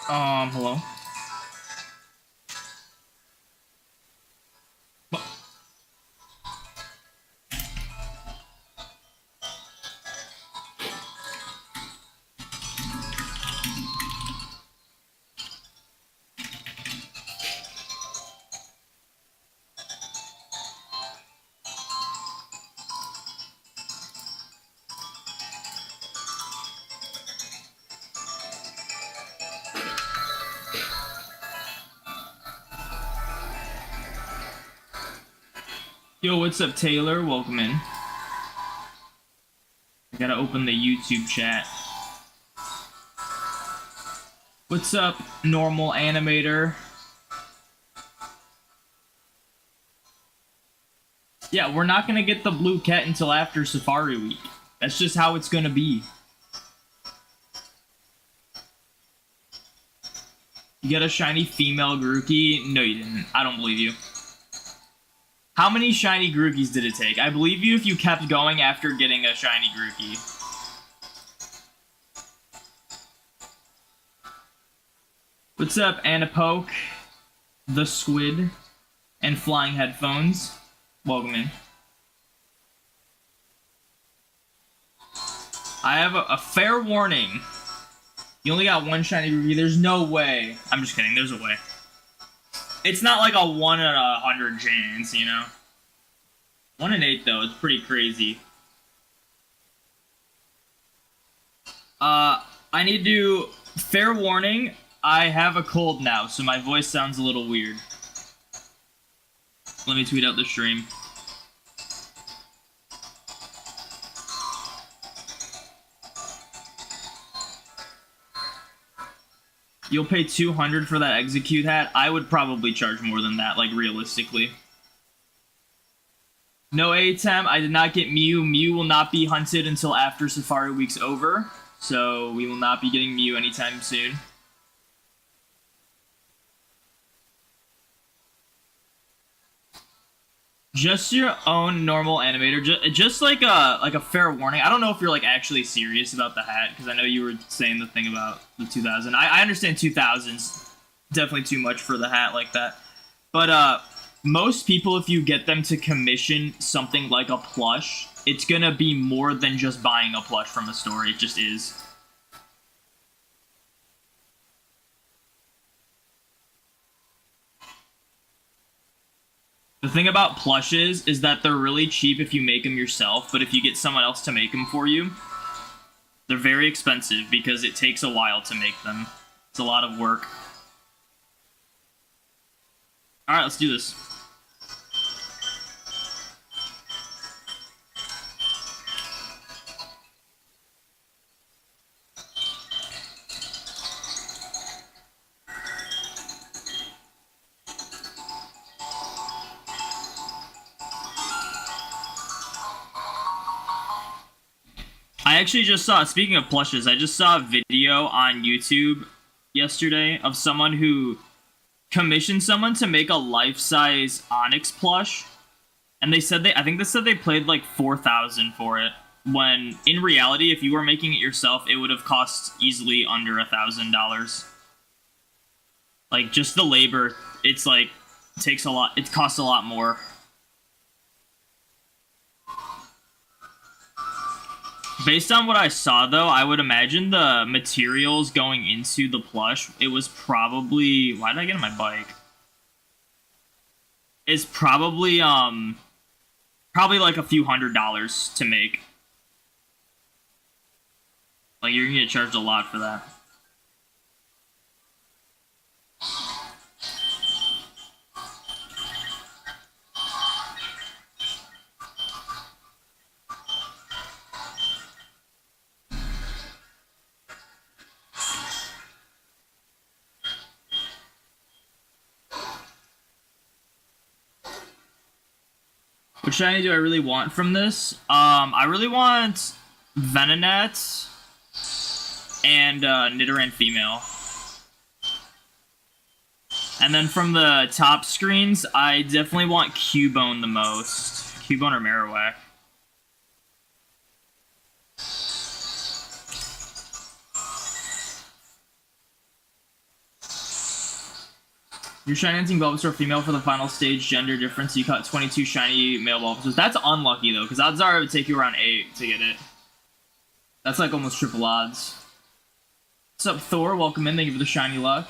Hello. Yo, what's up, Taylor? Welcome in. I gotta open the YouTube chat. What's up, normal animator? Yeah, we're not gonna get the blue cat until after Safari Week. That's just how it's gonna be. You got a shiny female Grookey? No, you didn't. I don't believe you. How many shiny Grookeys did it take? I believe you if you kept going after getting a shiny Grookey. What's up, Anapoke, the Squid, and Flying Headphones? Welcome in. I have a fair warning. You only got one shiny Grookey. There's no way. I'm just kidding. There's a way. It's not like a 1 in 100 chance, you know? 1 in 8, though. It's pretty crazy. I need to... Fair warning, I have a cold now, so my voice sounds a little weird. Let me tweet out the stream. You'll pay 200 for that Execute hat? I would probably charge more than that, like, realistically. No ATEM, I did not get Mew. Mew will not be hunted until after Safari Week's over, so we will not be getting Mew anytime soon. Just your own normal animator, just like a fair warning. I don't know if you're like actually serious about the hat, because I know you were saying the thing about the 2000. I understand 2000's definitely too much for the hat like that, but most people, if you get them to commission something like a plush, it's gonna be more than just buying a plush from a store. It just is. The thing about plushes is that they're really cheap if you make them yourself, but if you get someone else to make them for you, they're very expensive because it takes a while to make them. It's a lot of work. Alright, let's do this. I actually just saw, speaking of plushes, I just saw a video on YouTube yesterday of someone who commissioned someone to make a life-size Onyx plush, and they said I think they said they paid like 4,000 for it, when in reality, if you were making it yourself, it would have cost easily under $1,000. Like, just the labor, it's like, takes a lot, it costs a lot more. Based on what I saw, though, I would imagine the materials going into the plush, it was probably... Why did I get on my bike? It's probably, probably like a few $100s to make. Like, you're gonna get charged a lot for that. What shiny do I really want from this? I really want Venonat and Nidoran female. And then from the top screens, I definitely want Cubone the most. Cubone or Marowak. Your shiny hunting Bulbasaur female for the final stage, gender difference. You caught 22 shiny male Bulbasaurs. That's unlucky though, because odds are it would take you around 8 to get it. That's like almost triple odds. What's up, Thor? Welcome in. Thank you for the shiny luck.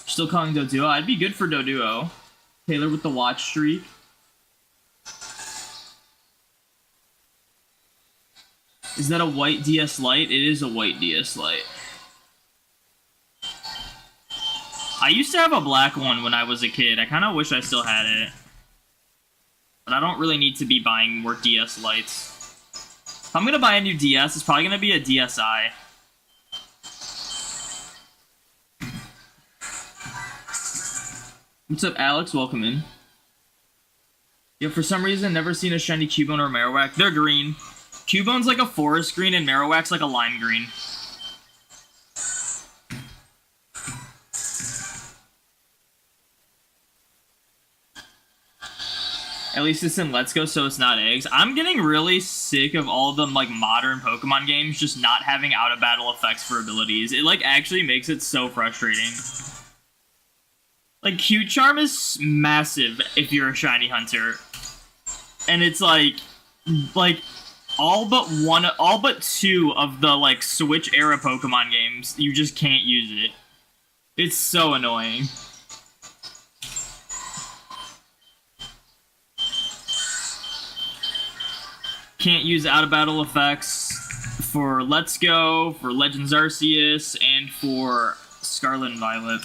Still calling Doduo. I'd be good for Doduo. Taylor with the watch streak. Is that a white DS Lite? It is a white DS Lite. I used to have a black one when I was a kid. I kind of wish I still had it. But I don't really need to be buying more DS Lites. If I'm going to buy a new DS, it's probably going to be a DSi. What's up, Alex? Welcome in. Yeah, for some reason, never seen a shiny Cubone or Marowak. They're green. Cubone's like a forest green and Marowak's like a lime green. At least it's in Let's Go, so it's not eggs. I'm getting really sick of all the like modern Pokemon games just not having out-of-battle effects for abilities. It like actually makes it so frustrating. Like, Q-Charm is massive if you're a shiny hunter. And it's like all but 2 of the like Switch era Pokemon games, you just can't use it. It's so annoying. Can't use out-of-battle effects for Let's Go, for Legends Arceus, and for Scarlet and Violet.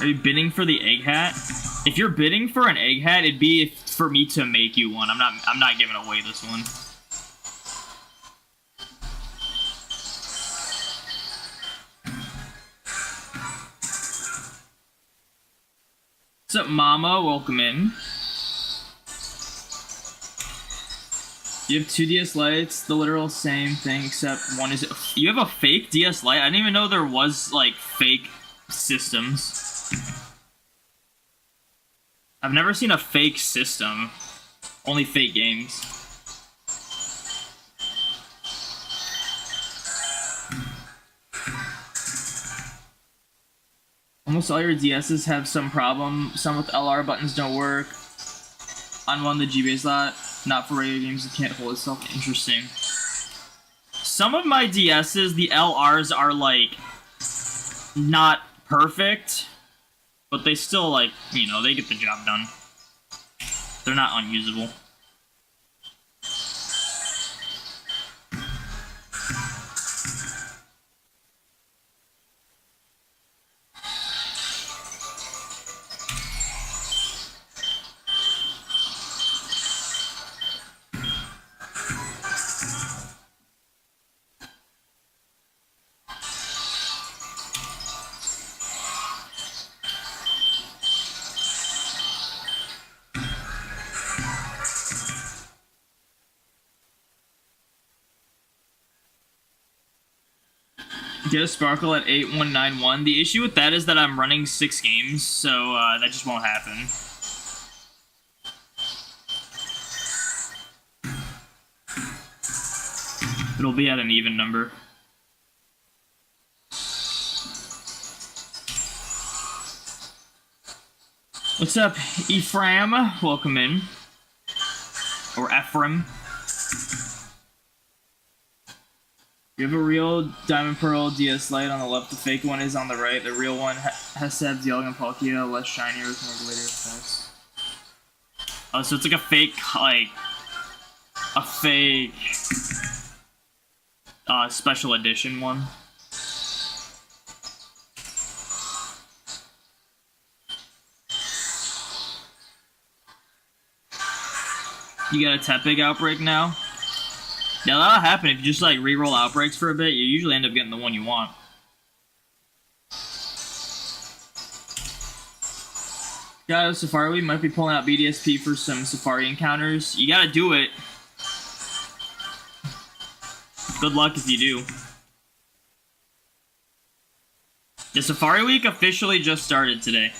Are you bidding for the egg hat? If you're bidding for an egg hat, it'd be for me to make you one. I'm not giving away this one. What's up, Mama? Welcome in. You have 2 DS Lites, the literal same thing, except one is... You have a fake DS Lite? I didn't even know there was, like, fake systems. I've never seen a fake system. Only fake games. Almost all your DSs have some problem. Some with LR buttons don't work. On one, the GBA slot. Not for regular games, it can't hold itself. Interesting. Some of my DSs, the LRs are, like, not perfect. But they still, like, you know, they get the job done. They're not unusable. Get a Sparkle at 8191. The issue with that is that I'm running 6 games, so that just won't happen. It'll be at an even number. What's up, Ephraim? Welcome in. Or Ephraim. You have a real Diamond Pearl DS Lite on the left, the fake one is on the right. The real one has to have Dialga and Palkia, less shinier with more later effects. Oh, so it's like a fake, special edition one. You got a Tepig outbreak now? Yeah, that'll happen if you just, like, re-roll outbreaks for a bit. You usually end up getting the one you want. Yeah, Safari Week might be pulling out BDSP for some Safari encounters. You gotta do it. Good luck if you do. The Safari Week officially just started today.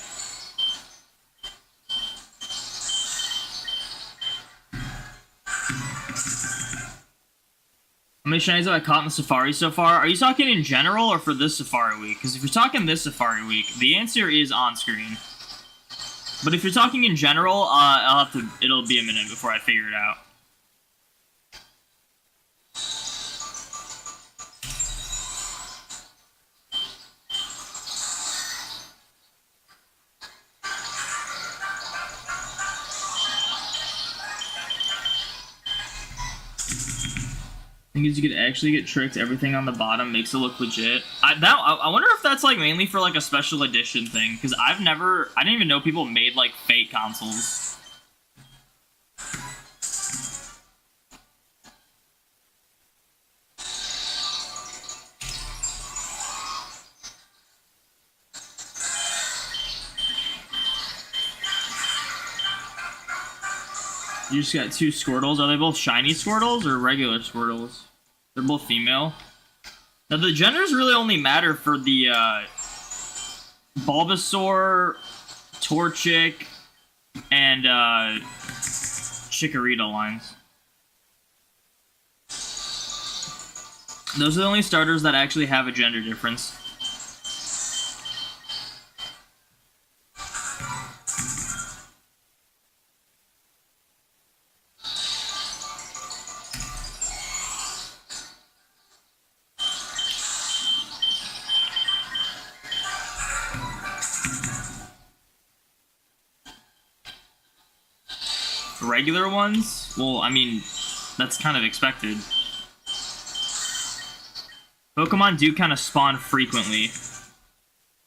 How many shinies have I caught in the Safari so far? Are you talking in general or for this Safari week? Because if you're talking this Safari week, the answer is on screen. But if you're talking in general, I'll have to. It'll be a minute before I figure it out. I think you could actually get tricked. Everything on the bottom makes it look legit. I wonder if that's like mainly for like a special edition thing, because I didn't even know people made like fake consoles. You just got 2 Squirtles. Are they both shiny Squirtles or regular Squirtles? They're both female. Now the genders really only matter for the Bulbasaur, Torchic, and Chikorita lines. Those are the only starters that actually have a gender difference. Regular ones? Well, I mean, that's kind of expected. Pokemon do kind of spawn frequently.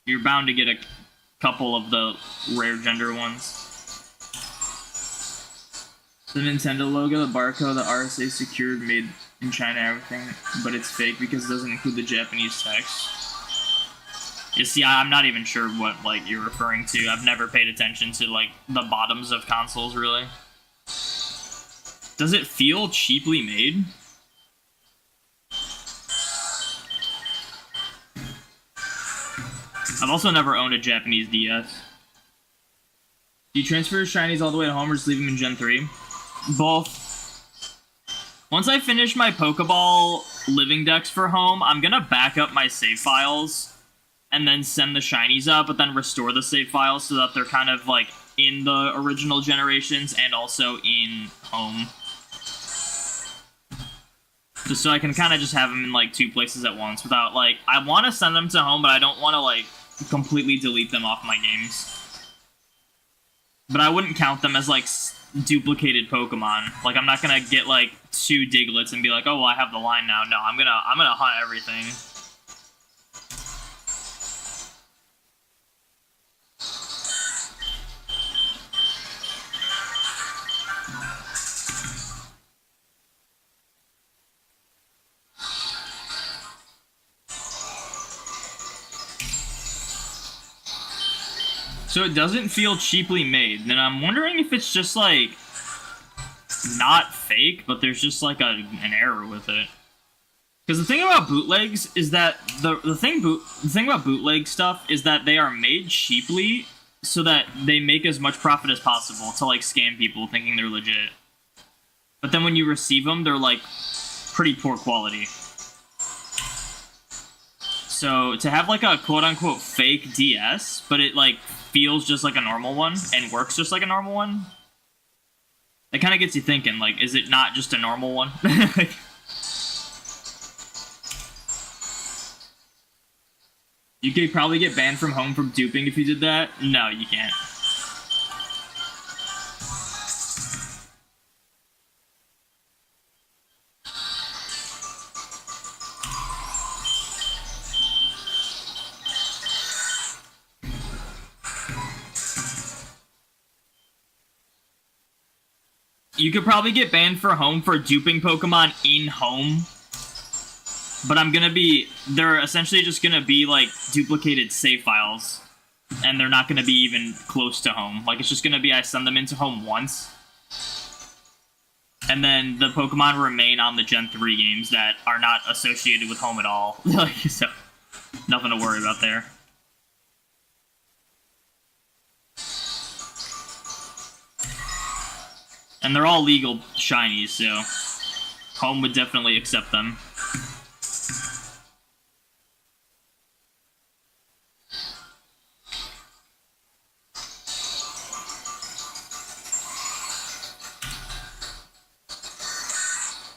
You're bound to get a couple of the rare gender ones. The Nintendo logo, the barcode, the RSA secured, made in China, everything, but it's fake because it doesn't include the Japanese text. You see, I'm not even sure what like you're referring to. I've never paid attention to like the bottoms of consoles, really. Does it feel cheaply made? I've also never owned a Japanese DS. Do you transfer shinies all the way to home or just leave them in Gen 3? Both. Once I finish my Pokeball living decks for home, I'm gonna back up my save files and then send the shinies up, but then restore the save files so that they're kind of like in the original generations and also in home. Just so I can kind of just have them in, like, 2 places at once without, like... I want to send them to home, but I don't want to, like, completely delete them off my games. But I wouldn't count them as, like, duplicated Pokemon. Like, I'm not gonna get, like, 2 Digletts and be like, oh, well, I have the line now. No, I'm gonna hunt everything. So it doesn't feel cheaply made. Then I'm wondering if it's just, like, not fake, but there's just, like, an error with it. Because the thing about bootlegs is that the thing about bootleg stuff is that they are made cheaply so that they make as much profit as possible to, like, scam people thinking they're legit. But then when you receive them, they're, like, pretty poor quality. So to have, like, a quote-unquote fake DS, but it, like, feels just like a normal one and works just like a normal one, it kind of gets you thinking, like, is it not just a normal one? You could probably get banned from home from duping if you did that. No, you can't. You could probably get banned for home for duping Pokemon in home. But they're essentially just gonna be, like, duplicated save files. And they're not gonna be even close to home. Like, it's just gonna be I send them into home once. And then the Pokemon remain on the Gen 3 games that are not associated with home at all. Like, so, nothing to worry about there. And they're all legal shinies, so... Home would definitely accept them.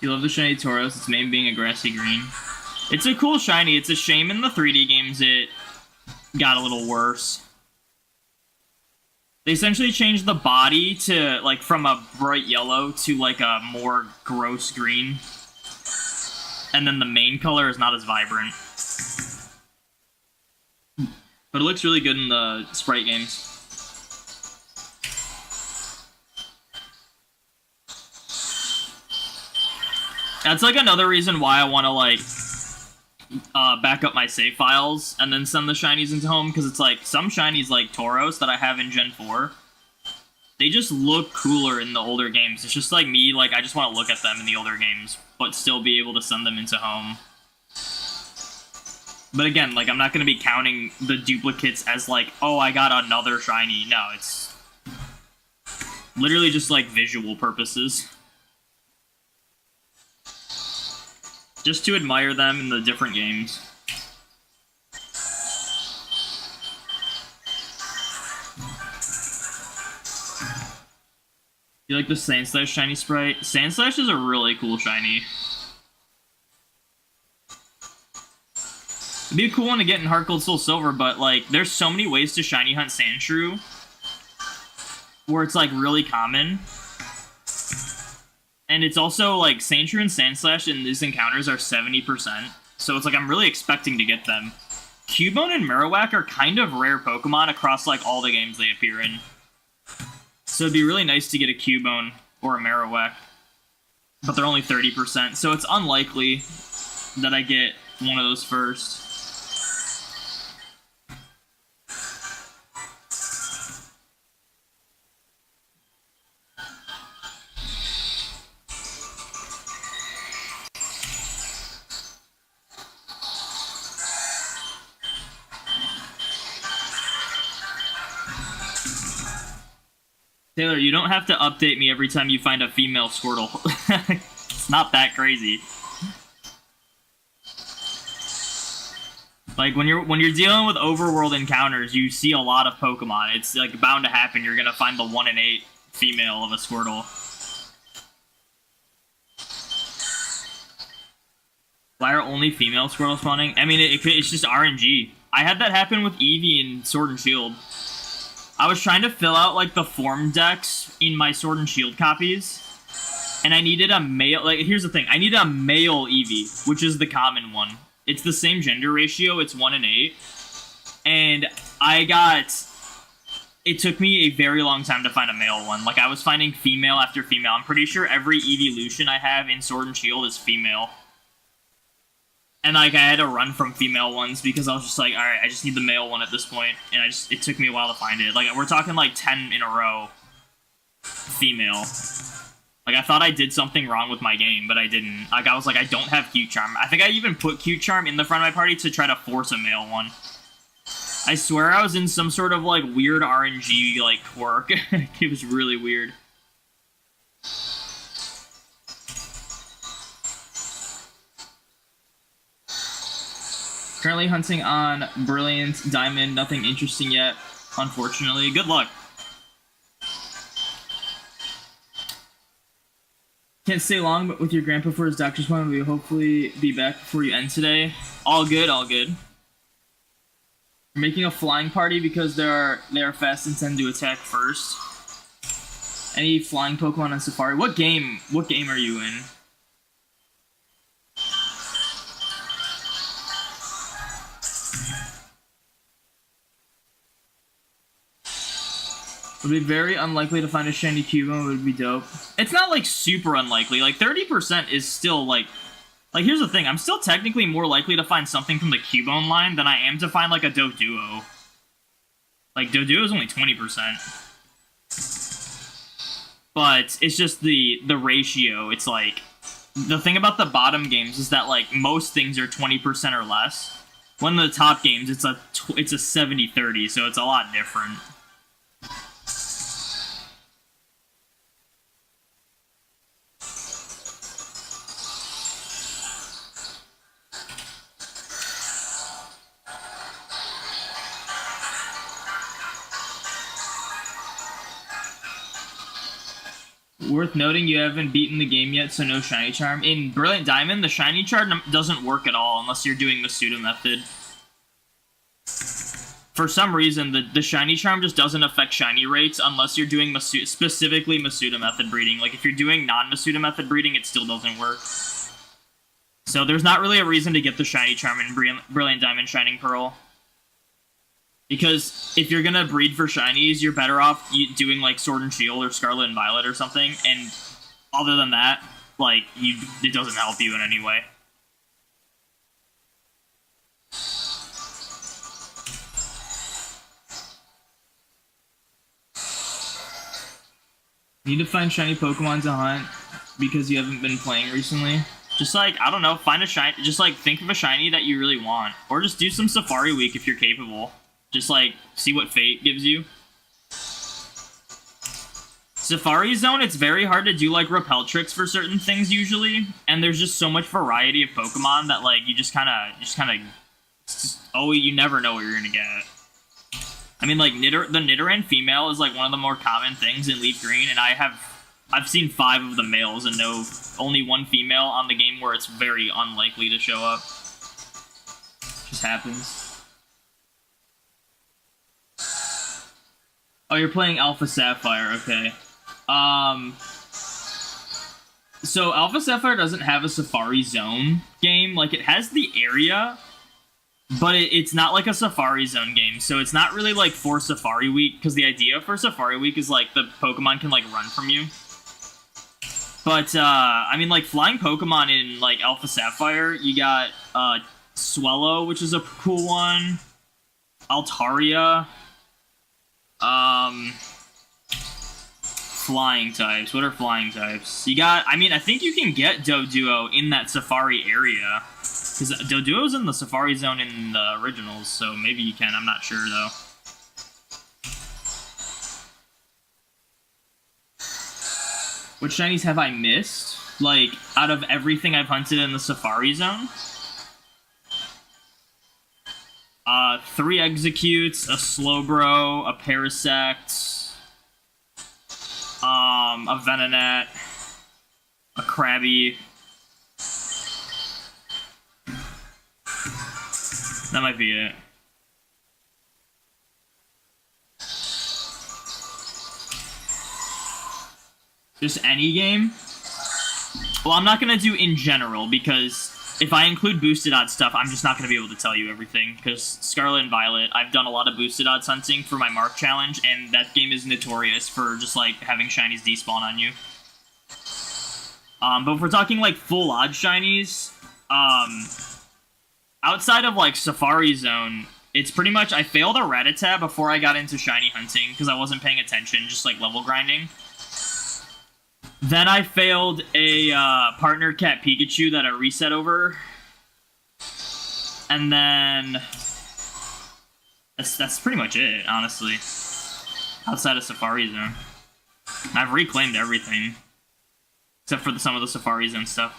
You love the shiny Tauros, its main being a grassy green. It's a cool shiny. It's a shame in the 3D games it got a little worse. They essentially changed the body to, like, from a bright yellow to, like, a more gross green. And then the main color is not as vibrant. But it looks really good in the Sprite games. That's, like, another reason why I want to, like, back up my save files and then send the shinies into home, because it's like some shinies like Tauros that I have in Gen 4, they just look cooler in the older games. It's just like me, like I just want to look at them in the older games but still be able to send them into home. But again, like I'm not going to be counting the duplicates as like, oh, I got another shiny. No, it's literally just like visual purposes. Just to admire them in the different games. You like the Sandslash shiny sprite? Sandslash is a really cool shiny. It'd be a cool one to get in Heart Gold Soul Silver, but like, there's so many ways to shiny hunt Sandshrew where it's like really common. And it's also, like, Sandshrew and Sandslash in these encounters are 70%. So it's like, I'm really expecting to get them. Cubone and Marowak are kind of rare Pokemon across, like, all the games they appear in. So it'd be really nice to get a Cubone or a Marowak. But they're only 30%, so it's unlikely that I get one of those first. Taylor, you don't have to update me every time you find a female Squirtle. It's not that crazy. Like when you're dealing with overworld encounters, you see a lot of Pokemon. It's like bound to happen. You're gonna find the 1 in 8 female of a Squirtle. Why are only female Squirtle spawning? I mean, it's just RNG. I had that happen with Eevee in Sword and Shield. I was trying to fill out, like, the form decks in my Sword and Shield copies, and I needed a male, like, here's the thing, I needed a male Eevee, which is the common one. It's the same gender ratio, it's 1 in 8, and it took me a very long time to find a male one. Like, I was finding female after female. I'm pretty sure every evolution I have in Sword and Shield is female. And, like, I had to run from female ones because I was just like, alright, I just need the male one at this point. And it took me a while to find it. Like, we're talking, like, 10 in a row. Female. Like, I thought I did something wrong with my game, but I didn't. Like, I was like, I don't have Cute Charm. I think I even put Cute Charm in the front of my party to try to force a male one. I swear I was in some sort of, like, weird RNG, like, quirk. It was really weird. Currently hunting on Brilliant Diamond. Nothing interesting yet, unfortunately. Good luck. Can't stay long, but with your grandpa for his doctor's appointment, we'll hopefully be back before you end today. All good, all good. We're making a flying party because they are fast and tend to attack first. Any flying Pokemon on Safari? What game are you in? It would be very unlikely to find a shiny Cubone, would be dope. It's not, like, super unlikely. Like, 30% is still, like... Like, here's the thing. I'm still technically more likely to find something from the Cubone line than I am to find, like, a Doduo. Like, Doduo is only 20%. But it's just the ratio. It's, like... The thing about the bottom games is that, like, most things are 20% or less. When the top games, it's a 70-30, so it's a lot different. Worth noting, you haven't beaten the game yet, so no shiny charm. In Brilliant Diamond, the shiny charm doesn't work at all unless you're doing Masuda method. For some reason, the shiny charm just doesn't affect shiny rates unless you're doing specifically Masuda method breeding. Like, if you're doing non-Masuda method breeding, it still doesn't work. So there's not really a reason to get the shiny charm in Brilliant Diamond Shining Pearl. Because if you're gonna breed for shinies, you're better off doing, like, Sword and Shield or Scarlet and Violet or something. And other than that, like, it doesn't help you in any way. Need to find shiny Pokemon to hunt because you haven't been playing recently. Just, like, I don't know, find a shiny. Just, like, think of a shiny that you really want. Or just do some Safari Week if you're capable. Just, like, see what fate gives you. Safari Zone, it's very hard to do, like, repel tricks for certain things usually. And there's just so much variety of Pokemon that, like, you just kind of, oh, you never know what you're gonna get. I mean, like, the Nidoran female is, like, one of the more common things in Leaf Green, and I've seen 5 of the males and only 1 female on the game where it's very unlikely to show up. Just happens. Oh, you're playing Alpha Sapphire, okay. So Alpha Sapphire doesn't have a Safari Zone game. Like, it has the area, but it's not like a Safari Zone game, so it's not really, like, for Safari Week, because the idea for Safari Week is, like, the Pokemon can, like, run from you. But, I mean, like, flying Pokemon in, like, Alpha Sapphire, you got, Swellow, which is a cool one, Altaria, flying types. What are flying types? You got, I mean, I think you can get Doduo in that Safari area. Because Doduo's in the Safari Zone in the originals, so maybe you can. I'm not sure, though. What shinies have I missed? Like, out of everything I've hunted in the Safari Zone? 3 Executes, a Slowbro, a Parasect, a Venonat, a Krabby. That might be it. Just any game? Well, I'm not gonna do in general, because if I include boosted odds stuff, I'm just not going to be able to tell you everything, because Scarlet and Violet, I've done a lot of boosted odds hunting for my Mark challenge, and that game is notorious for just, like, having shinies despawn on you. But if we're talking, like, full odds shinies, outside of, like, Safari Zone, it's pretty much, I failed a Rattata before I got into shiny hunting, because I wasn't paying attention, just, like, level grinding. Then I failed a partner cat Pikachu that I reset over. And then that's pretty much it, honestly. Outside of Safari Zone. I've reclaimed everything. Except for some of the Safari Zone stuff.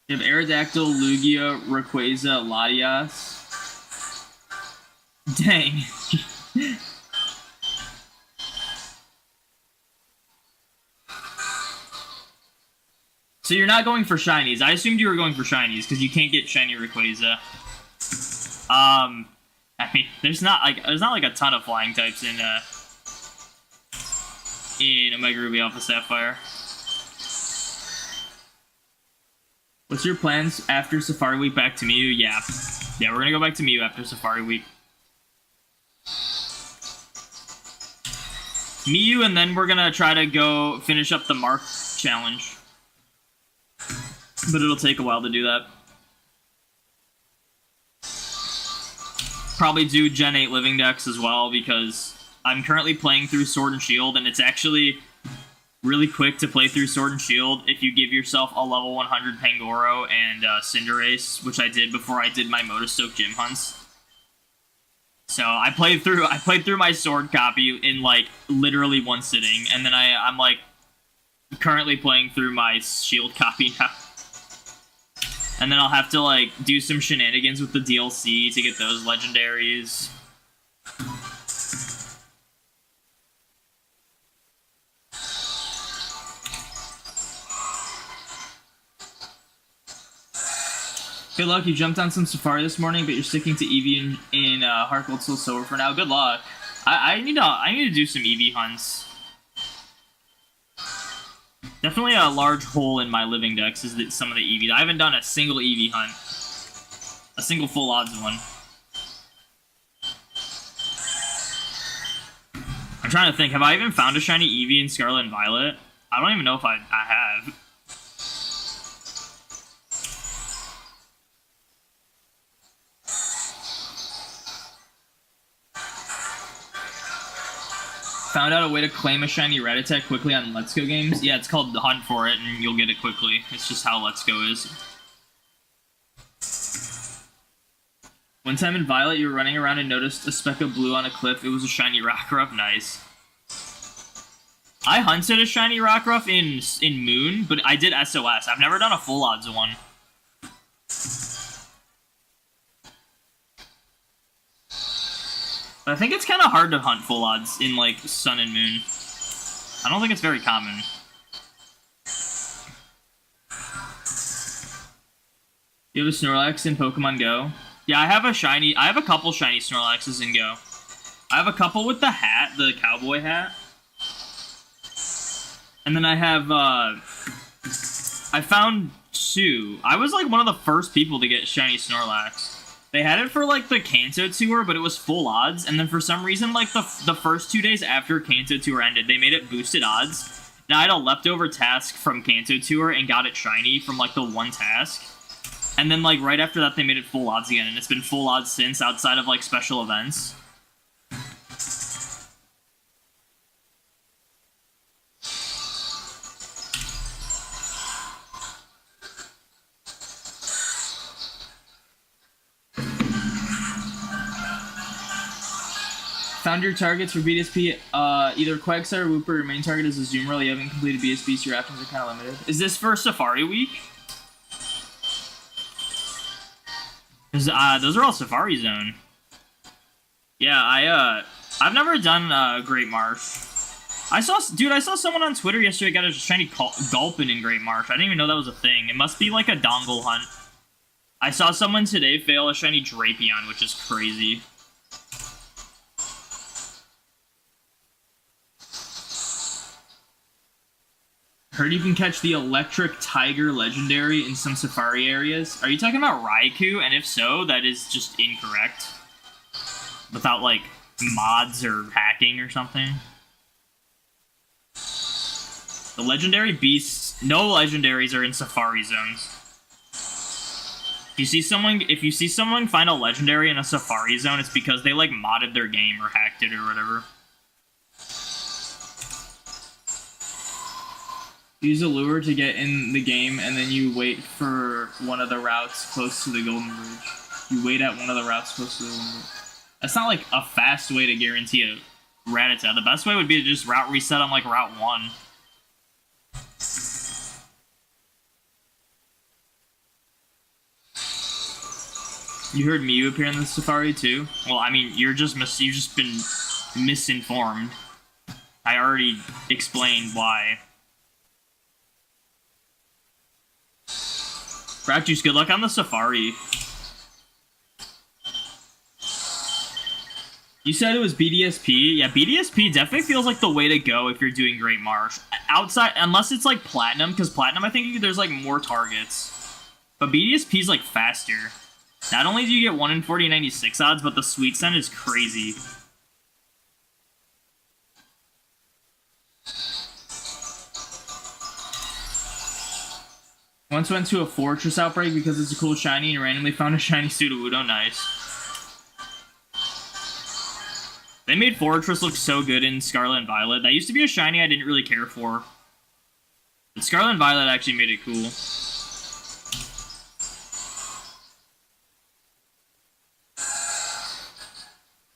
You have Aerodactyl, Lugia, Rayquaza, Latias. Dang. So you're not going for shinies. I assumed you were going for shinies because you can't get shiny Rayquaza. I mean, there's not like a ton of flying types in Omega Ruby Alpha Sapphire. What's your plans after Safari Week? Back to Mew? Yeah, we're gonna go back to Mew after Safari Week. Mew, and then we're gonna try to go finish up the Mark challenge. But it'll take a while to do that. Probably do Gen 8 Living Dex as well, because I'm currently playing through Sword and Shield, and it's actually really quick to play through Sword and Shield if you give yourself a level 100 Pangoro and Cinderace, which I did before I did my Motostoke gym hunts. So I played through my Sword copy in, like, literally one sitting, and then I'm like currently playing through my Shield copy now. And then I'll have to, like, do some shenanigans with the DLC to get those legendaries. Good luck. You jumped on some Safari this morning, but you're sticking to Eevee in Heart Gold Soul Silver for now. Good luck. I need to do some Eevee hunts. Definitely a large hole in my living decks is that some of the Eevee. I haven't done a single Eevee hunt. A single full odds one. I'm trying to think. Have I even found a shiny Eevee in Scarlet and Violet? I don't even know if I have. Found out a way to claim a shiny Rattata quickly on Let's Go games. Yeah, it's called the Hunt for it, and you'll get it quickly. It's just how Let's Go is. One time in Violet, you were running around and noticed a speck of blue on a cliff. It was a shiny Rockruff. Nice. I hunted a shiny Rockruff in Moon, but I did SOS. I've never done a full odds one. But I think it's kind of hard to hunt full odds in, like, Sun and Moon. I don't think it's very common. You have a Snorlax in Pokemon Go? Yeah, I have a couple shiny Snorlaxes in Go. I have a couple with the hat, the cowboy hat. And then I have, I found two. I was, like, one of the first people to get shiny Snorlax. They had it for, like, the Kanto Tour, but it was full odds, and then for some reason, like, the first 2 days after Kanto Tour ended, they made it boosted odds, and I had a leftover task from Kanto Tour and got it shiny from, like, the one task, and then, like, right after that, they made it full odds again, and it's been full odds since, outside of, like, special events. Found your targets for BDSP, either Quagsire or Wooper. Your main target is a Azumarill. You haven't completed BSP, so your options are kind of limited. Is this for Safari Week? Those are all Safari Zone. Yeah, I've never done Great Marsh. I saw someone on Twitter yesterday got a shiny Gulpin in Great Marsh. I didn't even know that was a thing. It must be like a dongle hunt. I saw someone today fail a shiny Drapion, which is crazy. Heard you can catch the Electric Tiger Legendary in some Safari areas. Are you talking about Raikou? And if so, that is just incorrect. Without, like, mods or hacking or something. The Legendary Beasts... No Legendaries are in Safari zones. If you see someone find a Legendary in a Safari zone, it's because they, like, modded their game or hacked it or whatever. Use a lure to get in the game, and then you wait for one of the routes close to the Golden Bridge. You wait at one of the routes close to the Golden Bridge. That's not, like, a fast way to guarantee a Rattata. The best way would be to just route reset on, like, Route 1. You heard Mew appear in the Safari, too? Well, I mean, you've just been misinformed. I already explained why. Frack Juice, good luck on the Safari. You said it was BDSP? Yeah, BDSP definitely feels like the way to go if you're doing Great Marsh. Outside, unless it's like Platinum, because Platinum, I think there's like more targets. But BDSP is like faster. Not only do you get 1 in 4096 odds, but the Sweet Scent is crazy. Once went to a Fortress outbreak because it's a cool shiny and randomly found a shiny Sudowoodo. Nice. They made Fortress look so good in Scarlet and Violet. That used to be a shiny I didn't really care for. But Scarlet and Violet actually made it cool.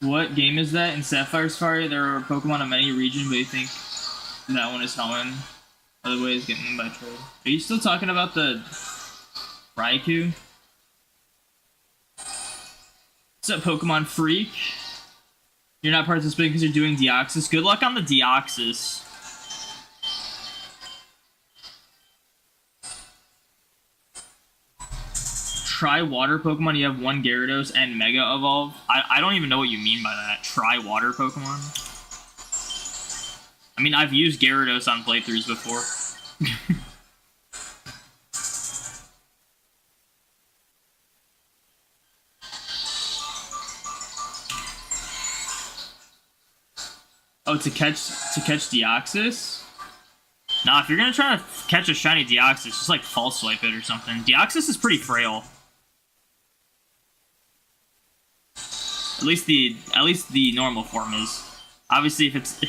What game is that? In Sapphire Safari, there are Pokemon in many regions, but you think that one is Helen. Other way is getting them by trade. Are you still talking about the Raikou? What's up, Pokemon Freak? You're not participating because you're doing Deoxys. Good luck on the Deoxys. try water Pokemon, you have one Gyarados and Mega Evolve. I don't even know what you mean by that. Try water Pokemon? I mean, I've used Gyarados on playthroughs before. Oh, to catch Deoxys? Nah, if you're gonna try to catch a shiny Deoxys, just like false swipe it or something. Deoxys is pretty frail. At least the normal form is. Obviously, if it's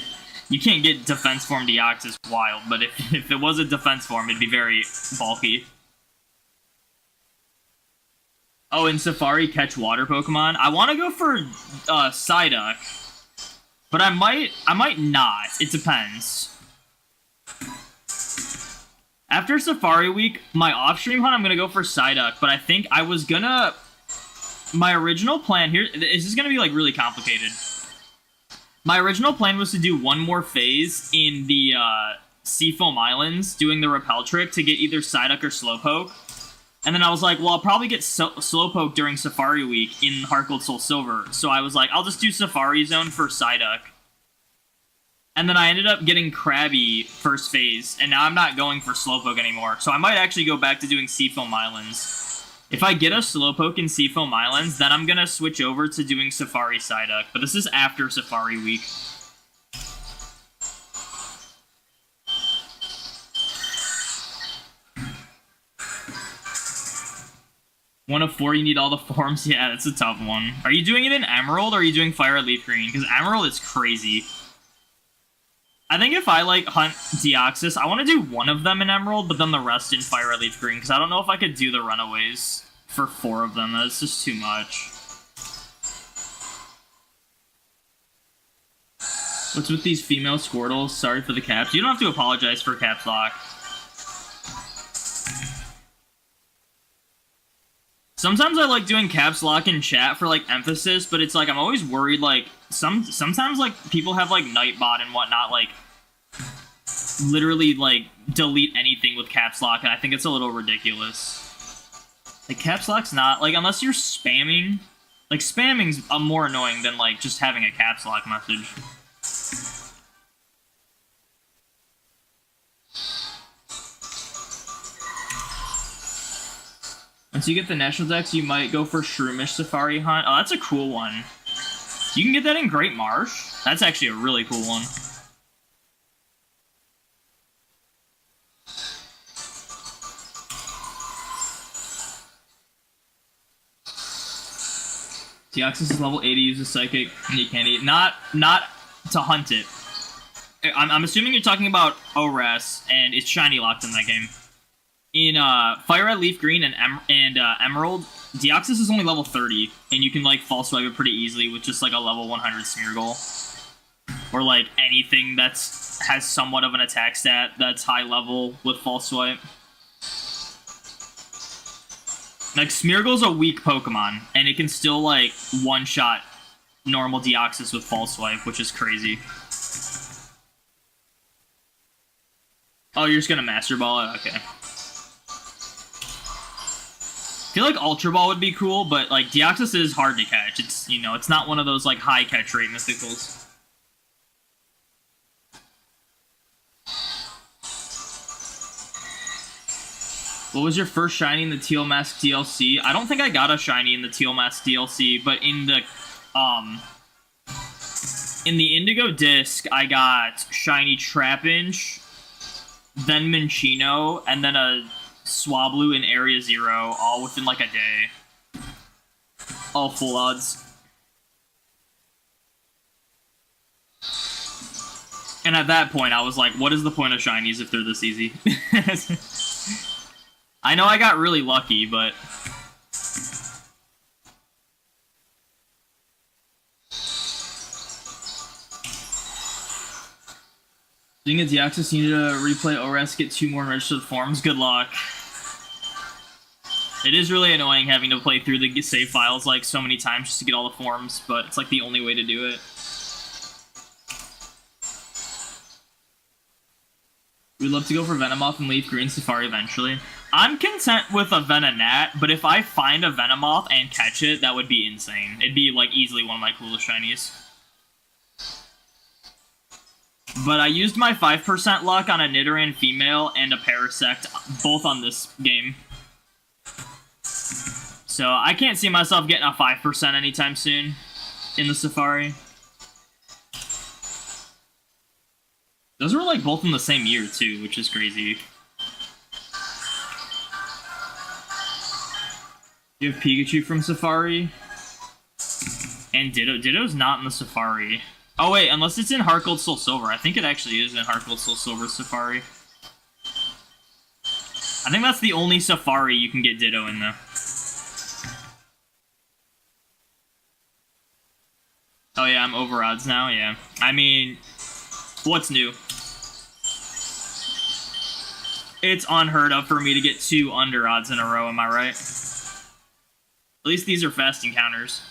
you can't get defense form Deoxys wild, but if it was a defense form, it'd be very bulky. Oh, in Safari, catch water Pokemon. I want to go for Psyduck. But I might not. It depends. After Safari Week, my off-stream hunt, I'm gonna go for Psyduck, but I think I was gonna... My original plan here... This is gonna be, like, really complicated. My original plan was to do one more phase in the, Seafoam Islands, doing the Repel trick to get either Psyduck or Slowpoke. And then I was like, well, I'll probably get Slowpoke during Safari Week in Heart Gold Soul Silver. So I was like, I'll just do Safari Zone for Psyduck. And then I ended up getting Krabby first phase, and now I'm not going for Slowpoke anymore. So I might actually go back to doing Seafoam Islands. If I get a Slowpoke in Seafoam Islands, then I'm going to switch over to doing Safari Psyduck. But this is after Safari Week. One of 4, you need all the forms? Yeah, that's a tough one. Are you doing it in Emerald, or are you doing Fire Red Leaf Green? Because Emerald is crazy. I think if I, like, hunt Deoxys, I want to do one of them in Emerald, but then the rest in Fire Red Leaf Green, because I don't know if I could do the Runaways for 4 of them. That's just too much. What's with these female Squirtles? Sorry for the caps. You don't have to apologize for caps lock. Sometimes I like doing caps lock in chat for, like, emphasis, but it's, like, I'm always worried, like, sometimes, like, people have, like, Nightbot and whatnot, like, literally, like, delete anything with caps lock, and I think it's a little ridiculous. Like, caps lock's not, like, unless you're spamming, like, spamming's more annoying than, like, just having a caps lock message. Once you get the National Dex, you might go for Shroomish Safari Hunt. Oh, that's a cool one. You can get that in Great Marsh. That's actually a really cool one. Deoxys is level 80, uses Psychic, and you can't eat. Not to hunt it. I'm assuming you're talking about ORAS, and it's shiny locked in that game. In Fire Red Leaf Green and Emerald, Deoxys is only level 30, and you can, like, false swipe it pretty easily with just, like, a level 100 Smeargle. Or, like, anything that's has somewhat of an attack stat that's high level with false swipe. Like, Smeargle's a weak Pokemon, and it can still, like, one-shot normal Deoxys with false swipe, which is crazy. Oh, you're just gonna Master Ball it? Okay. I feel like Ultra Ball would be cool, but, like, Deoxys is hard to catch. It's, you know, it's not one of those, like, high catch rate Mysticals. What was your first shiny in the Teal Mask DLC? I don't think I got a shiny in the Teal Mask DLC, but in the Indigo Disc, I got shiny Trapinch, then Minccino, and then a Swablu in Area 0, all within, like, a day. All full odds. And at that point, I was like, what is the point of shinies if they're this easy? I know I got really lucky, but... Being a Deoxys, you need to replay ORAS, get 2 more registered forms. Good luck. It is really annoying having to play through the save files, like, so many times just to get all the forms, but it's, like, the only way to do it. We'd love to go for Venomoth and Leaf Green Safari eventually. I'm content with a Venonat, but if I find a Venomoth and catch it, that would be insane. It'd be, like, easily one of my coolest shinies. But I used my 5% luck on a Nidoran female and a Parasect, both on this game. So I can't see myself getting a 5% anytime soon in the Safari. Those were, like, both in the same year, too, which is crazy. You have Pikachu from Safari? And Ditto. Ditto's not in the Safari. Oh, wait, unless it's in Heart Gold Soul Silver. I think it actually is in Heart Gold Soul Silver Safari. I think that's the only Safari you can get Ditto in, though. Oh, yeah, I'm over odds now, yeah. I mean, what's new? It's unheard of for me to get 2 under odds in a row, am I right? At least these are fast encounters.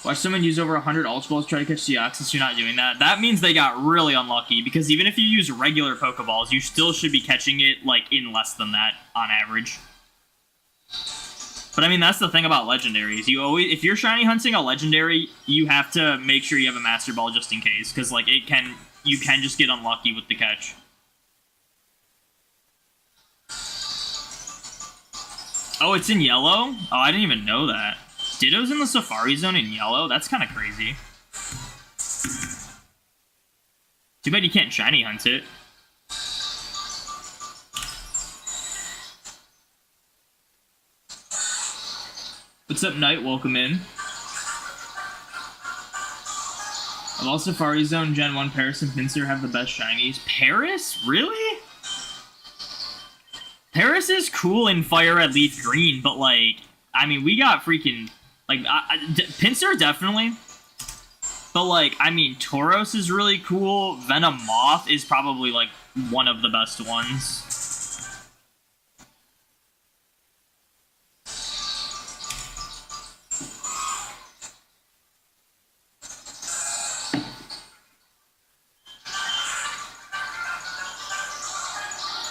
Watch someone use over 100 Ultra Balls try to catch Deoxys. You're not doing that. That means they got really unlucky, because even if you use regular Pokeballs, you still should be catching it, like, in less than that on average. But I mean, that's the thing about legendaries. You always, if you're shiny hunting a legendary, you have to make sure you have a Master Ball just in case, because, like, you can just get unlucky with the catch. Oh, it's in yellow? Oh, I didn't even know that. Ditto's in the Safari Zone in yellow? That's kind of crazy. Too bad you can't shiny hunt it. What's up, Knight? Welcome in. Of all Safari Zone, Gen 1, Paris and Pinsir have the best shinies. Paris? Really? Paris is cool in Fire Red Leaf Green, but, like, I mean, we got freaking, like, Pinsir definitely. But, like, I mean, Tauros is really cool. Venomoth is probably, like, one of the best ones.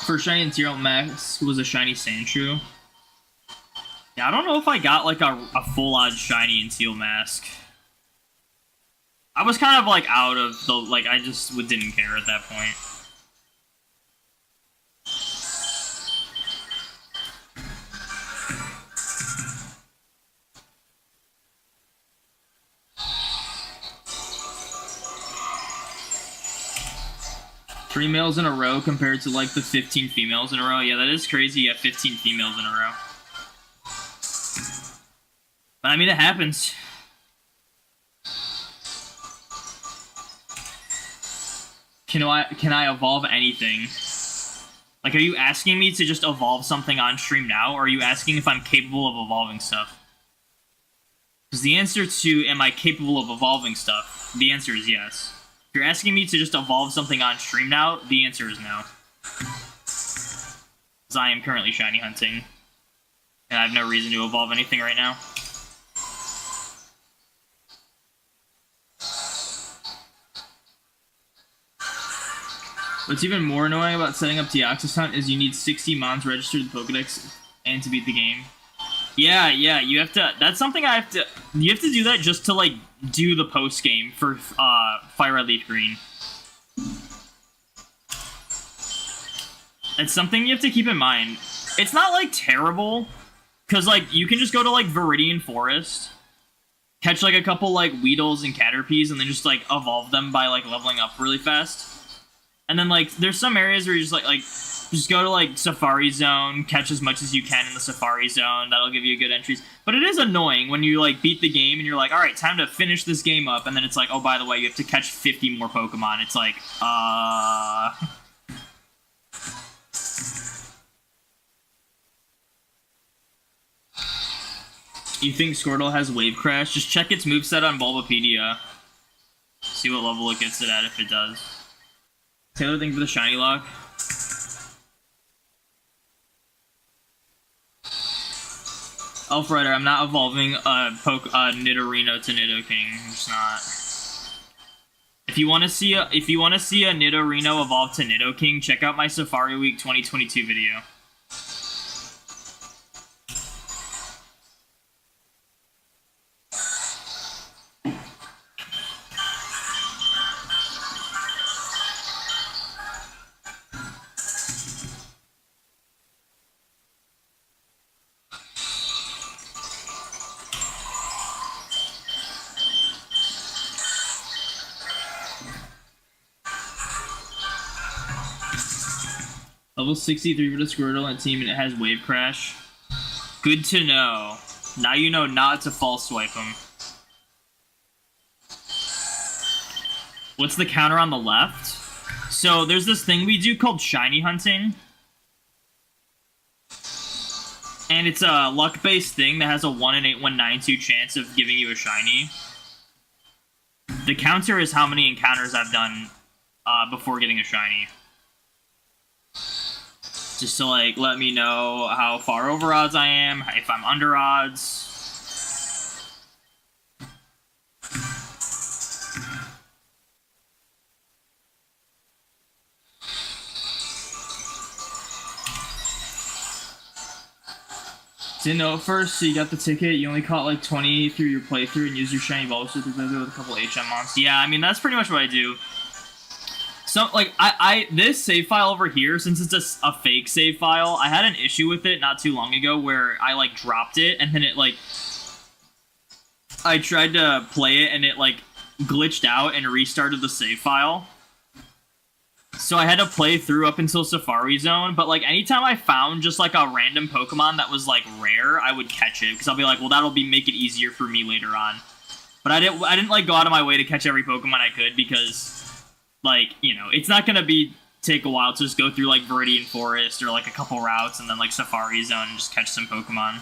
First shiny in Teal Max was a shiny Sandshrew. Yeah, I don't know if I got, like, a full-on shiny in Teal Mask. I was kind of, like, out of the, like, I just didn't care at that point. Three males in a row compared to, like, the 15 females in a row. Yeah, that is crazy. You have 15 females in a row. But, I mean, it happens. Can I evolve anything? Like, are you asking me to just evolve something on stream now, or are you asking if I'm capable of evolving stuff? Because the answer to, am I capable of evolving stuff? The answer is yes. If you're asking me to just evolve something on stream now, the answer is no. Because I am currently shiny hunting. And I have no reason to evolve anything right now. What's even more annoying about setting up Deoxys Hunt is you need 60 Mons registered in Pokedex and to beat the game. Yeah, you have to, that's something I have to, you have to do that just to, like, do the post-game for, Fire Red Leaf Green. It's something you have to keep in mind. It's not, like, terrible, because, like, you can just go to, like, Viridian Forest, catch, like, a couple, like, Weedles and Caterpies, and then just, like, evolve them by, like, leveling up really fast. And then, like, there's some areas where you just, like, just go to, like, Safari Zone, catch as much as you can in the Safari Zone. That'll give you good entries. But it is annoying when you, like, beat the game and you're like, alright, time to finish this game up. And then it's like, oh, by the way, you have to catch 50 more Pokemon. It's like, You think Squirtle has Wave Crash? Just check its moveset on Bulbapedia. See what level it gets it at if it does. Taylor, thank you for the shiny lock. Elfrider, I'm not evolving Nidorino to Nidoking. I'm just not. If you want to see a Nidorino evolve to Nidoking, check out my Safari Week 2022 video. Level 63 for the Squirtle and team, and it has Wave Crash. Good to know. Now you know not to false swipe him. What's the counter on the left? So there's this thing we do called shiny hunting. And it's a luck-based thing that has a 1 in 8192 chance of giving you a shiny. The counter is how many encounters I've done before getting a shiny. Just to, like, let me know how far over odds I am, if I'm under odds. Didn't know at first, so you got the ticket. You only caught like 20 through your playthrough and used your shiny Bulbasaur with a couple HM mons. Yeah, I mean, that's pretty much what I do. So, like, this save file over here, since it's a fake save file, I had an issue with it not too long ago where I, like, dropped it, and then it, like, I tried to play it, and it, like, glitched out and restarted the save file. So I had to play through up until Safari Zone, but, like, anytime I found just, like, a random Pokemon that was, like, rare, I would catch it, because I'll be like, well, that'll make it easier for me later on. But I didn't, like, go out of my way to catch every Pokemon I could, because... like, you know, it's not gonna take a while to just go through, like, Viridian Forest or, like, a couple routes and then, like, Safari Zone and just catch some Pokemon.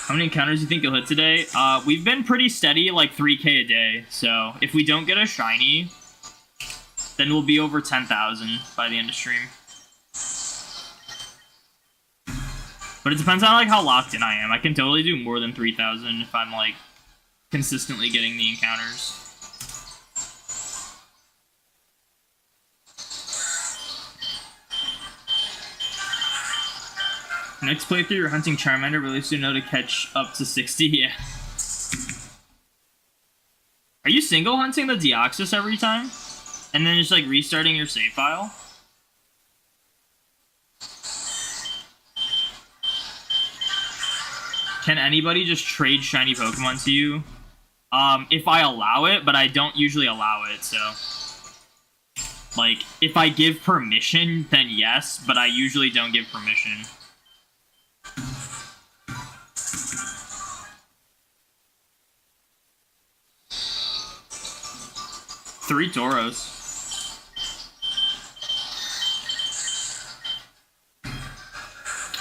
How many encounters do you think you'll hit today? We've been pretty steady, like, 3K a day. So, if we don't get a shiny, then we'll be over 10,000 by the end of stream. But it depends on, like, how locked in I am. I can totally do more than 3,000 if I'm, like, consistently getting the encounters. Next playthrough, you're hunting Charmander, really soon know to catch up to 60, yeah. Are you single hunting the Deoxys every time? And then just, like, restarting your save file? Can anybody just trade shiny Pokemon to you? If I allow it, but I don't usually allow it, so... like, if I give permission, then yes, but I usually don't give permission. Three Tauros.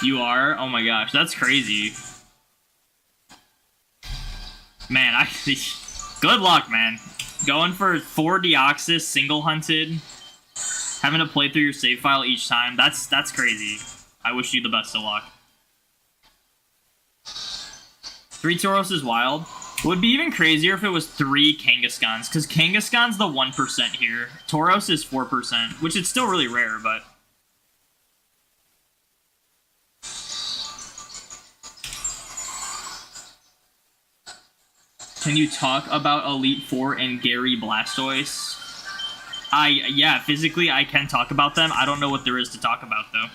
You are? Oh my gosh, that's crazy. Man, good luck, man. Going for 4 Deoxys, single hunted, having to play through your save file each time, that's crazy. I wish you the best of luck. 3 Tauros is wild. It would be even crazier if it was 3 Kangaskhan's, because Kangaskhan's the 1% here. Tauros is 4%, which is still really rare, but... Can you talk about Elite Four and Gary Blastoise? Yeah, physically I can talk about them. I don't know what there is to talk about, though.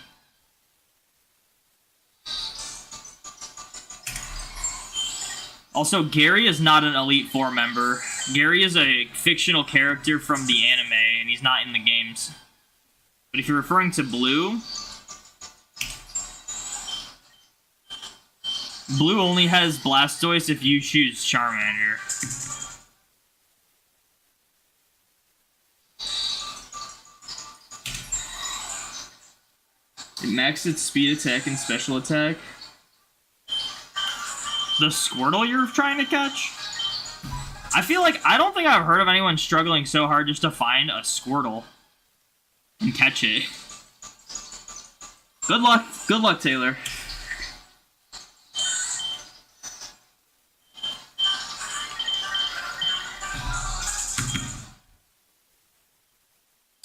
Also, Gary is not an Elite Four member. Gary is a fictional character from the anime, and he's not in the games. But if you're referring to Blue... Blue only has Blastoise if you choose Charmander. It maxed its speed attack and special attack. The Squirtle you're trying to catch? I feel like I don't think I've heard of anyone struggling so hard just to find a Squirtle and catch it. Good luck, Taylor.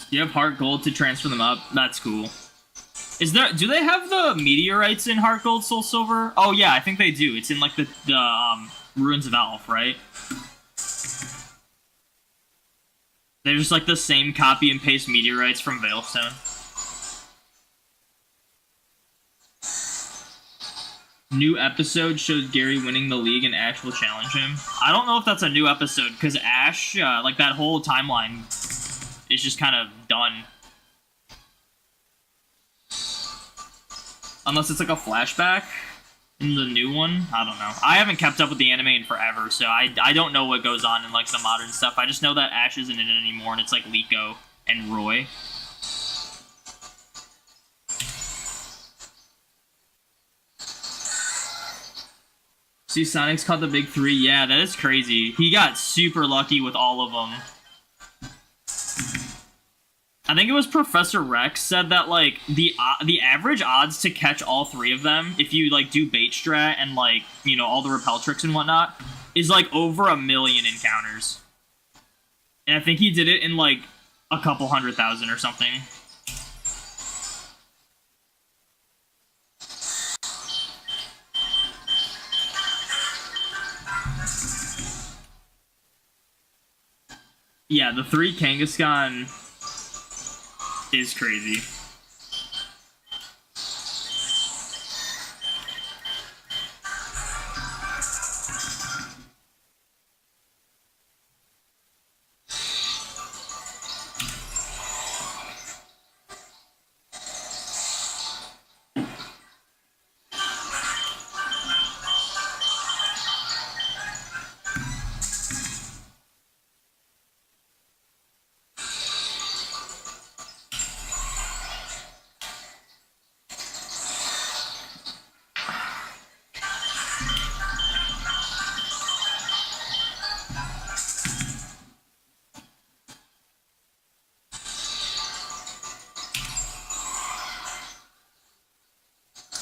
You have heart gold to transfer them up. That's cool. Do they have the meteorites in heart gold, soul silver? Oh yeah, I think they do. It's in like the ruins of Alph, right? They're just like the same copy and paste meteorites from Veilstone. New episode shows Gary winning the league and Ash will challenge him. I don't know if that's a new episode because Ash, like that whole timeline is just kind of done. Unless it's like a flashback in the new one. I don't know. I haven't kept up with the anime in forever, so I don't know what goes on in like the modern stuff. I just know that Ash isn't in it anymore, and it's like Liko and Roy. See, Sonic's caught the big three. Yeah, that is crazy. He got super lucky with all of them. I think it was Professor Rex said that like the average odds to catch all three of them, if you like do bait strat and like, you know, all the repel tricks and whatnot, is like over 1 million encounters. And I think he did it in like a couple 100,000 or something. Yeah, the 3 Kangaskhan is crazy.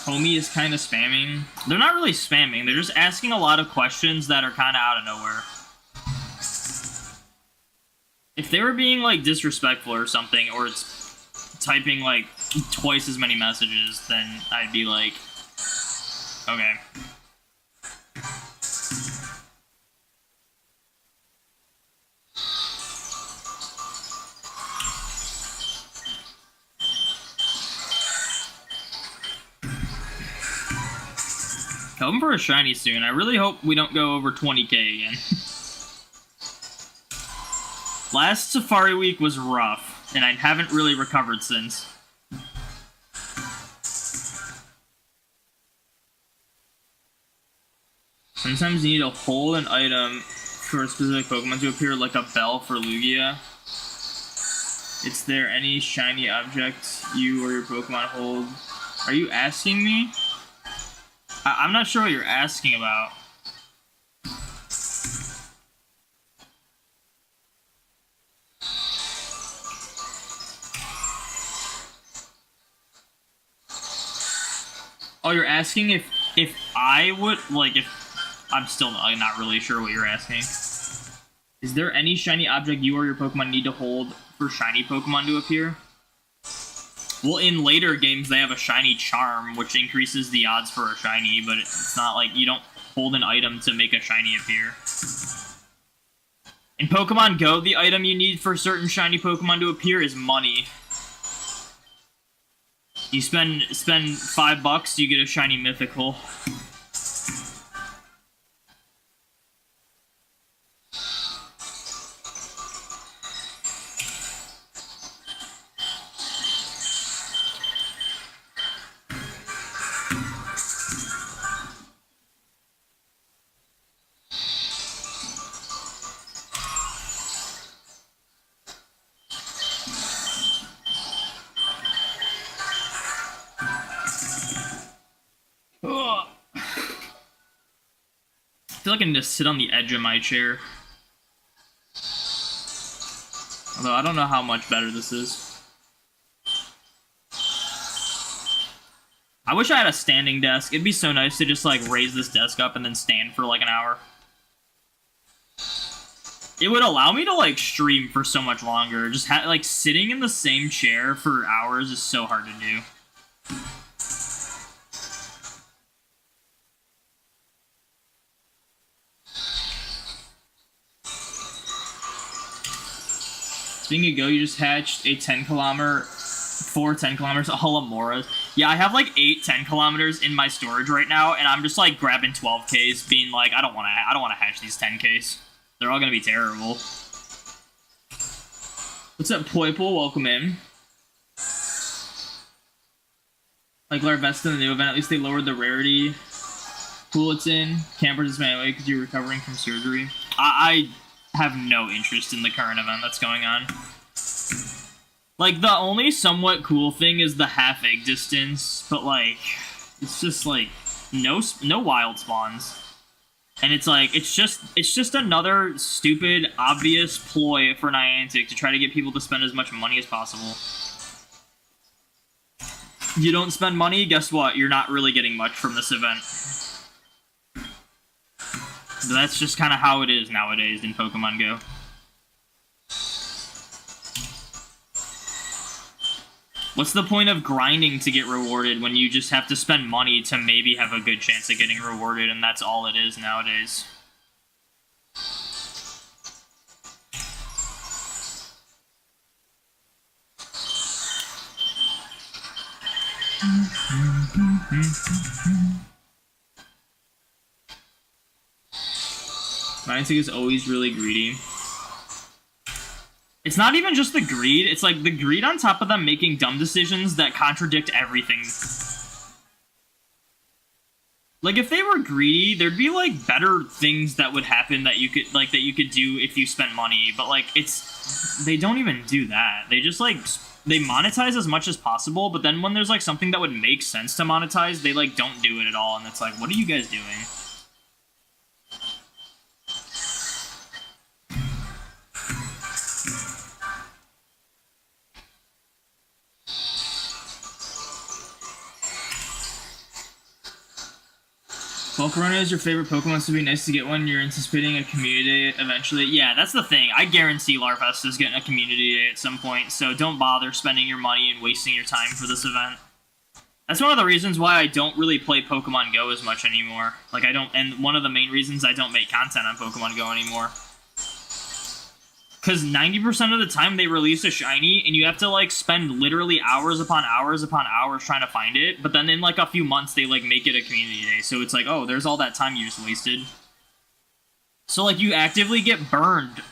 Homie is kind of spamming. They're not really spamming. They're just asking a lot of questions that are kind of out of nowhere. If they were being, like, disrespectful or something, or it's typing, like, twice as many messages, then I'd be like, okay. Hoping for a shiny soon. I really hope we don't go over 20k again. Last Safari Week was rough, and I haven't really recovered since. Sometimes you need to hold an item for a specific Pokemon to appear, like a bell for Lugia. Is there any shiny object you or your Pokemon hold? Are you asking me? I'm not sure what you're asking about. Oh, you're asking if I would, like, if... I'm still not really sure what you're asking. Is there any shiny object you or your Pokemon need to hold for shiny Pokemon to appear? Well, in later games, they have a shiny charm, which increases the odds for a shiny, but it's not like you don't hold an item to make a shiny appear. In Pokemon Go, the item you need for certain shiny Pokemon to appear is money. You spend $5, you get a shiny mythical. I feel like I need to sit on the edge of my chair. Although I don't know how much better this is. I wish I had a standing desk. It'd be so nice to just like raise this desk up and then stand for like an hour. It would allow me to like stream for so much longer. Just like sitting in the same chair for hours is so hard to do. Speaking of Go, you just hatched a 10-kilometer, 4 10-kilometers, Halamoras. Yeah, I have like 8 10-kilometers in my storage right now, and I'm just like grabbing 12Ks, being like, I don't want to hatch these 10Ks. They're all gonna be terrible. What's up, Poiple? Welcome in. Like Larvesta in the new event, at least they lowered the rarity. Cool, it's in. Campers is my way because you're recovering from surgery. I have no interest in the current event that's going on. Like, the only somewhat cool thing is the half egg distance, but like, it's just like no wild spawns. And it's like, it's just another stupid, obvious ploy for Niantic to try to get people to spend as much money as possible. You don't spend money, guess what? You're not really getting much from this event. But that's just kind of how it is nowadays in Pokemon Go. What's the point of grinding to get rewarded when you just have to spend money to maybe have a good chance of getting rewarded, and that's all it is nowadays? Niantic is always really greedy. It's not even just the greed, it's like the greed on top of them making dumb decisions that contradict everything. Like, if they were greedy, there'd be like better things that would happen that you could do if you spent money, but like they don't even do that. They just like they monetize as much as possible, but then when there's like something that would make sense to monetize, they like don't do it at all, and it's like, what are you guys doing? Volcarona is your favorite Pokemon, so it'd be nice to get one. You're anticipating a community day eventually. Yeah, that's the thing. I guarantee Larvesta is getting a community day at some point, so don't bother spending your money and wasting your time for this event. That's one of the reasons why I don't really play Pokemon Go as much anymore. Like, I don't, and one of the main reasons I don't make content on Pokemon Go anymore. Because 90% of the time they release a shiny, and you have to, like, spend literally hours upon hours upon hours trying to find it, but then in, like, a few months they, like, make it a community day, so it's like, oh, there's all that time you just wasted. So, like, you actively get burned,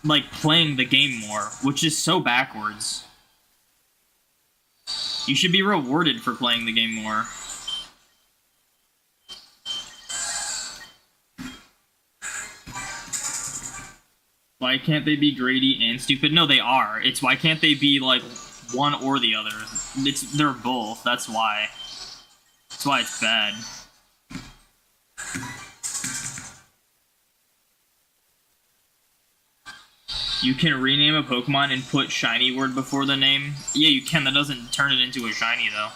like, playing the game more, which is so backwards. You should be rewarded for playing the game more. Why can't they be greedy and stupid? No, they are. It's why can't they be, like, one or the other? They're both. That's why. That's why it's bad. You can rename a Pokemon and put shiny word before the name? Yeah, you can. That doesn't turn it into a shiny, though.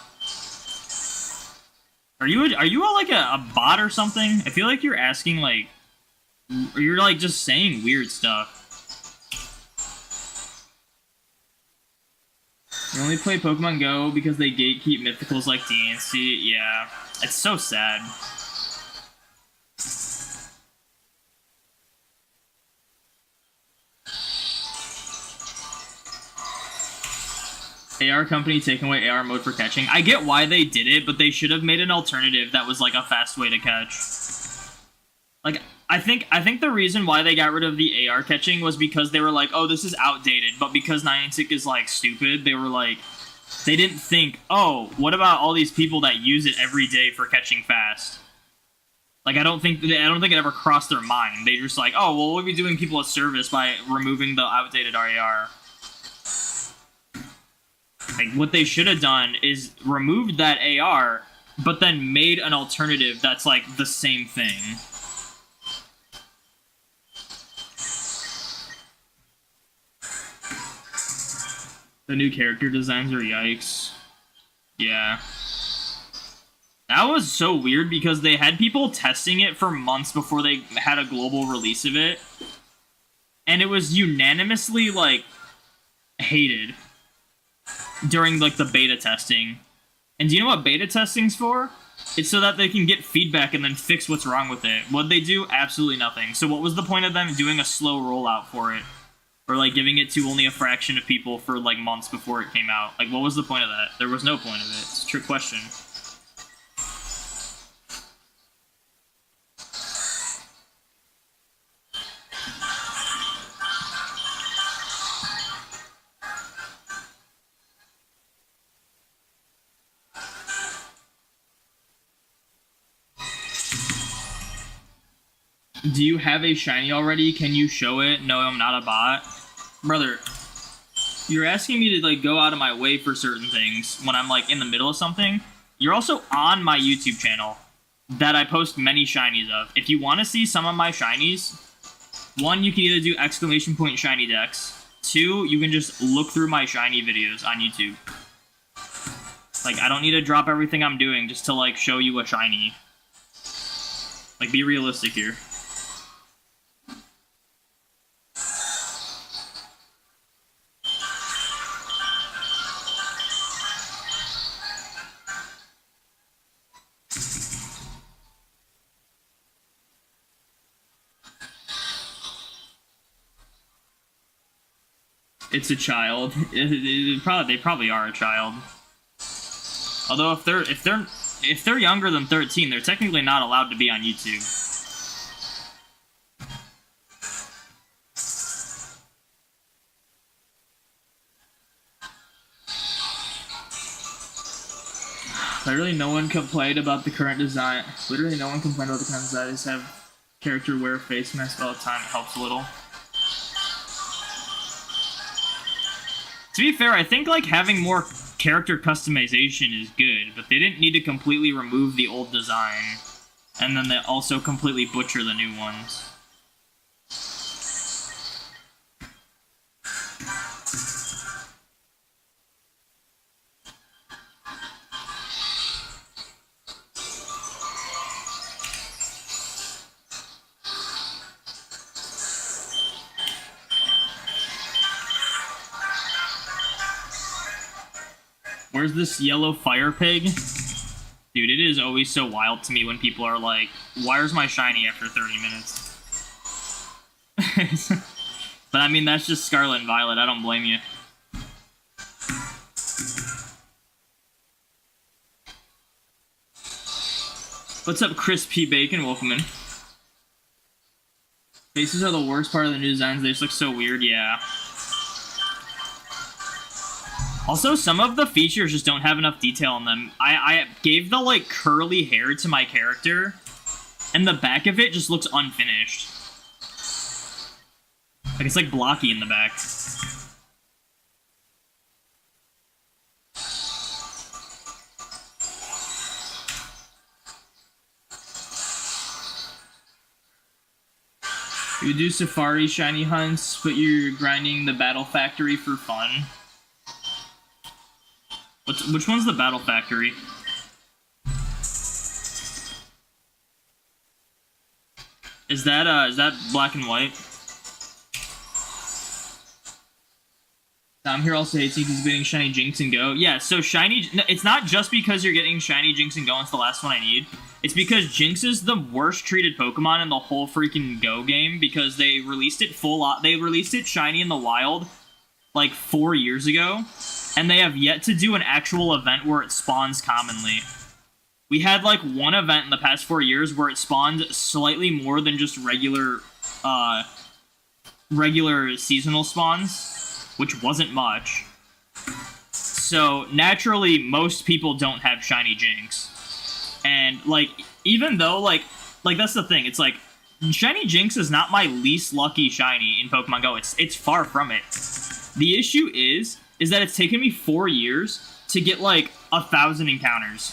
Are you like a bot or something? I feel like you're asking, like... You're, like, just saying weird stuff. You only play Pokemon Go because they gatekeep mythicals like DNC. Yeah. It's so sad. AR company taking away AR mode for catching. I get why they did it, but they should have made an alternative that was, like, a fast way to catch. Like... I think the reason why they got rid of the AR catching was because they were like, oh, this is outdated. But because Niantic is, like, stupid, they were like, they didn't think, oh, what about all these people that use it every day for catching fast? Like, I don't think it ever crossed their mind. They just like, oh, well, we'll be doing people a service by removing the outdated AR. Like, what they should have done is removed that AR, but then made an alternative that's, like, the same thing. The new character designs are yikes. Yeah. That was so weird because they had people testing it for months before they had a global release of it. and it was unanimously like hated during like the beta testing. And do you know what beta testing's for? It's so that they can get feedback and then fix what's wrong with it. What'd they do? Absolutely nothing. So what was the point of them doing a slow rollout for it? Or like giving it to only a fraction of people for like months before it came out? Like, what was the point of that? There was no point of it. It's a trick question. Do you have a shiny already? Can you show it? No, I'm not a bot. Brother, you're asking me to like go out of my way for certain things when I'm like in the middle of something. You're also on my YouTube channel that I post many shinies of. If you want to see some of my shinies, one, you can either do exclamation point shiny decks. Two, you can just look through my shiny videos on YouTube. Like, I don't need to drop everything I'm doing just to like show you a shiny. Like, be realistic here. It's a child. They probably are a child. Although if they're younger than 13, they're technically not allowed to be on YouTube. Literally no one complained about the current design. Literally no one complained about the current design. They just have character wear a face mask all the time. It helps a little. To be fair, I think like having more character customization is good, but they didn't need to completely remove the old design, and then they also completely butcher the new ones. Where's this yellow fire pig? Dude, it is always so wild to me when people are like, where's my shiny after 30 minutes? But I mean, that's just Scarlet and Violet. I don't blame you. What's up, Chris P. Bacon? Welcome in. Faces are the worst part of the new designs. They just look so weird, yeah. Also, some of the features just don't have enough detail in them. I gave the, like, curly hair to my character, and the back of it just looks unfinished. Like, it's, like, blocky in the back. You do Safari shiny hunts, but you're grinding the Battle Factory for fun. Which one's the Battle Factory? Is that black and white? I'm here also hating because getting shiny Jinx and Go. Yeah, so shiny. It's not just because you're getting shiny Jinx and Go. It's the last one I need. It's because Jinx is the worst treated Pokemon in the whole freaking Go game because they released it They released it shiny in the wild like 4 years ago. And they have yet to do an actual event where it spawns commonly. We had like one event in the past 4 years where it spawned slightly more than just regular seasonal spawns, which wasn't much. So naturally, most people don't have shiny Jinx. And like, even though like that's the thing, it's like shiny Jinx is not my least lucky shiny in Pokemon Go. It's far from it. The issue is that it's taken me 4 years to get, like, 1,000 encounters.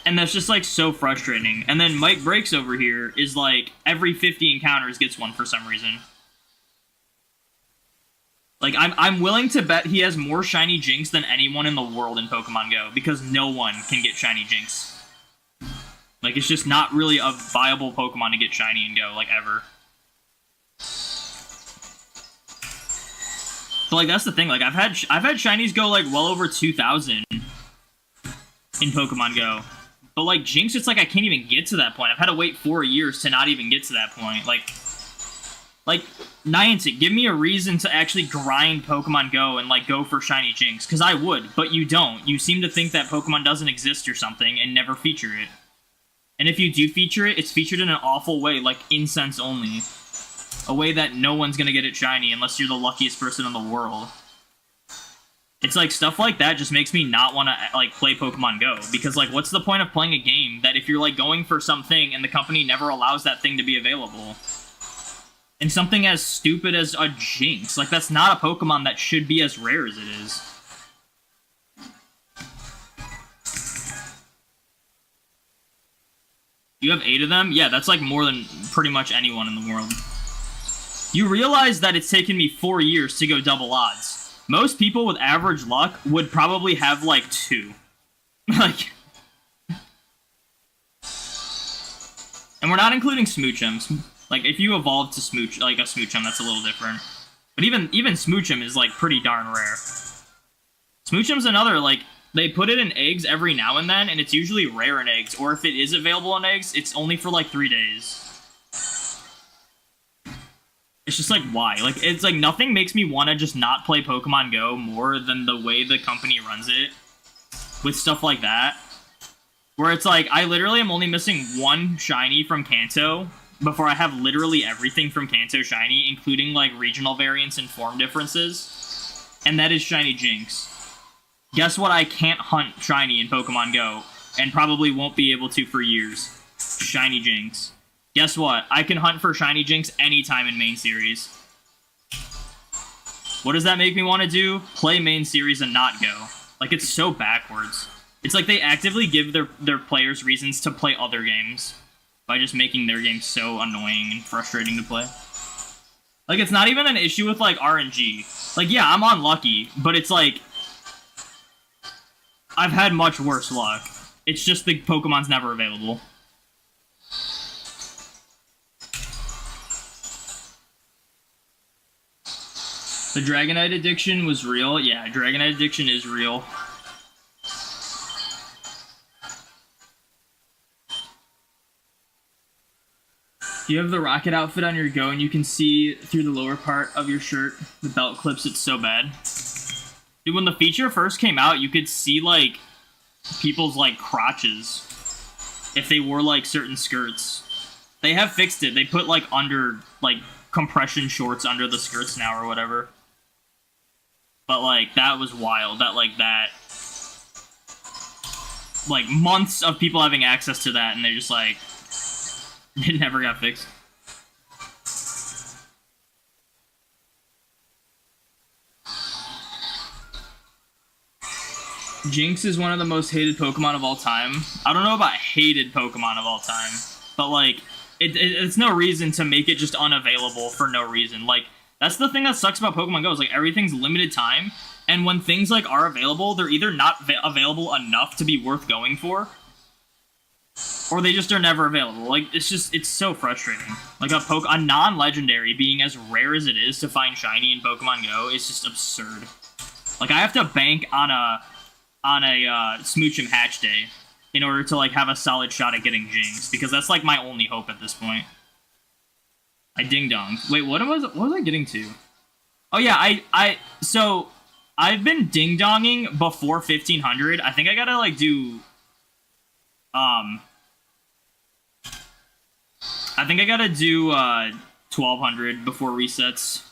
And that's just, like, so frustrating. And then Mike Breaks over here is, like, every 50 encounters gets one for some reason. Like, I'm willing to bet he has more shiny Jinx than anyone in the world in Pokemon Go, because no one can get shiny Jinx. Like, it's just not really a viable Pokemon to get shiny and go, like, ever. But, like, that's the thing. Like, I've had shinies go, like, well over 2,000 in Pokemon Go. But, like, Jinx, it's like I can't even get to that point. I've had to wait 4 years to not even get to that point. Like, Niantic, give me a reason to actually grind Pokemon Go and, like, go for shiny Jinx. Because I would, but you don't. You seem to think that Pokemon doesn't exist or something and never feature it. And if you do feature it, it's featured in an awful way, like incense only. A way that no one's gonna get it shiny unless you're the luckiest person in the world. It's like, stuff like that just makes me not want to, like, play Pokemon Go. Because, like, what's the point of playing a game that if you're, like, going for something and the company never allows that thing to be available? And something as stupid as a Jinx. Like, that's not a Pokemon that should be as rare as it is. You have 8 of them? Yeah, that's, like, more than pretty much anyone in the world. You realize that it's taken me 4 years to go double odds. Most people with average luck would probably have, like, 2. Like... And we're not including Smoochums. Like, if you evolve to Smooch, like, a Smoochum, that's a little different. But even Smoochum is, like, pretty darn rare. Smoochum's another, like... They put it in eggs every now and then, and it's usually rare in eggs. Or if it is available in eggs, it's only for, like, 3 days. It's just like, why? Like, it's like, nothing makes me want to just not play Pokemon Go more than the way the company runs it. With stuff like that. Where it's like, I literally am only missing 1 shiny from Kanto before I have literally everything from Kanto shiny, including, like, regional variants and form differences. And that is shiny Jinx. Guess what I can't hunt shiny in Pokemon Go, and probably won't be able to for years? Shiny Jinx. Guess what? I can hunt for shiny Jinx anytime in main series. What does that make me want to do? Play main series and not go. Like, it's so backwards. It's like they actively give their players reasons to play other games by just making their game so annoying and frustrating to play. Like, it's not even an issue with, like, RNG. Like, yeah, I'm unlucky, but it's like... I've had much worse luck. It's just the Pokemon's never available. The Dragonite addiction was real? Yeah, Dragonite addiction is real. You have the rocket outfit on your Go and you can see through the lower part of your shirt. The belt clips, it's so bad. Dude, when the feature first came out, you could see, like, people's, like, crotches if they wore, like, certain skirts. They have fixed it. They put, like, under, like, compression shorts under the skirts now or whatever. But, like, that was wild. Like, months of people having access to that, and they're just, like, it never got fixed. Jinx is one of the most hated Pokemon of all time. I don't know about hated Pokemon of all time, but, like, it's no reason to make it just unavailable for no reason. Like, that's the thing that sucks about Pokemon Go, is, like, everything's limited time, and when things, like, are available, they're either not available enough to be worth going for, or they just are never available. Like, it's so frustrating. Like, a non-legendary being as rare as it is to find shiny in Pokemon Go is just absurd. Like, I have to bank on a Smoochum hatch day in order to, like, have a solid shot at getting Jinx, because that's, like, my only hope at this point. I ding-donged. Wait, what was I getting to? Oh, yeah, so, I've been ding-donging before 1500. I think I gotta, like, do, I think I gotta do, 1200 before resets.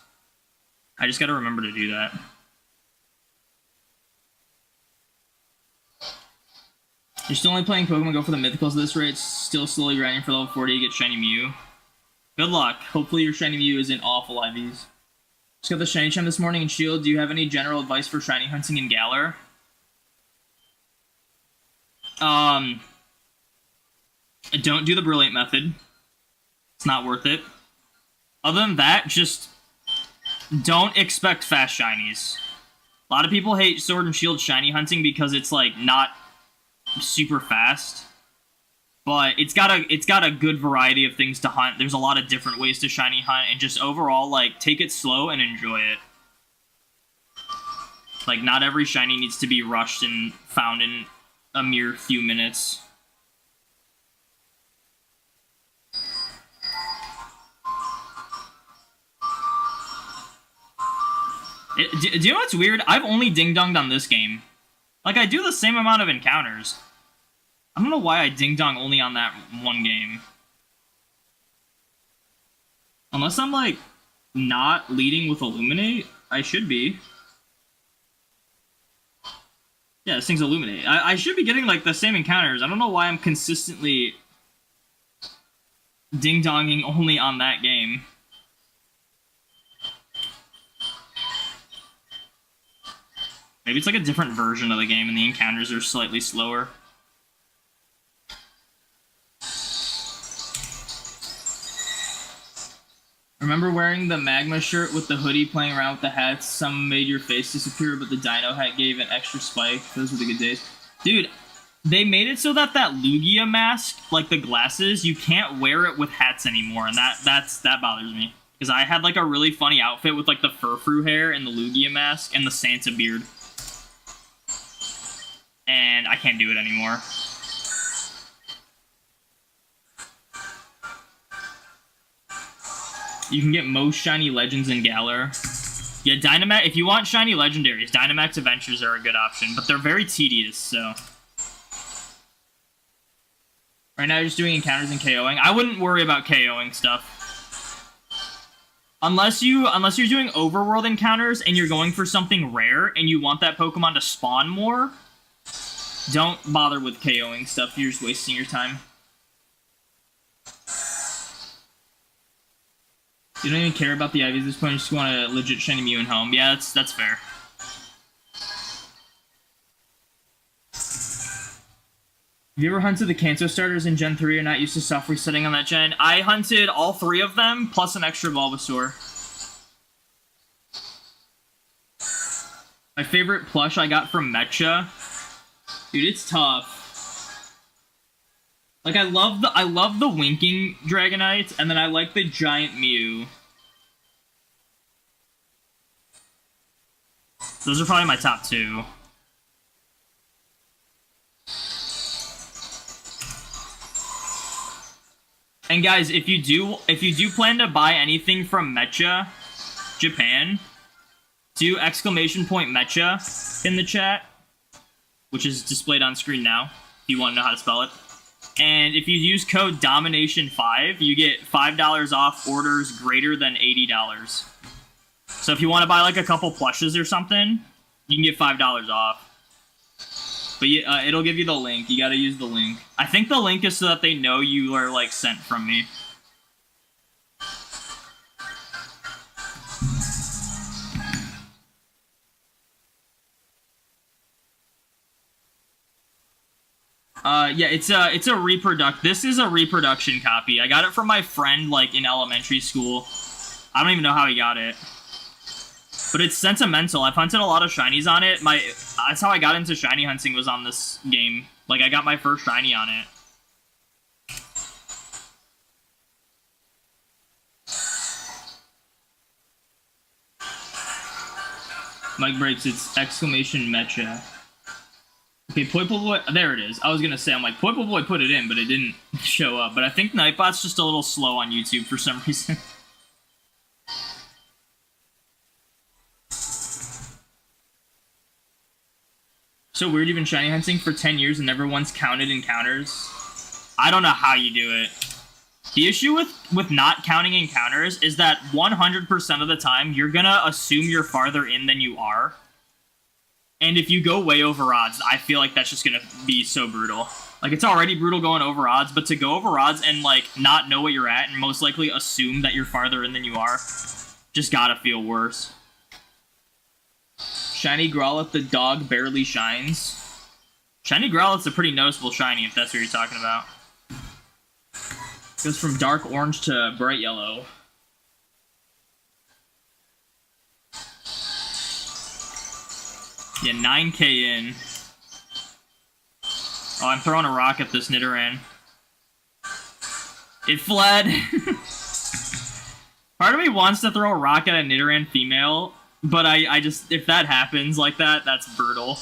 I just gotta remember to do that. You're still only playing Pokemon Go for the mythicals at this rate, still slowly grinding for level 40 to get shiny Mew. Good luck. Hopefully your shiny Mew isn't awful IVs. Just got the shiny Chime this morning in Shield. Do you have any general advice for shiny hunting in Galar? Don't do the Brilliant method. It's not worth it. Other than that, just don't expect fast shinies. A lot of people hate Sword and Shield shiny hunting because it's, like, not super fast. But it's got a good variety of things to hunt. There's a lot of different ways to shiny hunt, and just overall, like, take it slow and enjoy it. Like, not every shiny needs to be rushed and found in a mere few minutes. Do you know what's weird? I've only ding-donged on this game. Like, I do the same amount of encounters. I don't know why I ding-dong only on that one game. Unless I'm, like, not leading with Illuminate, I should be. Yeah, this thing's Illuminate. I should be getting, like, the same encounters. I don't know why I'm consistently ding-donging only on that game. Maybe it's like a different version of the game and the encounters are slightly slower. Remember wearing the Magma shirt with the hoodie, playing around with the hats? Some made your face disappear, but the Dino hat gave an extra spike. Those were the good days. Dude, they made it so that Lugia mask, like the glasses, you can't wear it with hats anymore, and that bothers me. Because I had like a really funny outfit with like the Furfrou hair and the Lugia mask and the Santa beard. And I can't do it anymore. You can get most shiny legends in Galar. Yeah, Dynamax, if you want shiny legendaries, Dynamax Adventures are a good option, but they're very tedious, so. Right now you're just doing encounters and KOing. I wouldn't worry about KOing stuff. Unless you're doing overworld encounters and you're going for something rare and you want that Pokemon to spawn more, don't bother with KOing stuff. You're just wasting your time. You don't even care about the IVs at this point. You just want a legit shiny Mew in home. Yeah, that's fair. Have you ever hunted the Kanto starters in Gen 3 or not used to soft resetting on that gen? I hunted all 3 of them, plus an extra Bulbasaur. My favorite plush I got from Mecha. Dude, it's tough. Like, I love the Winking Dragonite, and then I like the Giant Mew. Those are probably my top 2. And guys, if you do plan to buy anything from Mecha Japan, do !Mecha in the chat, which is displayed on screen now, if you want to know how to spell it. And if you use code DOMINATION5, you get $5 off orders greater than $80. So if you want to buy like a couple plushes or something, you can get $5 off. But yeah, it'll give you the link. You gotta use the link. I think the link is so that they know you are like sent from me. Yeah, it's a reproduct. This is a reproduction copy. I got it from my friend, like, in elementary school. I don't even know how he got it. But it's sentimental. I've hunted a lot of shinies on it. That's how I got into shiny hunting, was on this game. Like, I got my first shiny on it. Mike breaks, it's !Mecha. Okay, Poipole Boy, there it is. I was gonna say, I'm like, Poipole Boy put it in, but it didn't show up. But I think Nightbot's just a little slow on YouTube for some reason. So weird, you've been shiny hunting for 10 years and never once counted encounters. I don't know how you do it. The issue with not counting encounters is that 100% of the time, you're gonna assume you're farther in than you are. And if you go way over odds, I feel like that's just gonna be so brutal. Like, it's already brutal going over odds, but to go over odds and, like, not know what you're at and most likely assume that you're farther in than you are, just gotta feel worse. Shiny Growlithe, the dog barely shines. Shiny Growlithe's a pretty noticeable shiny, if that's what you're talking about. Goes from dark orange to bright yellow. Yeah, 9k in. Oh, I'm throwing a rock at this Nidoran. It fled. Part of me wants to throw a rock at a Nidoran female, but I just, if that happens like that, that's brutal.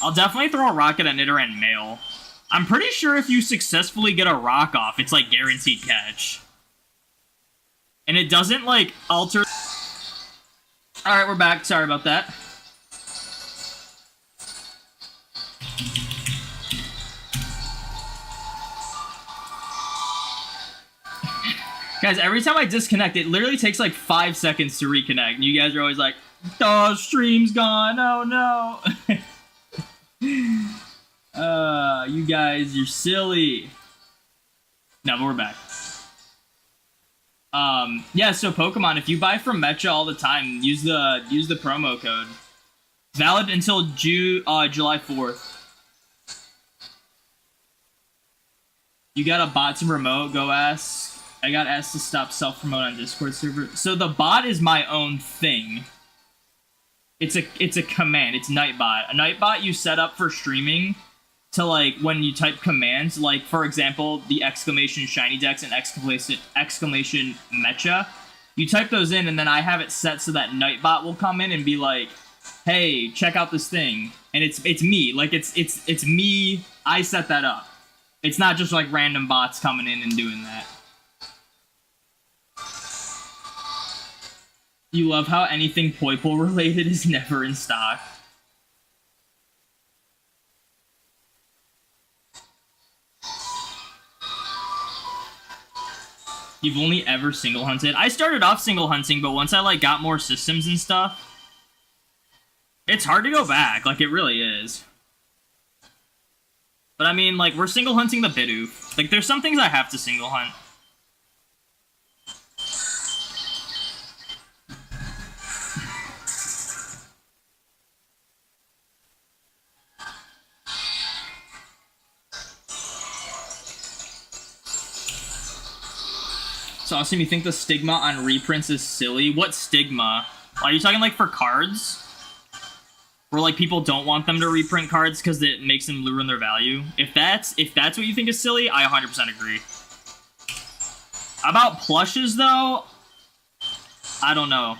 I'll definitely throw a rock at a Nidoran male. I'm pretty sure if you successfully get a rock off, it's like guaranteed catch. And it doesn't like alter... Alright, we're back. Sorry about that. Guys, every time I disconnect, it literally takes like 5 seconds to reconnect. And you guys are always like, oh, stream's gone. Oh, no. You guys, you're silly. No, but we're back. Yeah, so Pokemon, if you buy from Mecha all the time, use the promo code. Valid until July 4th. You got a bot to promote? Go ask. I got asked to stop self-promote on Discord server. So the bot is my own thing. It's a command. It's Nightbot. A Nightbot you set up for streaming to, like, when you type commands, like, for example, the exclamation Shiny Dex and exclamation Mecha. You type those in, and then I have it set so that Nightbot will come in and be like, hey, check out this thing. And it's me. Like, it's me. I set that up. It's not just, like, random bots coming in and doing that. You love how anything Poipole related is never in stock. You've only ever single hunted? I started off single hunting, but once I like got more systems and stuff, it's hard to go back. Like, it really is. But I mean, like, we're single hunting the Bidoof. Like, there's some things I have to single hunt. So, Austin, you think the stigma on reprints is silly? What stigma? Are you talking, like, for cards? Where, like, people don't want them to reprint cards because it makes them ruin their value? If that's what you think is silly, I 100% agree. About plushes, though, I don't know.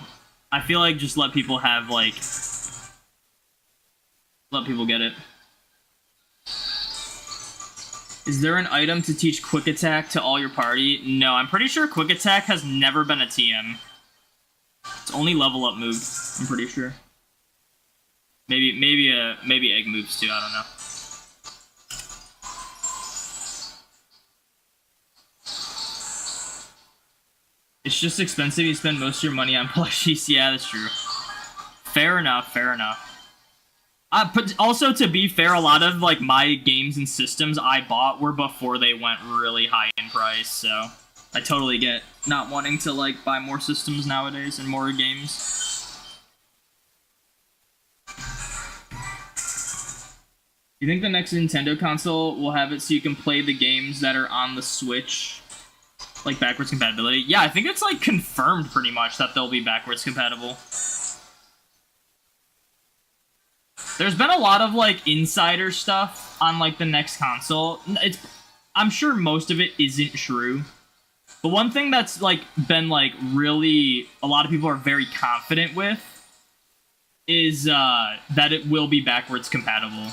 I feel like just let people have, like... Let people get it. Is there an item to teach Quick Attack to all your party? No, I'm pretty sure Quick Attack has never been a TM. It's only level up move, I'm pretty sure. Maybe egg moves too, I don't know. It's just expensive, you spend most of your money on plushies. Yeah, that's true. Fair enough, fair enough. But also, to be fair, a lot of, like, my games and systems I bought were before they went really high in price, so I totally get not wanting to, like, buy more systems nowadays and more games. You think the next Nintendo console will have it so you can play the games that are on the Switch? Like, backwards compatibility? Yeah, I think it's, like, confirmed pretty much that they'll be backwards compatible. There's been a lot of, like, insider stuff on, like, the next console. I'm sure most of it isn't true. But one thing that's, like, been, like, really... A lot of people are very confident with is, that it will be backwards compatible.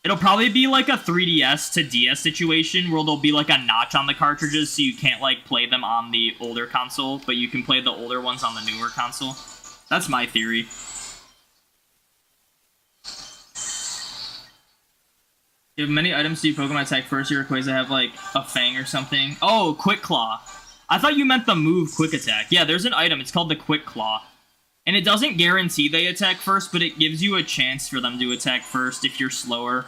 It'll probably be, like, a 3DS to DS situation where there'll be, like, a notch on the cartridges so you can't, like, play them on the older console, but you can play the older ones on the newer console. That's my theory. You have many items to Pokemon attack first. Your Rayquaza have, like, a Fang or something. Oh, Quick Claw. I thought you meant the move Quick Attack. Yeah, there's an item. It's called the Quick Claw. And it doesn't guarantee they attack first, but it gives you a chance for them to attack first if you're slower.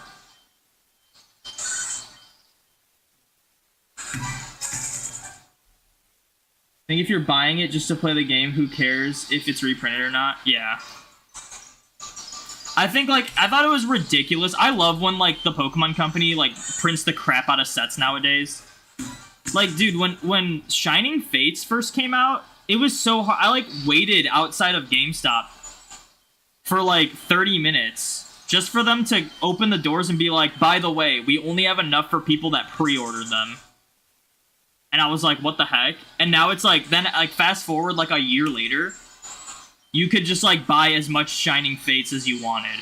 I think if you're buying it just to play the game, who cares if it's reprinted or not? Yeah. I think, like, I thought it was ridiculous. I love when, like, the Pokemon Company, like, prints the crap out of sets nowadays. Like, dude, when Shining Fates first came out, it was so hard. I, like, waited outside of GameStop for, like, 30 minutes just for them to open the doors and be like, by the way, we only have enough for people that pre-ordered them. And I was like, what the heck? And now it's like, then like fast forward like a year later, you could just like buy as much Shining Fates as you wanted.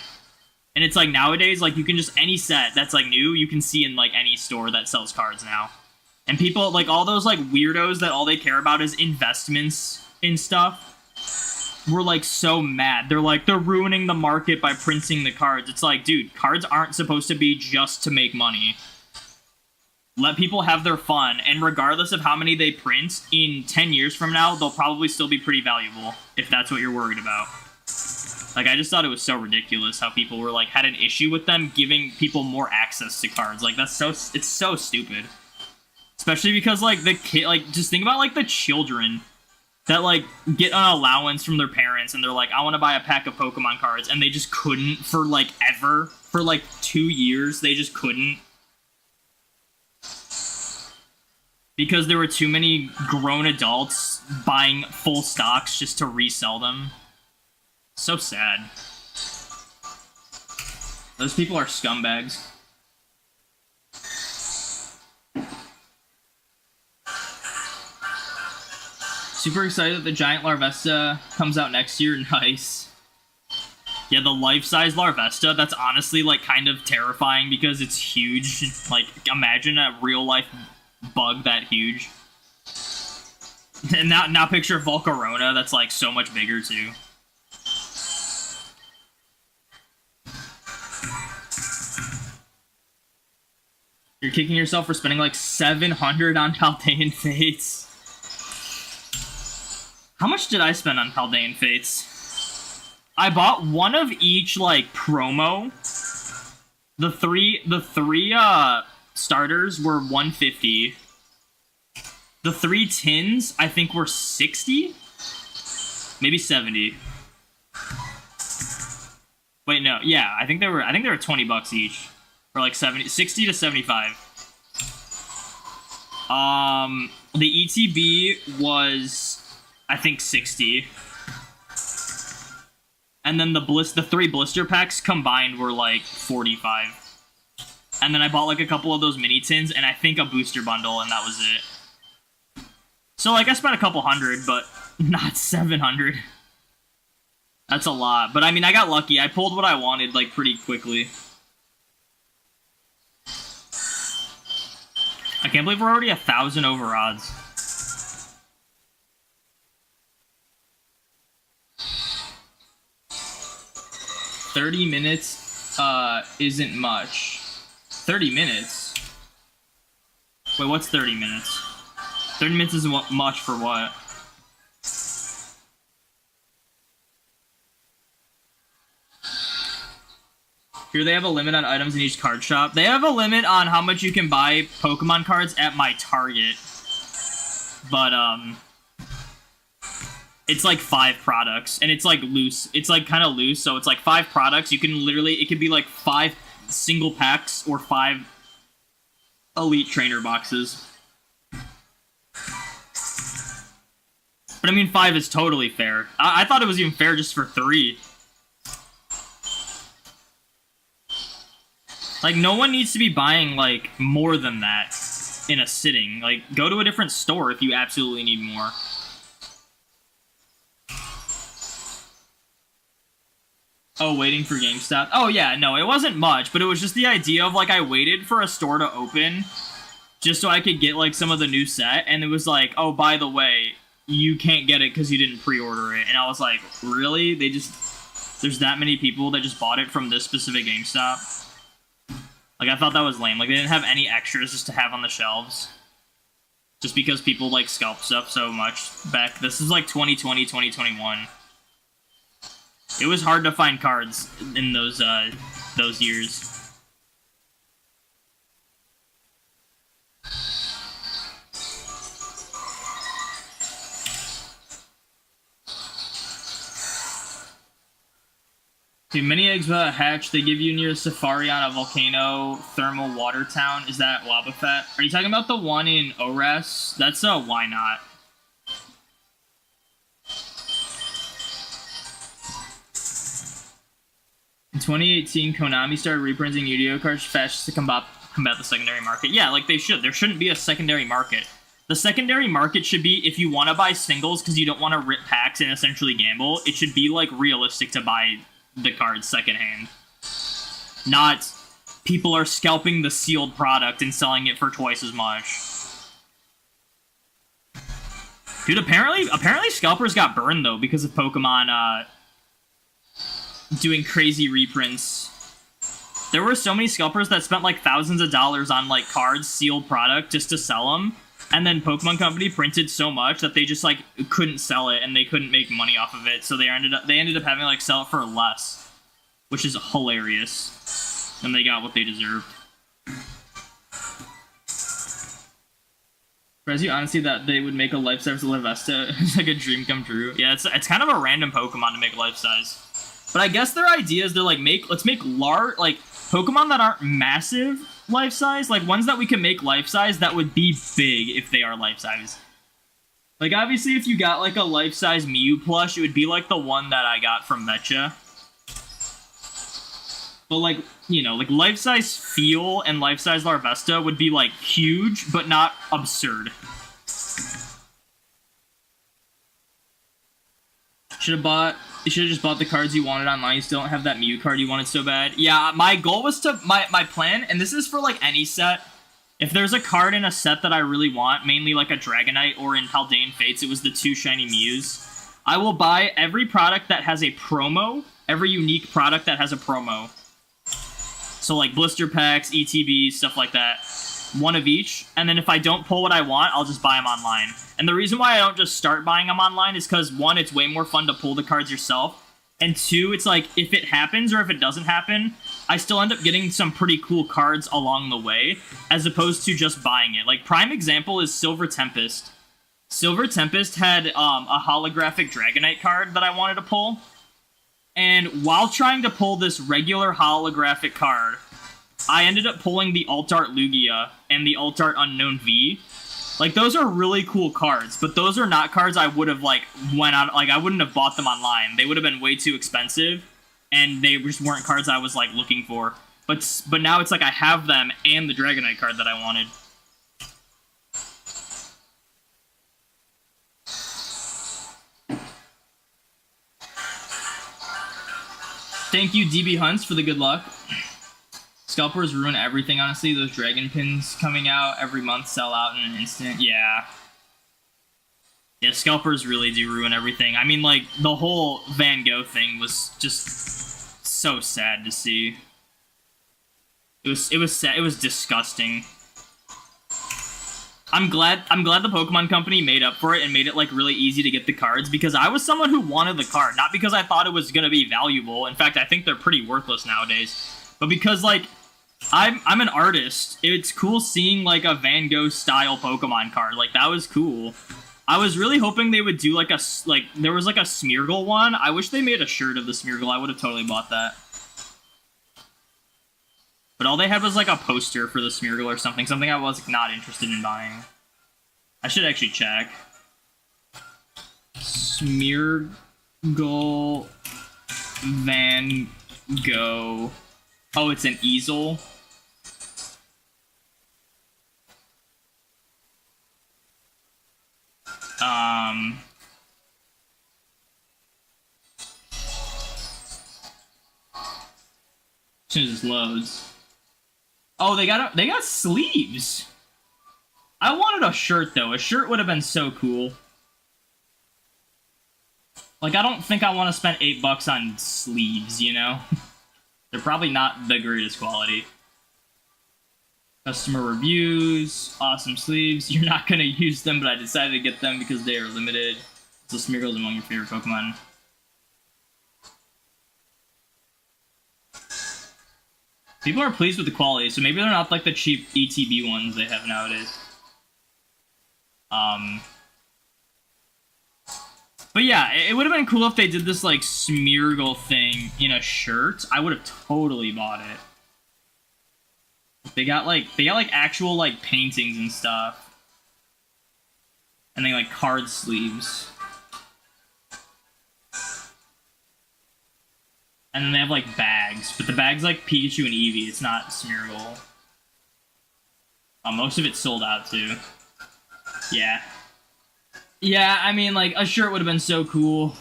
And it's like nowadays, like you can just, any set that's like new, you can see in like any store that sells cards now. And people, like all those like weirdos that all they care about is investments in stuff, were like so mad. They're like, they're ruining the market by printing the cards. It's like, dude, cards aren't supposed to be just to make money. Let people have their fun, and regardless of how many they print, in 10 years from now, they'll probably still be pretty valuable, if that's what you're worried about. Like, I just thought it was so ridiculous how people were, like, had an issue with them giving people more access to cards. Like, that's so, it's so stupid. Especially because, like, the kid, like, just think about, like, the children that, like, get an allowance from their parents, and they're like, I want to buy a pack of Pokemon cards, and they just couldn't for, like, ever. For, like, 2 years, they just couldn't. Because there were too many grown adults buying full stocks just to resell them. So sad. Those people are scumbags. Super excited that the giant Larvesta comes out next year. Nice. Yeah, the life-size Larvesta, that's honestly, like, kind of terrifying because it's huge. Like, imagine a real-life bug that huge. And now picture Volcarona that's like so much bigger too. You're kicking yourself for spending like 700 on Paldean Fates. How much did I spend on Paldean Fates? I bought one of each like promo. The three starters were 150. The 3 tins, I think, were 60? Maybe 70. Wait, no. Yeah, I think they were $20 each. Or like 60 to 75. The ETB was, I think, 60. And then the 3 blister packs combined were like 45. And then I bought like a couple of those mini tins and I think a booster bundle, and that was it. So like I spent a couple hundred, but not 700. That's a lot. But I mean, I got lucky. I pulled what I wanted like pretty quickly. I can't believe we're already 1,000 over odds. $30 minutes isn't much. 30 minutes? Wait, what's 30 minutes? 30 minutes isn't much for what? Here they have a limit on items in each card shop. They have a limit on how much you can buy Pokemon cards at my Target. But, it's like 5 products, and it's like loose. It's like kind of loose, so it's like 5 products. You can literally, it could be like 5 single packs or 5 elite trainer boxes. But I mean, 5 is totally fair. I thought it was even fair just for 3. Like, no one needs to be buying, like, more than that in a sitting. Like, go to a different store if you absolutely need more. Oh, waiting for GameStop? Oh, yeah, no, it wasn't much, but it was just the idea of, like, I waited for a store to open just so I could get, like, some of the new set, and it was like, oh, by the way, you can't get it because you didn't pre-order it. And I was like, really? There's that many people that just bought it from this specific GameStop? Like, I thought that was lame. Like, they didn't have any extras just to have on the shelves. Just because people, like, scalp stuff so much back. This is, like, 2020, 2021. It was hard to find cards in those years. Dude, mini eggs hatch they give you near Safari on a volcano thermal water town. Is that Wobbuffet? Are you talking about the one in ORES? That's why not? In 2018, Konami started reprinting Yu-Gi-Oh cards fast to combat the secondary market. Yeah, like they should. There shouldn't be a secondary market. The secondary market should be if you want to buy singles because you don't want to rip packs and essentially gamble, it should be like realistic to buy the cards secondhand. Not people are scalping the sealed product and selling it for twice as much. Dude, apparently scalpers got burned though because of Pokemon doing crazy reprints. There were so many scalpers that spent like thousands of dollars on like cards, sealed product just to sell them, and then Pokemon Company printed so much that they just like couldn't sell it and they couldn't make money off of it, so they ended up having to like sell it for less, which is hilarious. And they got what they deserved. Surprised you honestly that they would make a life size Larvesta. It's like a dream come true. Yeah, it's kind of a random Pokemon to make life size. But I guess their idea is they're like, let's make large, like, Pokemon that aren't massive life size, like ones that we can make life size that would be big if they are life size. Like, obviously, if you got like a life size Mew plush, it would be like the one that I got from Betcha. But like, you know, like life size Feel and life size Larvesta would be like huge, but not absurd. You should have just bought the cards you wanted online. You still don't have that Mew card you wanted so bad. Yeah, my goal was to... My plan, and this is for, like, any set. If there's a card in a set that I really want, mainly like a Dragonite or in Paldean Fates, it was the 2 shiny Mews. I will buy every product that has a promo, every unique product that has a promo. So, like, blister packs, ETBs, stuff like that. One of each, and then if I don't pull what I want, I'll just buy them online. And the reason why I don't just start buying them online is because, one, it's way more fun to pull the cards yourself, and two, it's like, if it happens or if it doesn't happen, I still end up getting some pretty cool cards along the way, as opposed to just buying it. Like, prime example is Silver Tempest. Silver Tempest had a holographic Dragonite card that I wanted to pull, and while trying to pull this regular holographic card, I ended up pulling the Alt-Art Lugia and the Alt-Art Unknown V. Like, those are really cool cards, but those are not cards I would have, like, I wouldn't have bought them online. They would have been way too expensive, and they just weren't cards I was, like, looking for. But now it's like I have them and the Dragonite card that I wanted. Thank you, DB Hunts, for the good luck. Scalpers ruin everything, honestly. Those dragon pins coming out every month sell out in an instant. Yeah. Yeah, scalpers really do ruin everything. I mean, like, the whole Van Gogh thing was just so sad to see. It was sad. It was disgusting. I'm glad the Pokemon Company made up for it and made it, like, really easy to get the cards, because I was someone who wanted the card, not because I thought it was gonna be valuable. In fact, I think they're pretty worthless nowadays. But because, like, I'm an artist. It's cool seeing, like, a Van Gogh style Pokemon card. Like, that was cool. I was really hoping they would do, like, there was, like, a Smeargle one. I wish they made a shirt of the Smeargle. I would have totally bought that. But all they had was, like, a poster for the Smeargle or something. Something I was not interested in buying. I should actually check. Smeargle Van Gogh. Oh, it's an easel. As soon as this loads. Oh, they got sleeves. I wanted a shirt though. A shirt would have been so cool. Like, I don't think I want to spend $8 on sleeves, you know? They're probably not the greatest quality. Customer reviews, awesome sleeves. You're not going to use them, but I decided to get them because they are limited. So Smeargle's among your favorite Pokemon. People are pleased with the quality, so maybe they're not like the cheap ETB ones they have nowadays. But yeah, it would have been cool if they did this, like, Smeargle thing in a shirt. I would have totally bought it. They got actual, like, paintings and stuff. And they, like, card sleeves. And then they have like bags, but the bag's like Pikachu and Eevee. It's not Smeargle. Most of it's sold out too. Yeah. Yeah, I mean, like, a shirt would have been so cool.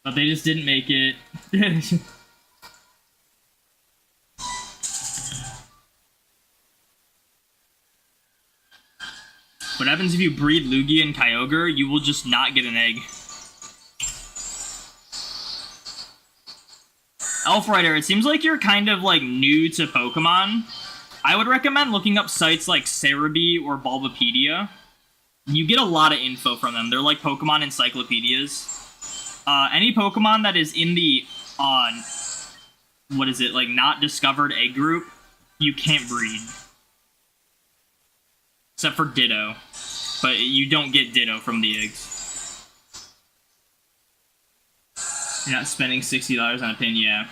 But they just didn't make it. What happens if you breed Lugia and Kyogre? You will just not get an egg. Elfrider, it seems like you're kind of, like, new to Pokemon. I would recommend looking up sites like Cerebi or Bulbapedia. You get a lot of info from them. They're like Pokemon encyclopedias. Any Pokemon that is in the, what is it, like, not discovered egg group, you can't breed. Except for Ditto. But you don't get Ditto from the eggs. You're not spending $60 on a pin, yeah.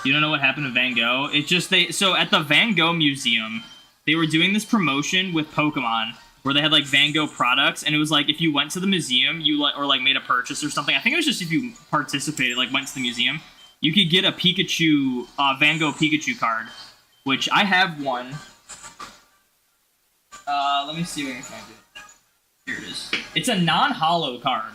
You don't know what happened to Van Gogh? It's just so at the Van Gogh Museum, they were doing this promotion with Pokemon where they had like Van Gogh products, and it was like if you went to the museum, or like made a purchase or something. I think it was just if you participated, like went to the museum, you could get a Pikachu, Van Gogh Pikachu card, which I have one. Let me see if I can find it. Here it is. It's a non-holo card.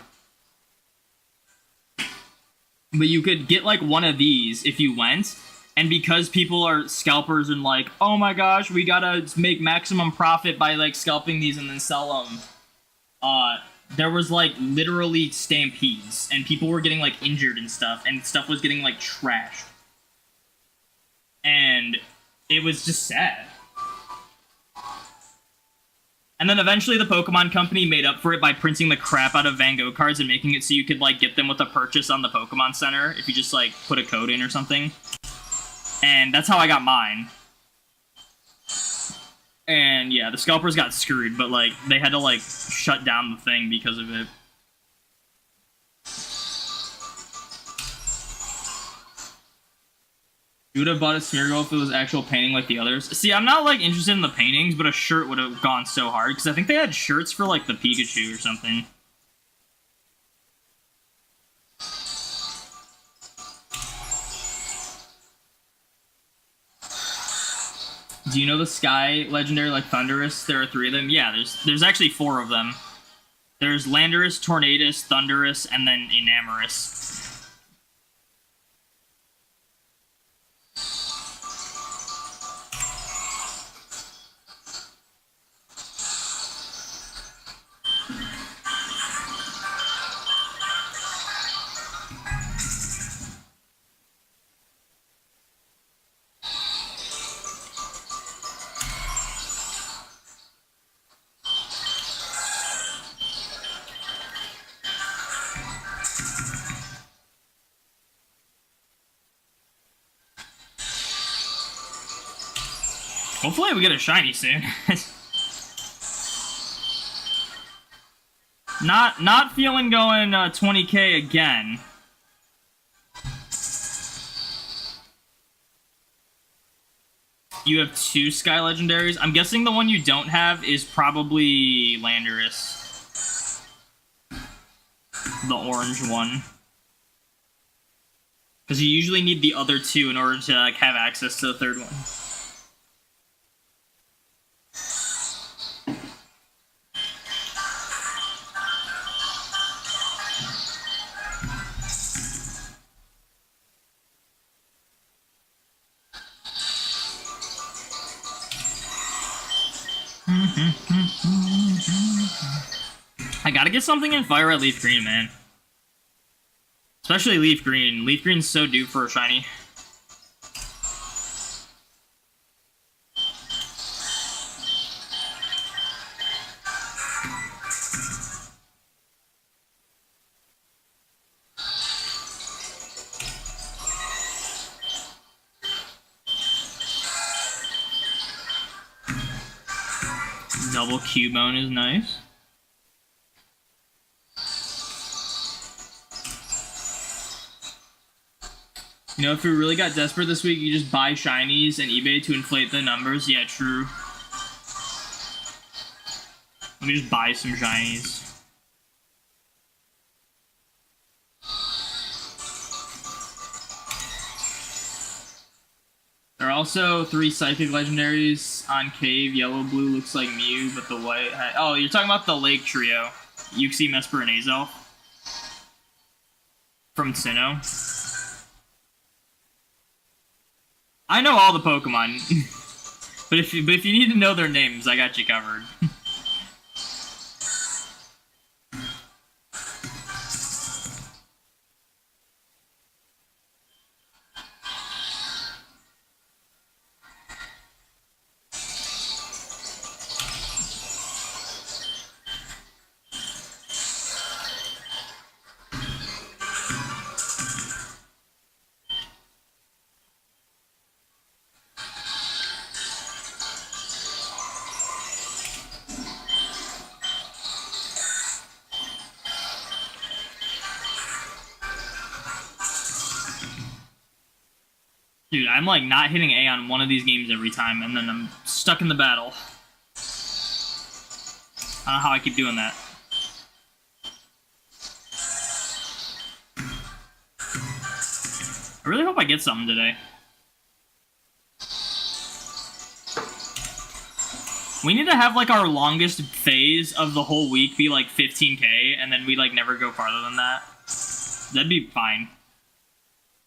But you could get, like, one of these if you went, and because people are scalpers and, like, oh my gosh, we gotta make maximum profit by, like, scalping these and then sell them, there was, like, literally stampedes, and people were getting, like, injured and stuff was getting, like, trashed. And it was just sad. And then eventually the Pokemon Company made up for it by printing the crap out of Van Gogh cards and making it so you could, like, get them with a purchase on the Pokemon Center if you just, like, put a code in or something. And that's how I got mine. And, yeah, the scalpers got screwed, but, like, they had to, like, shut down the thing because of it. You would have bought a Smeargle if it was actual painting like the others. See, I'm not, like, interested in the paintings, but a shirt would have gone so hard, because I think they had shirts for, like, the Pikachu or something. Do you know the Sky Legendary, like, Thundurus? There are 3 of them? Yeah, there's actually 4 of them. There's Landorus, Tornadus, Thundurus, and then Enamorus. Hopefully we get a shiny soon. Not feeling going 20k again. You have 2 Sky Legendaries. I'm guessing the one you don't have is probably Landorus. The orange one. Because you usually need the other 2 in order to, like, have access to the 3rd one. I gotta get something in Fire Red Leaf Green, man. Especially Leaf Green. Leaf Green's so due for a shiny. Double Cubone is nice. You know, if we really got desperate this week, you just buy shinies and eBay to inflate the numbers. Yeah, true. Let me just buy some shinies. Also, 3 Psychic Legendaries on Cave. Yellow, blue looks like Mew, but the white... Oh, you're talking about the Lake Trio. Uxie, Mesper, and Azelf. From Sinnoh. I know all the Pokemon. but if you need to know their names, I got you covered. Dude, I'm like not hitting A on one of these games every time, and then I'm stuck in the battle. I don't know how I keep doing that. I really hope I get something today. We need to have like our longest phase of the whole week be like 15k, and then we like never go farther than that. That'd be fine.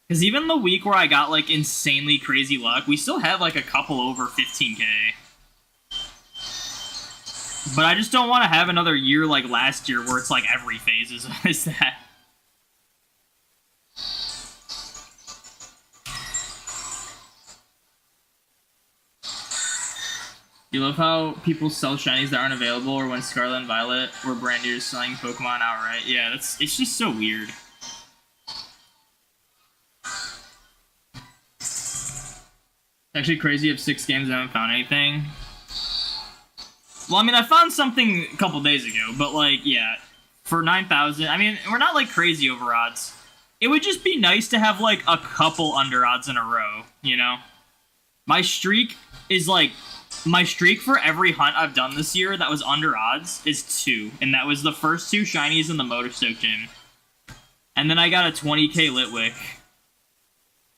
Because even the week where I got, like, insanely crazy luck, we still had, like, a couple over 15k. But I just don't want to have another year like last year where it's, like, every phase is that. You love how people sell shinies that aren't available, or when Scarlet and Violet were brand new selling Pokemon outright. Yeah, it's just so weird. Actually crazy, I have 6 games and I haven't found anything. Well, I mean, I found something a couple days ago, but, like, yeah. For 9,000, I mean, we're not, like, crazy over odds. It would just be nice to have, like, a couple under odds in a row, you know? My streak is, like... My streak for every hunt I've done this year that was under odds is 2. And that was the first 2 shinies in the Motorstoke gym. And then I got a 20k Litwick.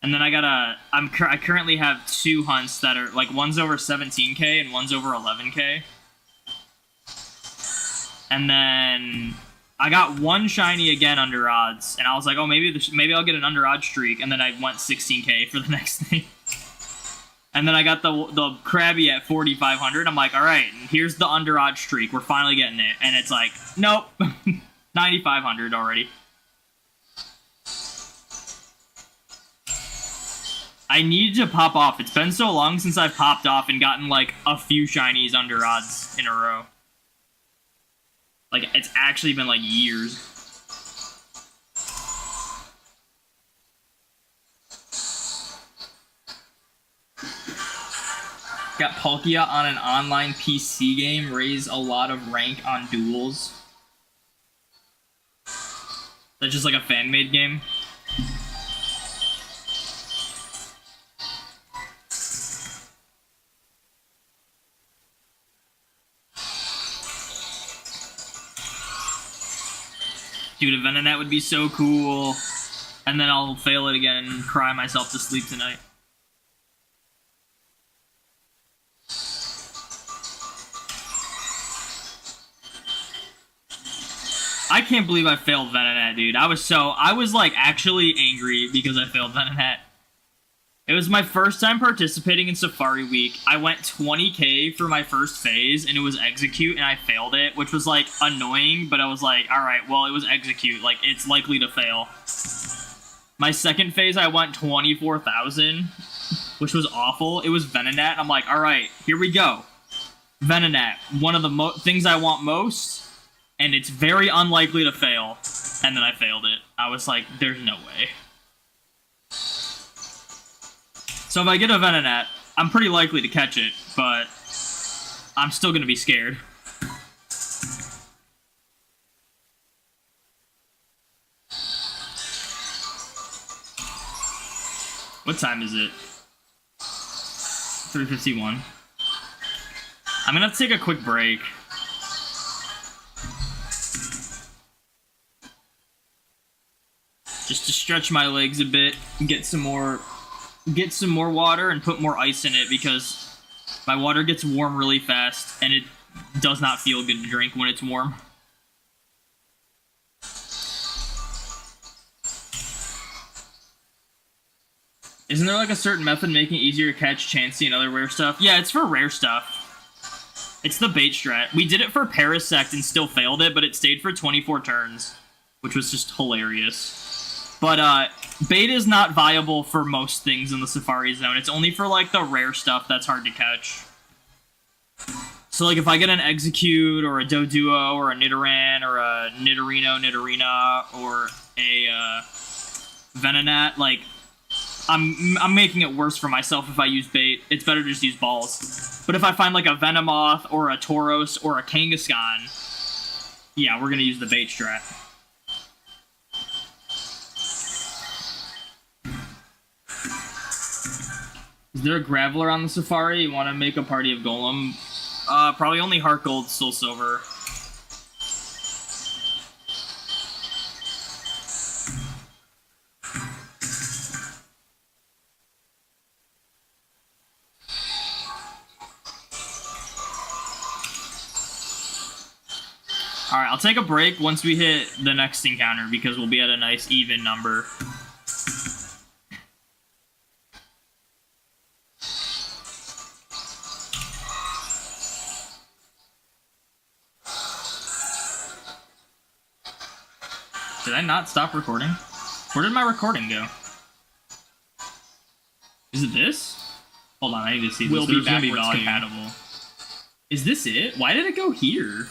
And then I got I currently have 2 hunts that are, like, one's over 17k and one's over 11k. And then I got 1 shiny again under odds, and I was like, oh, maybe I'll get an under odds streak, and then I went 16k for the next thing. And then I got the Krabby at 4,500. I'm like, all right, here's the under odds streak. We're finally getting it. And it's like, nope, 9,500 already. I need to pop off. It's been so long since I've popped off and gotten, like, a few shinies under odds in a row. Like, it's actually been, like, years. Got Palkia on an online PC game. Raise a lot of rank on duels. That's just, like, a fan-made game. Dude, a Venonat would be so cool. And then I'll fail it again and cry myself to sleep tonight. I can't believe I failed Venonat, dude. I was like actually angry because I failed Venonat. It was my first time participating in Safari Week. I went 20k for my first phase, and it was Execute, and I failed it, which was, like, annoying, but I was like, alright, well, it was Execute. Like, it's likely to fail. My second phase, I went 24,000, which was awful. It was Venonat. I'm like, alright, here we go. Venonat, one of the things I want most, and it's very unlikely to fail. And then I failed it. I was like, there's no way. So if I get a Venonat, I'm pretty likely to catch it, but I'm still going to be scared. What time is it? 3:51. I'm going to have to take a quick break. Just to stretch my legs a bit and get some more get some more water and put more ice in it because my water gets warm really fast and it does not feel good to drink when it's warm. Isn't there like a certain method making it easier to catch Chansey and other rare stuff? Yeah, it's for rare stuff. It's the bait strat. We did it for Parasect and still failed it, but it stayed for 24 turns, which was just hilarious. But bait is not viable for most things in the Safari Zone. It's only for like the rare stuff that's hard to catch. So like if I get an Execute or a Doduo or a Nidoran or a Nidorina, or a Venonat, like I'm making it worse for myself if I use bait. It's better to just use balls. But if I find like a Venomoth or a Tauros or a Kangaskhan, yeah, we're gonna use the bait strat. Is there a Graveler on the Safari? You want to make a party of Golem? Probably only Heart Gold, Soul Silver. Alright, I'll take a break once we hit the next encounter because we'll be at a nice even number. Did I not stop recording? Where did my recording go? Is it this? Hold on, I need to see this. Will be backwards compatible. Is this it? Why did it go here?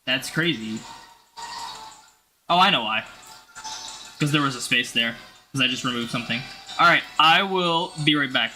That's crazy. Oh, I know why. Because there was a space there. Because I just removed something. Alright, I will be right back.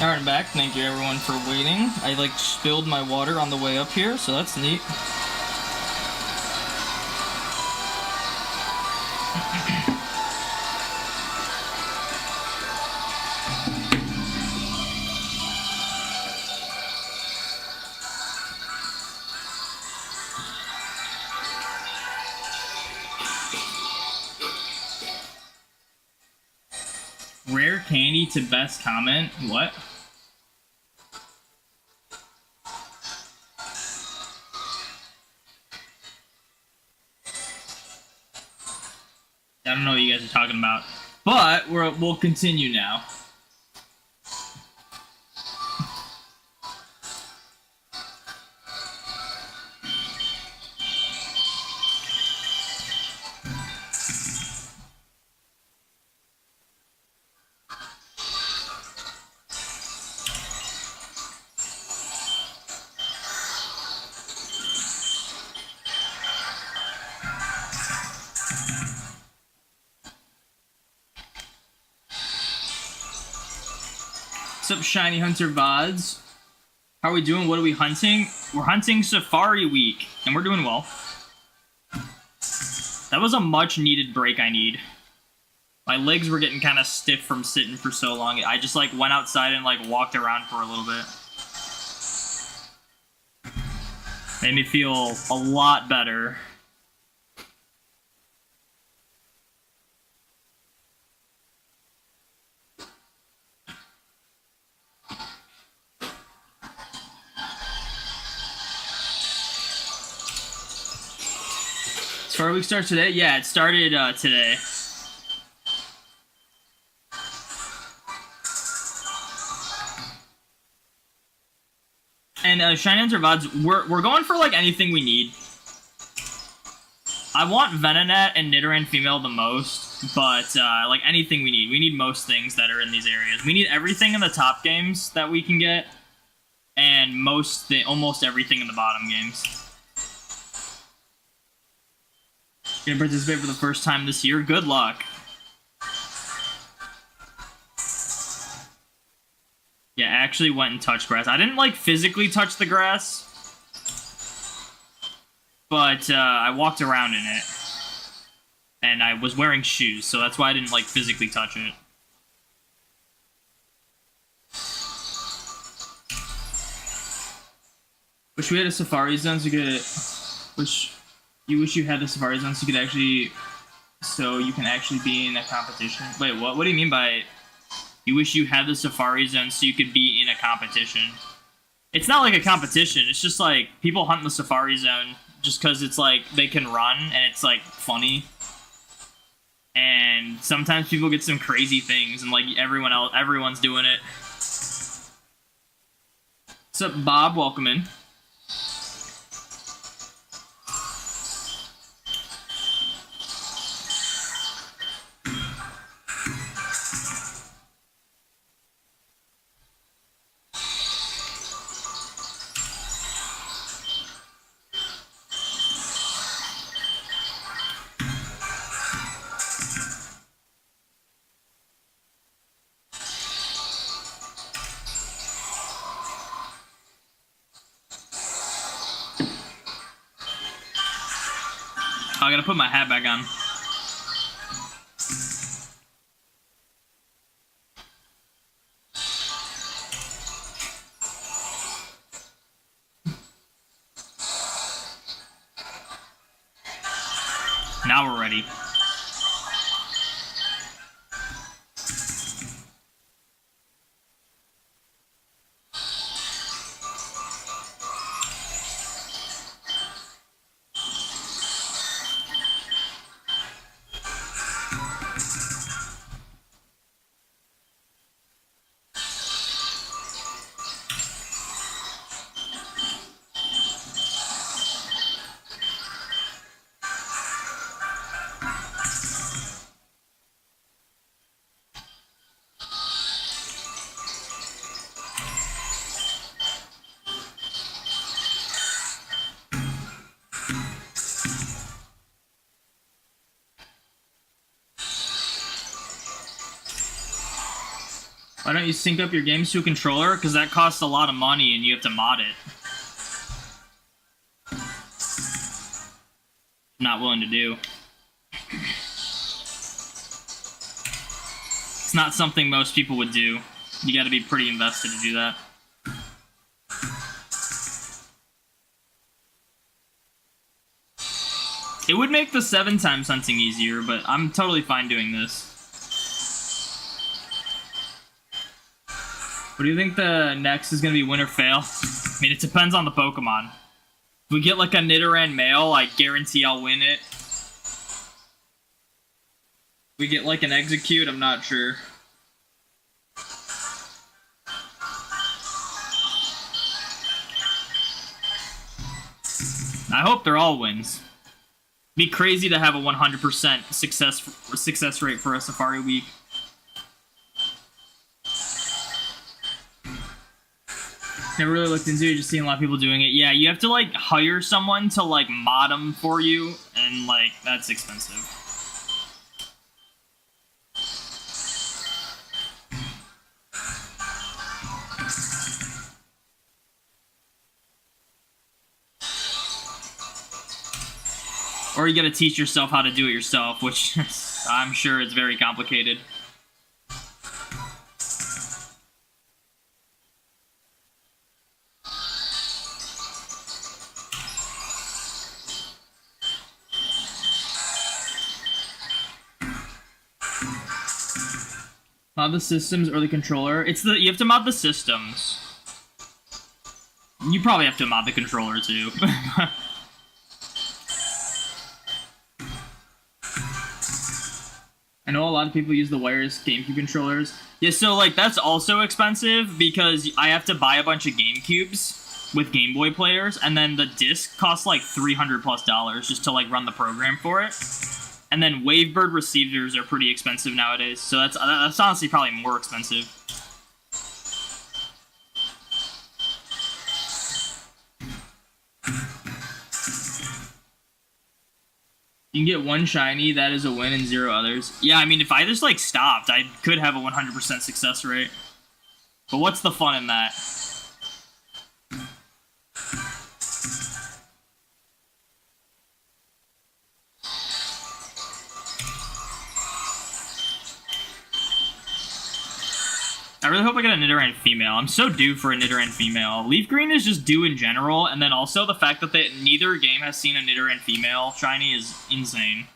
Alright, I'm back. Thank you everyone for waiting. I like spilled my water on the way up here, so that's neat. Rare candy to best comment? What? I don't know what you guys are talking about. But we'll continue now. What's up, Shiny Hunter VODs? How are we doing? What are we hunting? We're hunting Safari Week, and we're doing well. That was a much needed break I need. My legs were getting kind of stiff from sitting for so long. I just like went outside and like walked around for a little bit. Made me feel a lot better. Safari Week starts today? Yeah, it started today. And Shiny Hunter VODs, we're going for like anything we need. I want Venonat and Nidoran female the most, but like anything we need. We need most things that are in these areas. We need everything in the top games that we can get, and almost everything in the bottom games. Gonna participate for the first time this year. Good luck. Yeah, I actually went and touched grass. I didn't like physically touch the grass, but I walked around in it, and I was wearing shoes, so that's why I didn't like physically touch it. Wish we had a Safari Zone so you could. You wish you had the Safari Zone so you could actually. So you can actually be in a competition. Wait, what? What do you mean by? You wish you had the Safari Zone so you could be in a competition? It's not like a competition. It's just like people hunt the Safari Zone just because it's like they can run and it's like funny. And sometimes people get some crazy things and like everyone's doing it. What's up, Bob? Welcome in. I gotta put my hat back on. Now we're ready. Why don't you sync up your games to a controller? Because that costs a lot of money and you have to mod it. Not willing to do. It's not something most people would do. You gotta be pretty invested to do that. It would make the 7x hunting easier, but I'm totally fine doing this. What do you think the next is gonna be, win or fail? I mean, it depends on the Pokemon. If we get like a Nidoran male, I guarantee I'll win it. If we get like an Execute, I'm not sure. I hope they're all wins. Be crazy to have a 100% success rate for a Safari week. Never really looked into it, just seeing a lot of people doing it. Yeah, you have to like hire someone to like mod them for you, and like that's expensive. Or you gotta teach yourself how to do it yourself, which I'm sure it's very complicated. Mod the systems or the controller? You have to mod the systems. You probably have to mod the controller too. I know a lot of people use the wireless GameCube controllers. Yeah, so like that's also expensive because I have to buy a bunch of GameCubes with Game Boy players, and then the disc costs like $300+ just to like run the program for it. And then Wavebird receivers are pretty expensive nowadays, so that's honestly probably more expensive. You can get one shiny, that is a win, and 0 others. Yeah, I mean, if I just, like, stopped, I could have a 100% success rate. But what's the fun in that? I really hope I get a Nidoran female. I'm so due for a Nidoran female. Leaf Green is just due in general, and then also the fact that neither game has seen a Nidoran female shiny is insane.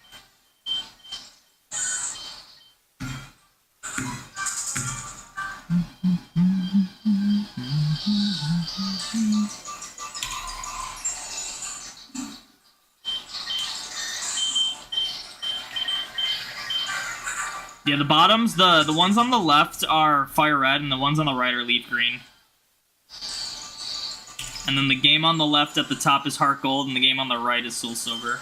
Yeah, the bottoms, the ones on the left are Fire Red, and the ones on the right are Leaf Green. And then the game on the left at the top is Heart Gold, and the game on the right is Soul Silver.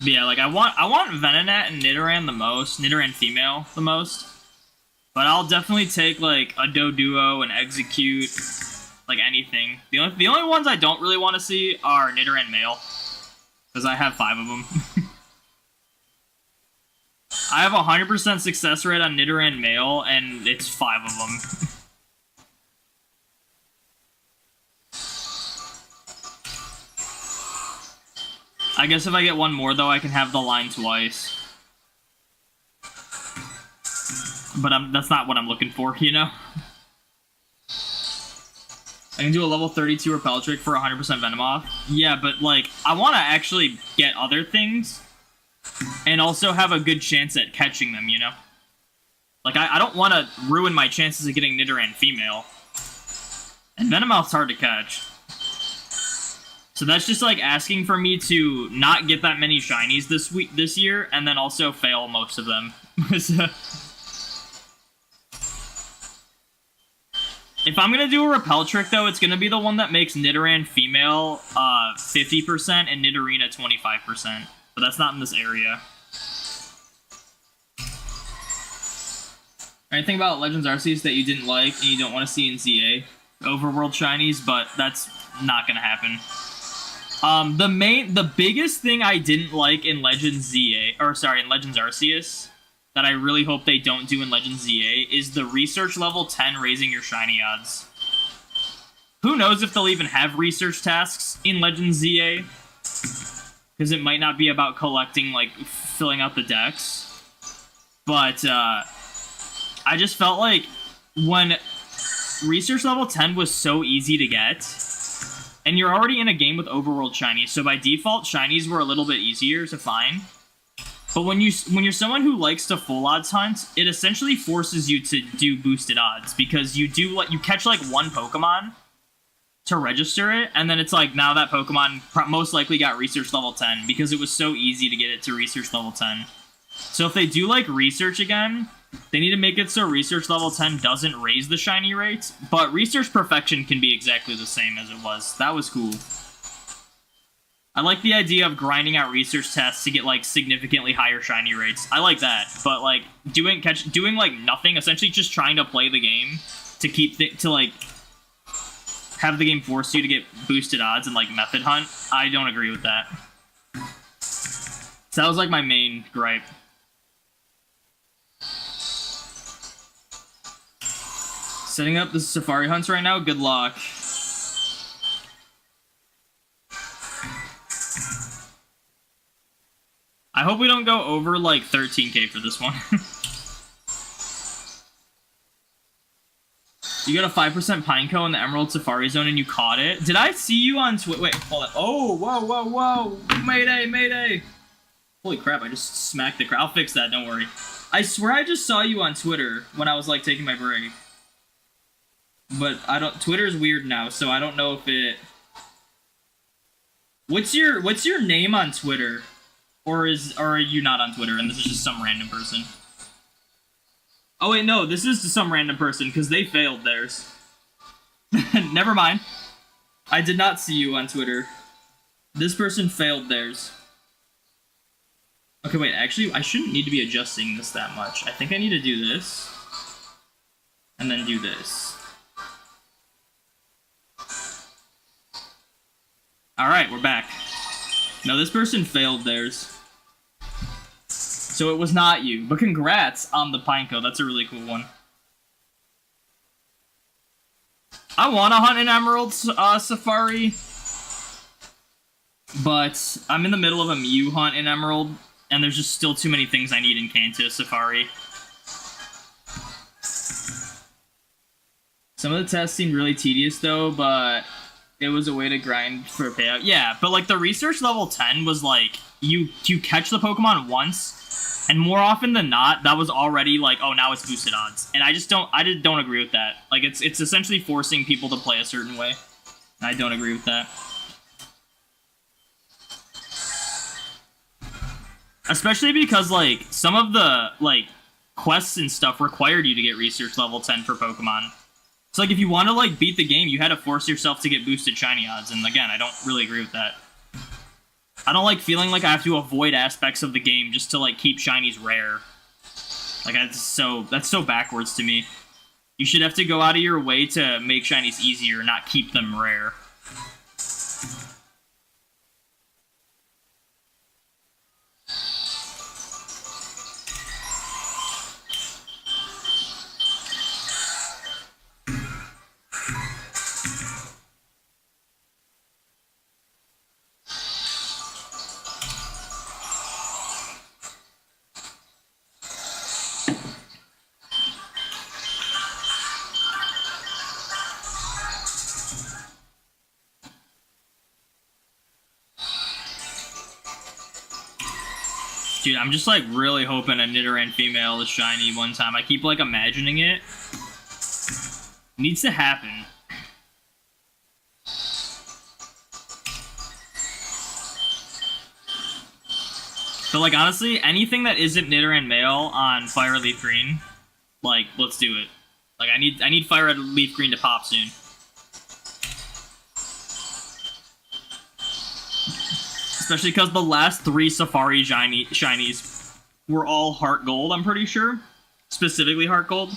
Yeah, like I want Venonat and Nidoran the most, Nidoran female the most. But I'll definitely take like a Doduo and Execute, like anything. The only ones I don't really want to see are Nidoran male, because I have 5 of them. I have a 100% success rate on Nidoran male, and it's 5 of them. I guess if I get one more, though, I can have the line twice. But that's not what I'm looking for, you know? I can do a level 32 Repel Trick for 100% Venomoth. Yeah, but, like, I want to actually get other things and also have a good chance at catching them, you know? Like, I don't want to ruin my chances of getting Nidoran female. And Venomoth's hard to catch. So that's just, like, asking for me to not get that many shinies this year, and then also fail most of them. If I'm gonna do a Repel Trick, though, it's gonna be the one that makes Nidoran female 50% and Nidorina 25%. But that's not in this area. Anything about Legends Arceus that you didn't like and you don't want to see in ZA? Overworld shinies, but that's not gonna happen. The biggest thing I didn't like in Legends ZA, or sorry, in Legends Arceus, that I really hope they don't do in Legends ZA, is the research level 10 raising your shiny odds. Who knows if they'll even have research tasks in Legends ZA? Because it might not be about collecting, like, filling out the decks. But, I just felt like when research level 10 was so easy to get, and you're already in a game with overworld shinies, so by default, shinies were a little bit easier to find. But when you're someone who likes to full odds hunt, it essentially forces you to do boosted odds, because you catch like one Pokemon to register it, and then it's like now that Pokemon most likely got research level 10 because it was so easy to get it to research level 10. So if they do like research again, they need to make it so research level 10 doesn't raise the shiny rates, but research perfection can be exactly the same as it was. That was cool. I like the idea of grinding out research tests to get, like, significantly higher shiny rates. I like that, but, like, doing like, nothing, essentially just trying to play the game to like, have the game force you to get boosted odds and, like, method hunt, I don't agree with that. So that was, like, my main gripe. Setting up the Safari hunts right now, good luck. I hope we don't go over, like, 13k for this one. You got a 5% Pineco in the Emerald Safari Zone and you caught it? Did I see you on Twitter? Wait, hold on. Oh, whoa, whoa, whoa. Mayday, mayday. Holy crap, I just smacked the crowd. I'll fix that, don't worry. I swear I just saw you on Twitter when I was, like, taking my break. But Twitter's weird now, so I don't know if it... What's your name on Twitter? Or are you not on Twitter and this is just some random person? Oh wait, no, this is some random person because they failed theirs. Never mind. I did not see you on Twitter. This person failed theirs. Okay, wait, actually, I shouldn't need to be adjusting this that much. I think I need to do this. And then do this. Alright, we're back. No, this person failed theirs. So it was not you. But congrats on the Pineco. That's a really cool one. I want to hunt an Emerald Safari. But I'm in the middle of a Mew hunt in Emerald. And there's just still too many things I need in Kanto Safari. Some of the tests seemed really tedious though, but... it was a way to grind for a payout. Yeah, but like the research level 10 was like, you catch the Pokemon once, and more often than not, that was already like, oh, now it's boosted odds. And I just don't agree with that. Like, it's essentially forcing people to play a certain way. And I don't agree with that. Especially because, like, some of the, like, quests and stuff required you to get research level 10 for Pokemon. So, like, if you want to, like, beat the game, you had to force yourself to get boosted shiny odds. And, again, I don't really agree with that. I don't like feeling like I have to avoid aspects of the game just to, like, keep shinies rare. Like, that's so backwards to me. You should have to go out of your way to make shinies easier, not keep them rare. Dude, I'm just like really hoping a Nidoran female is shiny one time. I keep like imagining it. Needs to happen. But like honestly, anything that isn't Nidoran male on Fire Leaf Green, like let's do it. Like I need Fire Red Leaf Green to pop soon. Especially because the last 3 Safari shinies were all Heart Gold, I'm pretty sure. Specifically Heart Gold.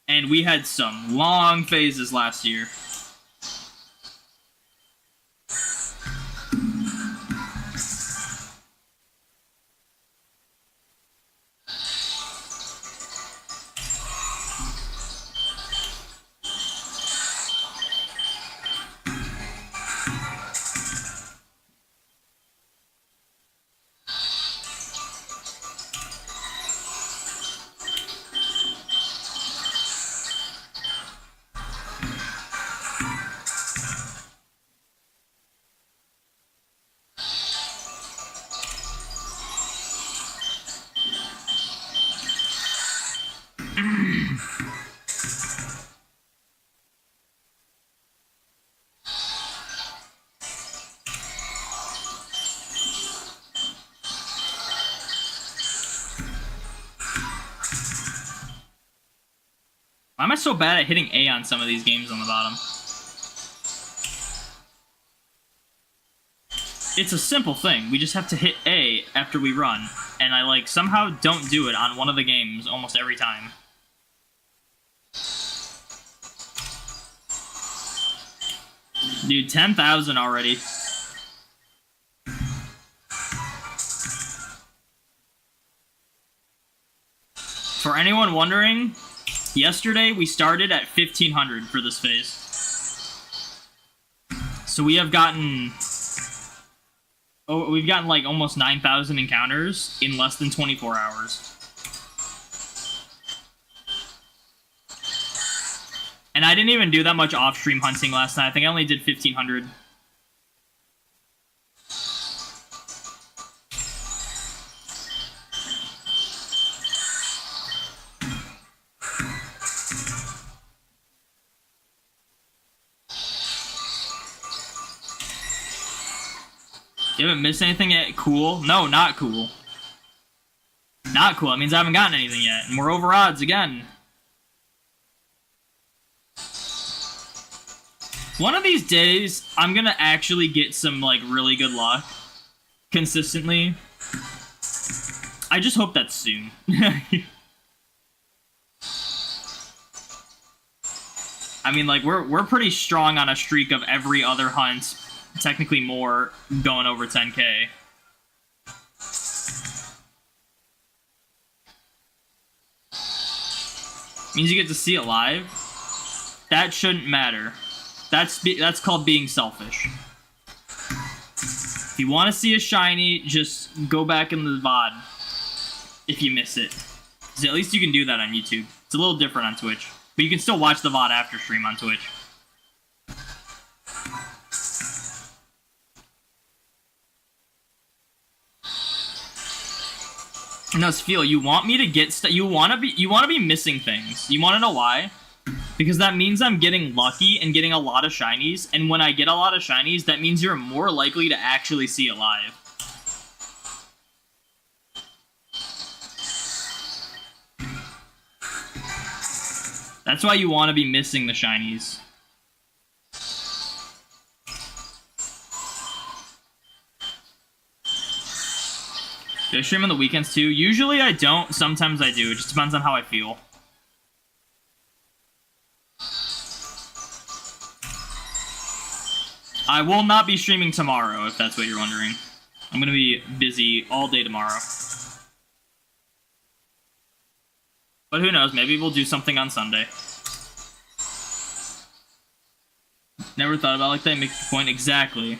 And we had some long phases last year. Why am I so bad at hitting A on some of these games on the bottom? It's a simple thing. We just have to hit A after we run. And I, like, somehow don't do it on one of the games almost every time. Dude, 10,000 already. For anyone wondering, yesterday we started at 1,500 for this phase. So we have gotten... Oh, we've gotten like almost 9,000 encounters in less than 24 hours. And I didn't even do that much off-stream hunting last night. I think I only did 1,500. You haven't missed anything yet? Cool? No, not cool. Not cool. That means I haven't gotten anything yet. And we're over odds again. One of these days, I'm gonna actually get some, like, really good luck. Consistently. I just hope that's soon. I mean, like, we're pretty strong on a streak of every other hunt. Technically more, going over 10k. Means you get to see it live? That shouldn't matter. That's called being selfish. If you want to see a shiny, just go back in the VOD if you miss it. So at least you can do that on YouTube. It's a little different on Twitch. But you can still watch the VOD after stream on Twitch. No, Sfeel, you want me to get you want to be missing things. You want to know why? Because that means I'm getting lucky and getting a lot of shinies, and when I get a lot of shinies, that means you're more likely to actually see it live. That's why you want to be missing the shinies. Do I stream on the weekends too? Usually I don't, sometimes I do. It just depends on how I feel. I will not be streaming tomorrow, if that's what you're wondering. I'm gonna be busy all day tomorrow. But who knows, maybe we'll do something on Sunday. Never thought about it like that, make the point exactly.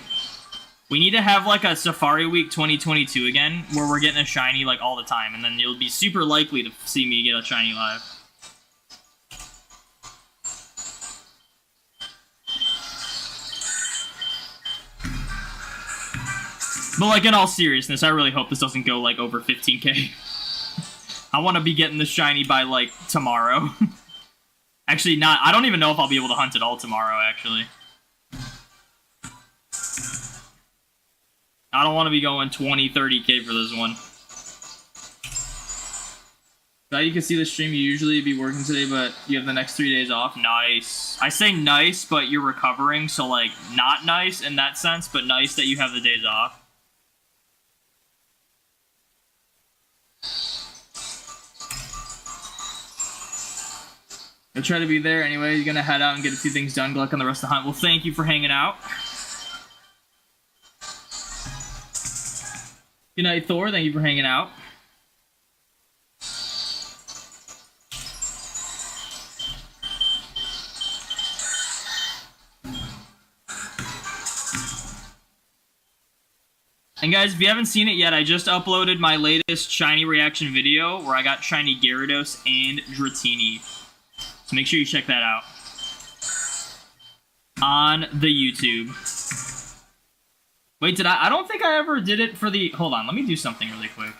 We need to have like a Safari Week 2022 again, where we're getting a shiny like all the time, and then you'll be super likely to see me get a shiny live. But like in all seriousness, I really hope this doesn't go like over 15k. I want to be getting the shiny by like tomorrow. Actually, not. I don't even know if I'll be able to hunt it all tomorrow. Actually, I don't want to be going 20, 30k for this one. Now you can see the stream. You usually be working today, but you have the next 3 days off. Nice. I say nice, but you're recovering, so like not nice in that sense, but nice that you have the days off. I'll try to be there anyway. You're gonna head out and get a few things done. Good luck on the rest of the hunt. Well, thank you for hanging out. Good night, Thor. Thank you for hanging out. And guys, if you haven't seen it yet, I just uploaded my latest shiny reaction video where I got shiny Gyarados and Dratini. So make sure you check that out on the YouTube. Wait, I don't think I ever did it for the... Hold on, let me do something really quick.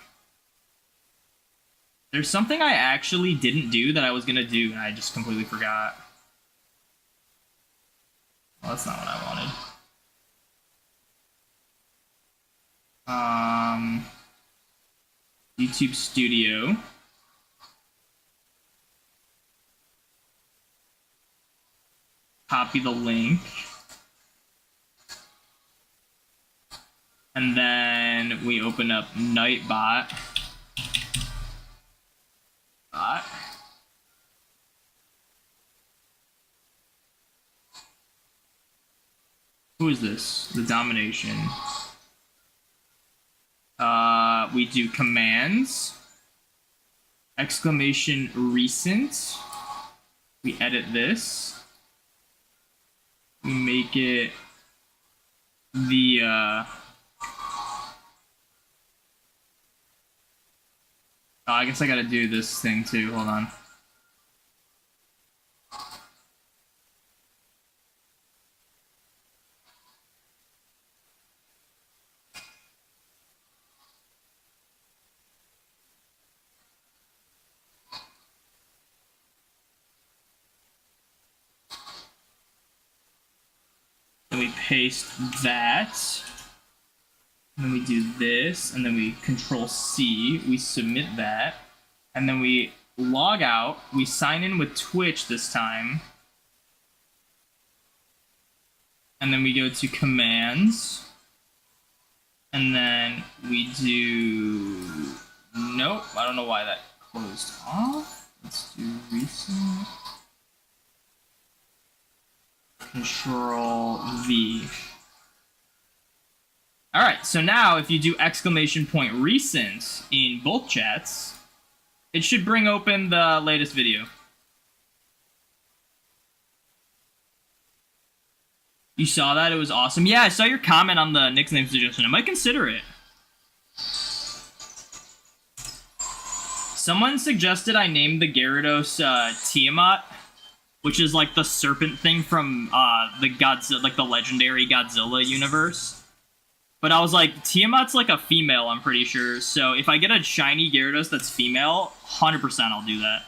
There's something I actually didn't do that I was going to do, and I just completely forgot. Well, that's not what I wanted. YouTube Studio. Copy the link. And then we open up Nightbot. Who is this? The Domination. We do commands. Exclamation recent. We edit this. We make it the I guess I gotta do this thing too. Hold on. Then we paste that. And then we do this, and then we Control C, we submit that, and then we log out, we sign in with Twitch this time, and then we go to commands, and then we do, nope, I don't know why that closed off, let's do recent, Control V. Alright, so now if you do exclamation point recent in both chats, it should bring open the latest video. You saw that? It was awesome. Yeah, I saw your comment on the nickname suggestion. I might consider it. Someone suggested I name the Gyarados Tiamat, which is like the serpent thing from the Godzilla, like the legendary Godzilla universe. But I was like, Tiamat's like a female, I'm pretty sure. So if I get a shiny Gyarados that's female, 100% I'll do that.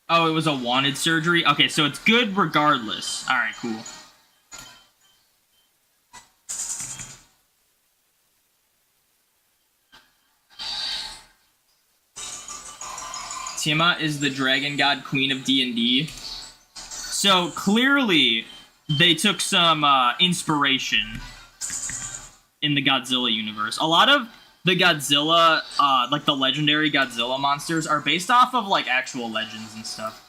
Oh, it was a wanted surgery? Okay, so it's good regardless. Alright, cool. Tiamat is the dragon god queen of D&D. So clearly, they took some inspiration in the Godzilla universe. A lot of the Godzilla, like the legendary Godzilla monsters, are based off of like actual legends and stuff.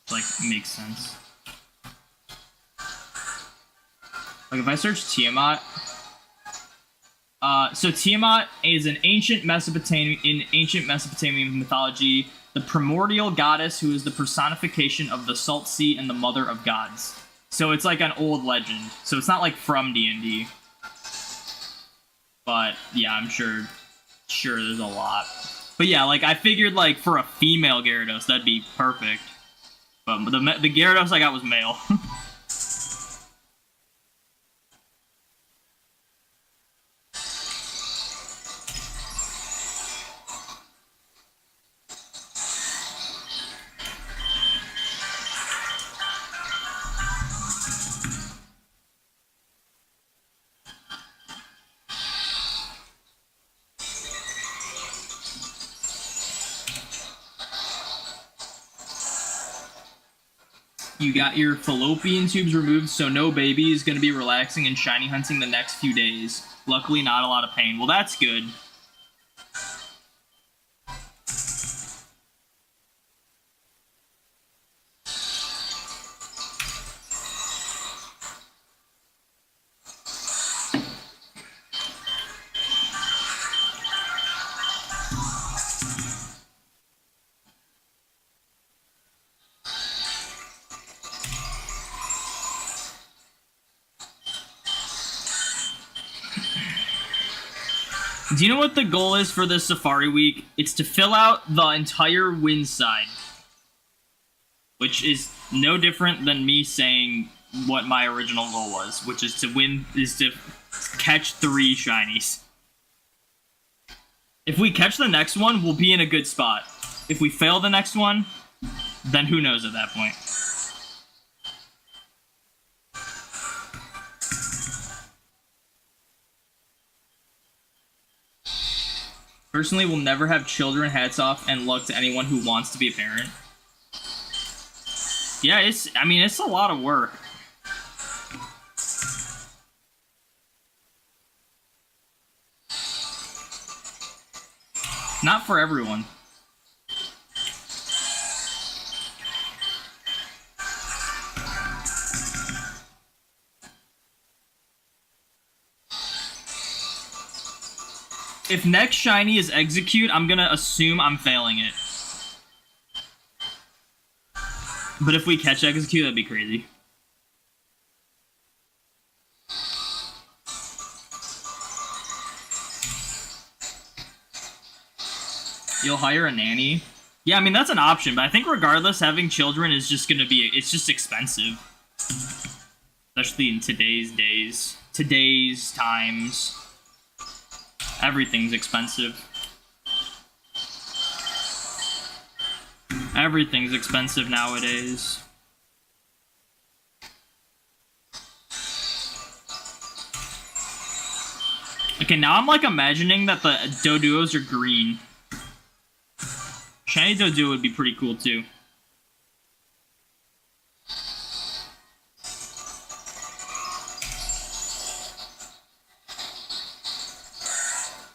Which, like, makes sense. Like if I search Tiamat, so Tiamat is an ancient Mesopotamian mythology, the primordial goddess who is the personification of the salt sea and the mother of gods. So it's like an old legend. So it's not like from D&D. But yeah, I'm sure there's a lot. But yeah, like I figured like for a female Gyarados that'd be perfect. But the Gyarados I got was male. You got your fallopian tubes removed, so no baby is going to be relaxing and shiny hunting the next few days. Luckily, not a lot of pain. Well, that's good. Do you know what the goal is for this Safari Week? It's to fill out the entire win side. Which is no different than me saying what my original goal was, which is to catch 3 shinies. If we catch the next one, we'll be in a good spot. If we fail the next one, then who knows at that point. Personally, we'll never have children, hats off, and luck to anyone who wants to be a parent. Yeah, it's a lot of work. Not for everyone. If next shiny is Execute, I'm gonna assume I'm failing it. But if we catch Execute, that'd be crazy. You'll hire a nanny? Yeah, I mean, that's an option, but I think regardless, having children is just gonna be, it's just expensive. Especially in today's times. Everything's expensive. Everything's expensive nowadays. Okay, now I'm like imagining that the Doduos are green. Shiny Doduo would be pretty cool too.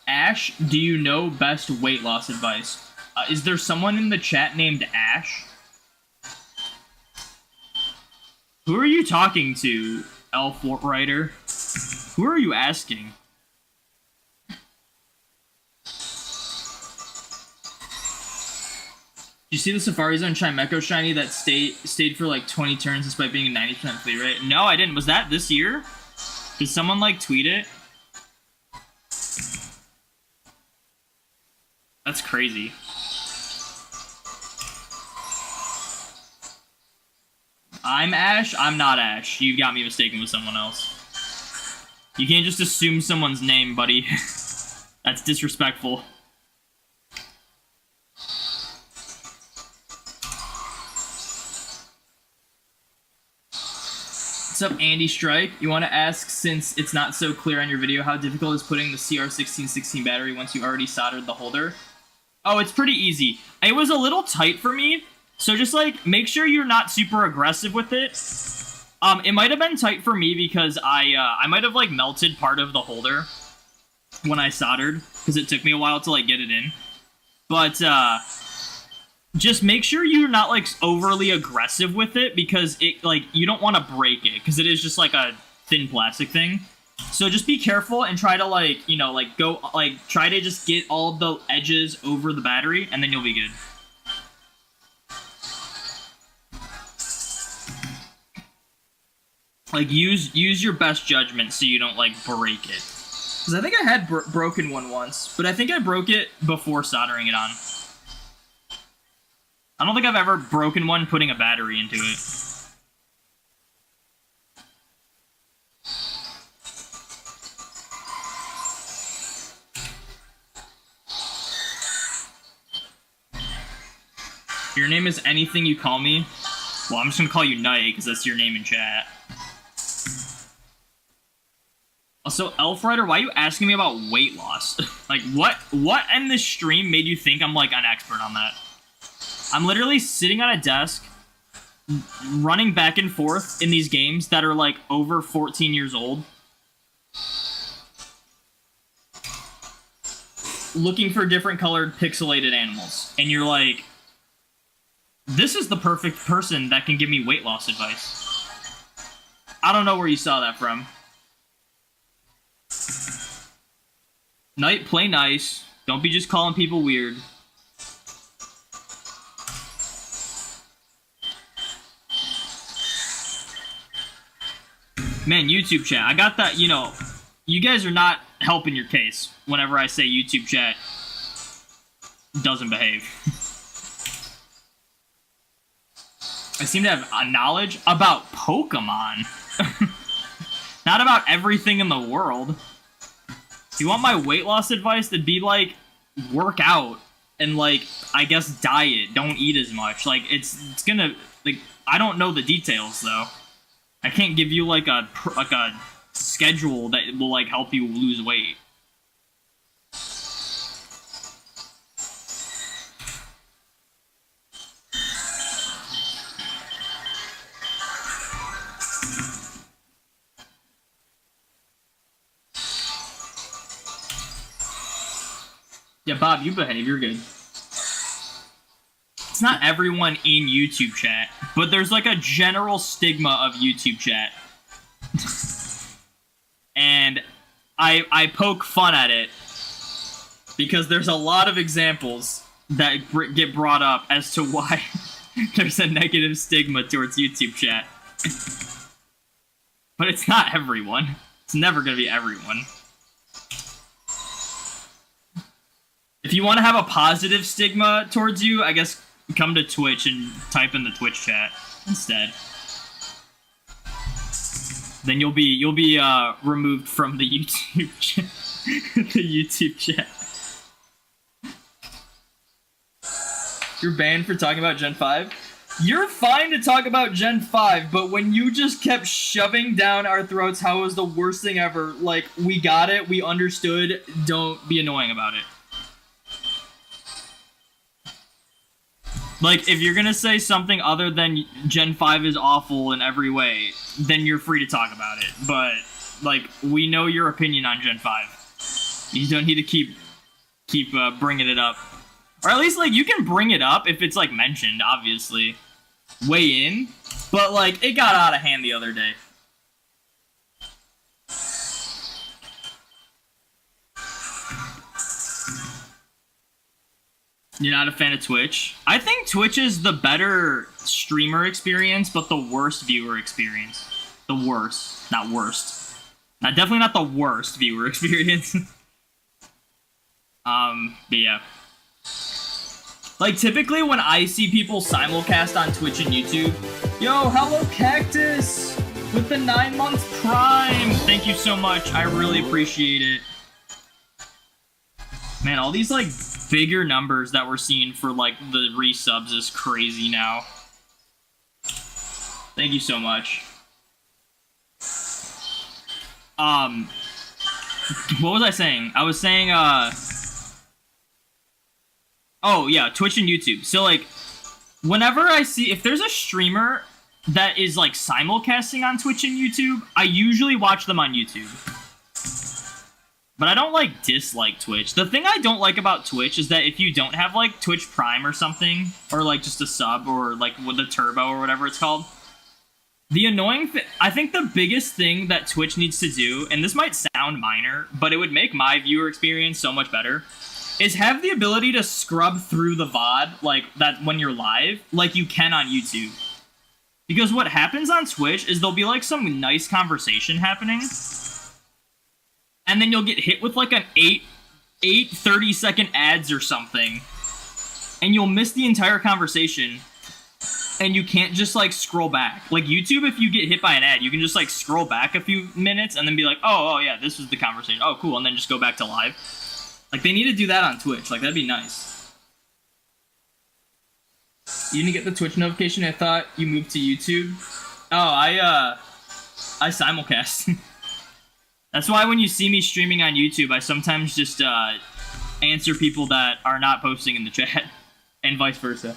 Ash, do you know best weight loss advice? Is there someone in the chat named Ash? Who are you talking to, Elf Writer? Who are you asking? You see the Safari Zone Chimecho shiny that stayed for like 20 turns despite being a 90% free rate? No, I didn't. Was that this year? Did someone like tweet it? That's crazy. I'm Ash? I'm not Ash. You got me mistaken with someone else. You can't just assume someone's name, buddy. That's disrespectful. What's up, Andy Strike? You want to ask, since it's not so clear on your video, how difficult is putting the CR1616 battery once you already soldered the holder? Oh, it's pretty easy. It was a little tight for me, so just like make sure you're not super aggressive with it. It might have been tight for me because I might have like melted part of the holder when I soldered because it took me a while to like get it in. But just make sure you're not like overly aggressive with it because it like you don't want to break it because it is just like a thin plastic thing. So just be careful and try to like, you know, like go like try to just get all the edges over the battery and then you'll be good. Like use your best judgment so you don't like break it. Because I think I had broken one once, but I think I broke it before soldering it on. I don't think I've ever broken one putting a battery into it. Your name is anything you call me? Well, I'm just gonna call you Knight, because that's your name in chat. Also, Elf Rider, why are you asking me about weight loss? Like, what in this stream made you think I'm, like, an expert on that? I'm literally sitting on a desk, running back and forth in these games that are, like, over 14 years old. Looking for different colored pixelated animals. And you're like, this is the perfect person that can give me weight loss advice. I don't know where you saw that from. Knight, play nice. Don't be just calling people weird. Man, YouTube chat. I got that, you know, you guys are not helping your case whenever I say YouTube chat doesn't behave. I seem to have a knowledge about Pokemon. Not about everything in the world. If you want my weight loss advice, that'd be like, work out and like, I guess diet. Don't eat as much. Like, it's gonna, like, I don't know the details though. I can't give you like a schedule that will like help you lose weight. Yeah, Bob, you behave. You're good. It's not everyone in YouTube chat, but there's like a general stigma of YouTube chat. And I poke fun at it because there's a lot of examples that get brought up as to why there's a negative stigma towards YouTube chat. But it's not everyone. It's never going to be everyone. If you want to have a positive stigma towards you, I guess come to Twitch and type in the Twitch chat instead. Then you'll be removed from the YouTube chat. The YouTube chat. You're banned for talking about Gen 5? You're fine to talk about Gen 5, but when you just kept shoving down our throats how it was the worst thing ever, like, we got it, we understood, don't be annoying about it. Like, if you're gonna say something other than Gen 5 is awful in every way, then you're free to talk about it. But, like, we know your opinion on Gen 5. You don't need to keep bringing it up. Or at least, like, you can bring it up if it's, like, mentioned, obviously. Weigh in. But, like, it got out of hand the other day. You're not a fan of Twitch? I think Twitch is the better streamer experience, but the worst viewer experience. The worst. Not worst. Definitely not the worst viewer experience. But yeah. Like, typically when I see people simulcast on Twitch and YouTube, yo, hello Cactus! With the 9-month Prime! Thank you so much, I really appreciate it. Man, all these, like, bigger numbers that we're seeing for, like, the resubs is crazy now. Thank you so much. What was I saying? I was saying, oh, yeah, Twitch and YouTube. So, like, whenever I see... If there's a streamer that is, like, simulcasting on Twitch and YouTube, I usually watch them on YouTube. But I don't, like, dislike Twitch. The thing I don't like about Twitch is that if you don't have, like, Twitch Prime or something, or, like, just a sub, or, like, with the Turbo or whatever it's called, the annoying thing... I think the biggest thing that Twitch needs to do, and this might sound minor, but it would make my viewer experience so much better, is have the ability to scrub through the VOD, like, that when you're live, like you can on YouTube. Because what happens on Twitch is there'll be, like, some nice conversation happening, and then you'll get hit with like an 30-second ads or something, and you'll miss the entire conversation, and you can't just like scroll back. Like YouTube, if you get hit by an ad, you can just like scroll back a few minutes and then be like, oh yeah, this was the conversation. Oh, cool, and then just go back to live. Like, they need to do that on Twitch. Like, that'd be nice. You didn't get the Twitch notification? I thought you moved to YouTube. Oh, I simulcast. That's why when you see me streaming on YouTube, I sometimes just answer people that are not posting in the chat, and vice versa.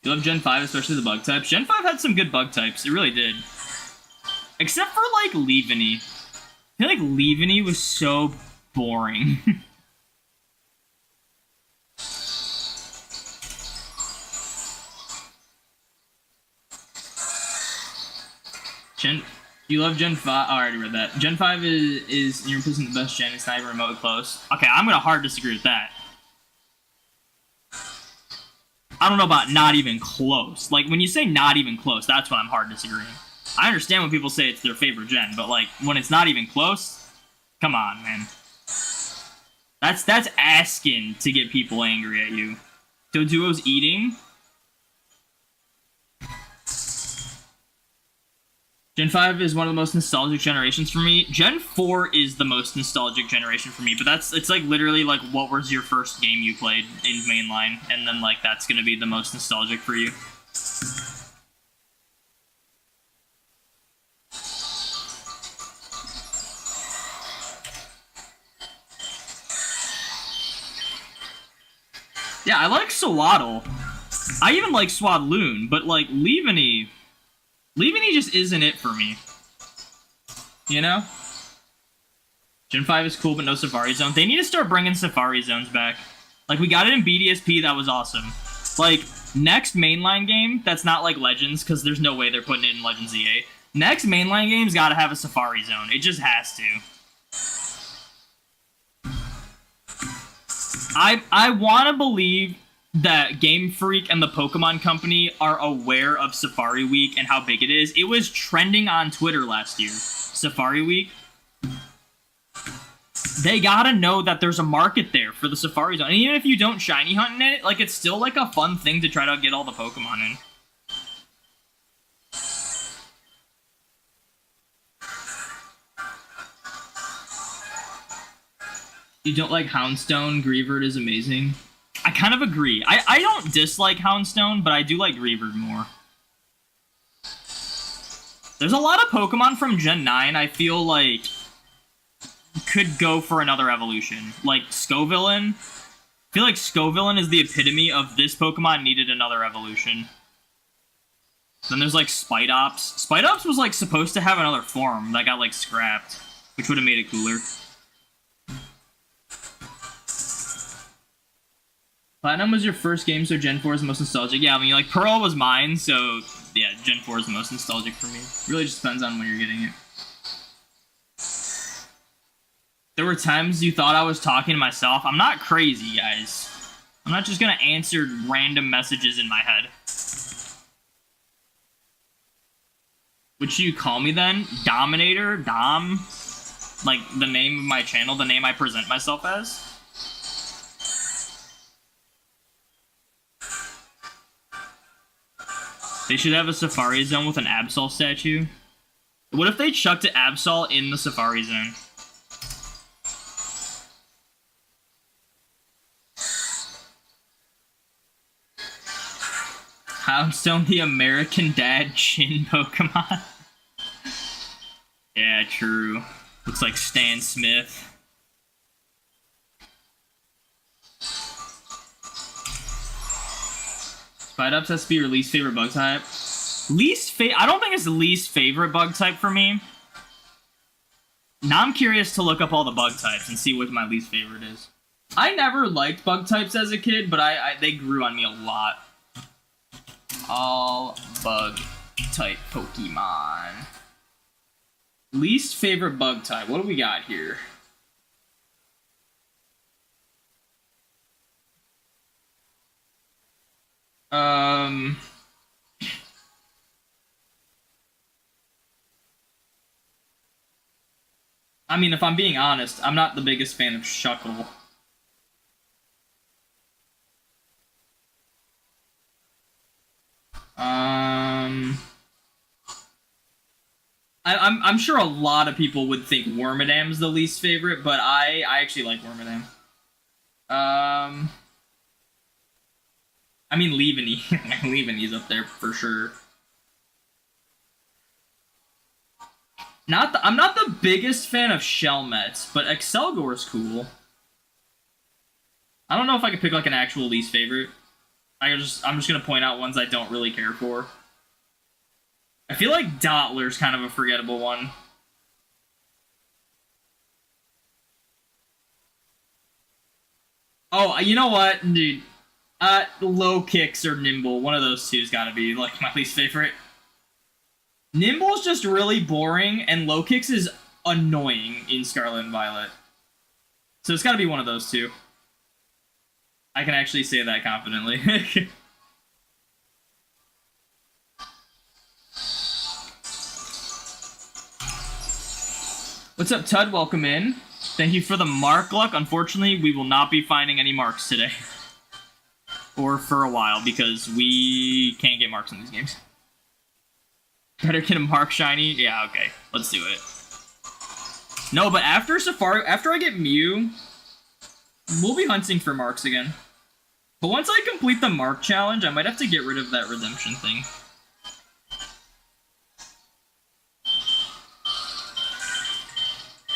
You love Gen 5, especially the bug types. Gen 5 had some good bug types. It really did. Except for, like, Leaveney. I feel like Leaveney was so boring. You love Gen 5? Oh, I already read that. Gen 5 is in your opinion the best gen. It's not even remotely close. Okay, I'm gonna hard disagree with that. I don't know about not even close. Like, when you say not even close, that's when I'm hard disagreeing. I understand when people say it's their favorite gen, but, like, when it's not even close, come on, man. That's asking to get people angry at you. Doduo's eating. Gen 5 is one of the most nostalgic generations for me. Gen 4 is the most nostalgic generation for me, but it's like literally like what was your first game you played in mainline, and then like that's gonna be the most nostalgic for you. Yeah, I like Swaddle. I even like Swadloon, but like Leaveney just isn't it for me. You know? Gen 5 is cool, but no Safari Zone. They need to start bringing Safari Zones back. Like, we got it in BDSP, that was awesome. Like, next mainline game that's not like Legends, because there's no way they're putting it in Legends EA. Next mainline game's gotta have a Safari Zone. It just has to. I want to believe that Game Freak and the Pokemon Company are aware of Safari Week and how big it is. It was trending on Twitter last year, Safari Week. They gotta know that there's a market there for the Safari Zone. And even if you don't shiny hunt in it, like, it's still like a fun thing to try to get all the Pokemon in. You don't like Houndstone? Greavard is amazing. I kind of agree. I don't dislike Houndstone, but I do like Greavard more. There's a lot of Pokemon from Gen 9 I feel like could go for another evolution. Like Scovillain. I feel like Scovillain is the epitome of this Pokemon needed another evolution. Then there's like Spidops. Spidops was like supposed to have another form that got like scrapped, which would have made it cooler. Platinum was your first game, so Gen 4 is the most nostalgic. Yeah, I mean, like, Pearl was mine, so, yeah, Gen 4 is the most nostalgic for me. Really just depends on when you're getting it. There were times you thought I was talking to myself. I'm not crazy, guys. I'm not just gonna answer random messages in my head. What should you call me then? Dominator? Dom? Like, the name of my channel, the name I present myself as? They should have a Safari Zone with an Absol statue. What if they chucked Absol in the Safari Zone? Houndstone, the American Dad Chin Pokemon. Yeah, true. Looks like Stan Smith. Spidops has to be your least favorite bug type. I don't think it's the least favorite bug type for me. Now I'm curious to look up all the bug types and see what my least favorite is. I never liked bug types as a kid, but they grew on me a lot. All bug type Pokemon. Least favorite bug type. What do we got here? I mean, if I'm being honest, I'm not the biggest fan of Shuckle. I'm sure a lot of people would think Wormadam's the least favorite, but I actually like Wormadam. I mean, Leaveney. Leaveney's up there for sure. I'm not the biggest fan of Shelmet, but Excelgor's cool. I don't know if I could pick like an actual least favorite. I'm just gonna point out ones I don't really care for. I feel like Dottler's kind of a forgettable one. Oh, you know what, dude? Low Kicks or Nimble. One of those two's gotta be like my least favorite. Nimble's just really boring, and Low Kicks is annoying in Scarlet and Violet. So it's gotta be one of those two. I can actually say that confidently. What's up, Tud? Welcome in. Thank you for the mark luck. Unfortunately, we will not be finding any marks today. Or for a while, because we can't get marks in these games. Better get a mark shiny? Yeah, okay. Let's do it. No, but after I get Mew, we'll be hunting for marks again. But once I complete the mark challenge, I might have to get rid of that redemption thing.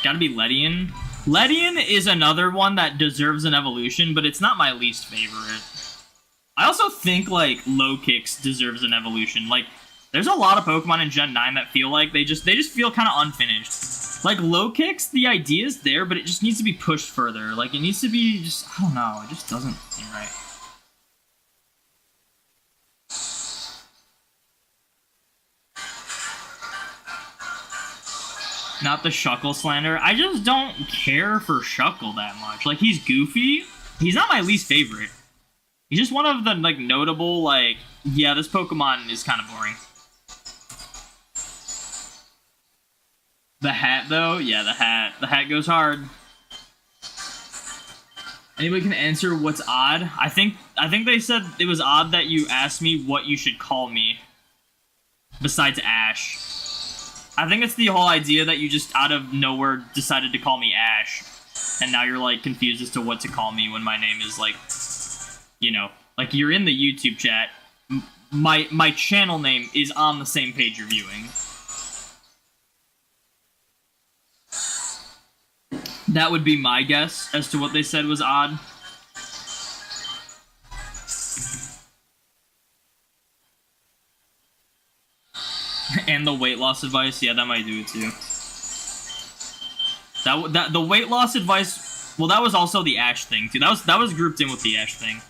Gotta be Ledian. Ledian is another one that deserves an evolution, but it's not my least favorite. I also think, like, Low Kicks deserves an evolution. Like, there's a lot of Pokemon in Gen 9 that feel like they just feel kind of unfinished. Like, Low Kicks, the idea is there, but it just needs to be pushed further. Like, it needs to be just, I don't know, it just doesn't seem right. Not the Shuckle slander. I just don't care for Shuckle that much. Like, he's goofy. He's not my least favorite. He's just one of the, like, notable, like, yeah, this Pokemon is kind of boring. The hat, though? Yeah, the hat. The hat goes hard. Anybody can answer what's odd? I think they said it was odd that you asked me what you should call me. Besides Ash. I think it's the whole idea that you just out of nowhere decided to call me Ash. And now you're, like, confused as to what to call me when my name is, like, you know, like, you're in the YouTube chat. My channel name is on the same page you're viewing. That would be my guess as to what they said was odd. And the weight loss advice, yeah, that might do it too. The weight loss advice, well, that was also the Ash thing too. That was grouped in with the Ash thing.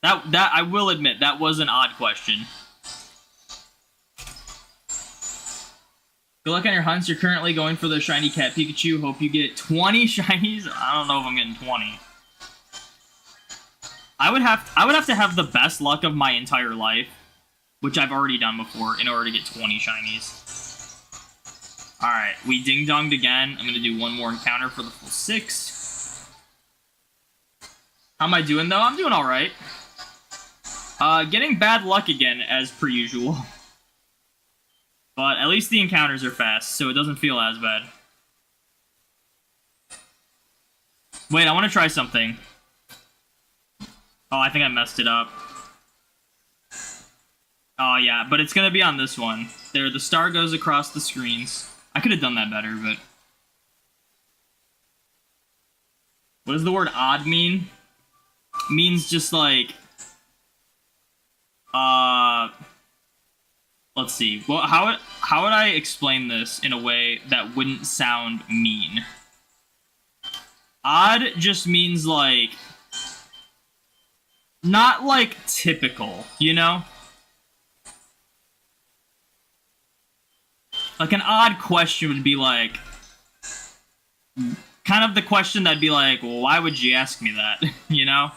That I will admit, that was an odd question. Good luck on your hunts. You're currently going for the shiny Cat Pikachu. Hope you get 20 shinies. I don't know if I'm getting 20. I would have to have the best luck of my entire life, which I've already done before, in order to get 20 shinies. Alright, we ding-donged again. I'm going to do one more encounter for the full 6. How am I doing, though? I'm doing alright. Getting bad luck again, as per usual. But at least the encounters are fast, so it doesn't feel as bad. Wait, I want to try something. Oh, I think I messed it up. Oh, yeah, but it's going to be on this one. There, the star goes across the screens. I could have done that better, but... What does the word odd mean? It means just like... Let's see. Well, how would I explain this in a way that wouldn't sound mean? Odd just means, like... Not, like, typical, you know? Like, an odd question would be, like... Kind of the question that'd be like, well, why would you ask me that? You know?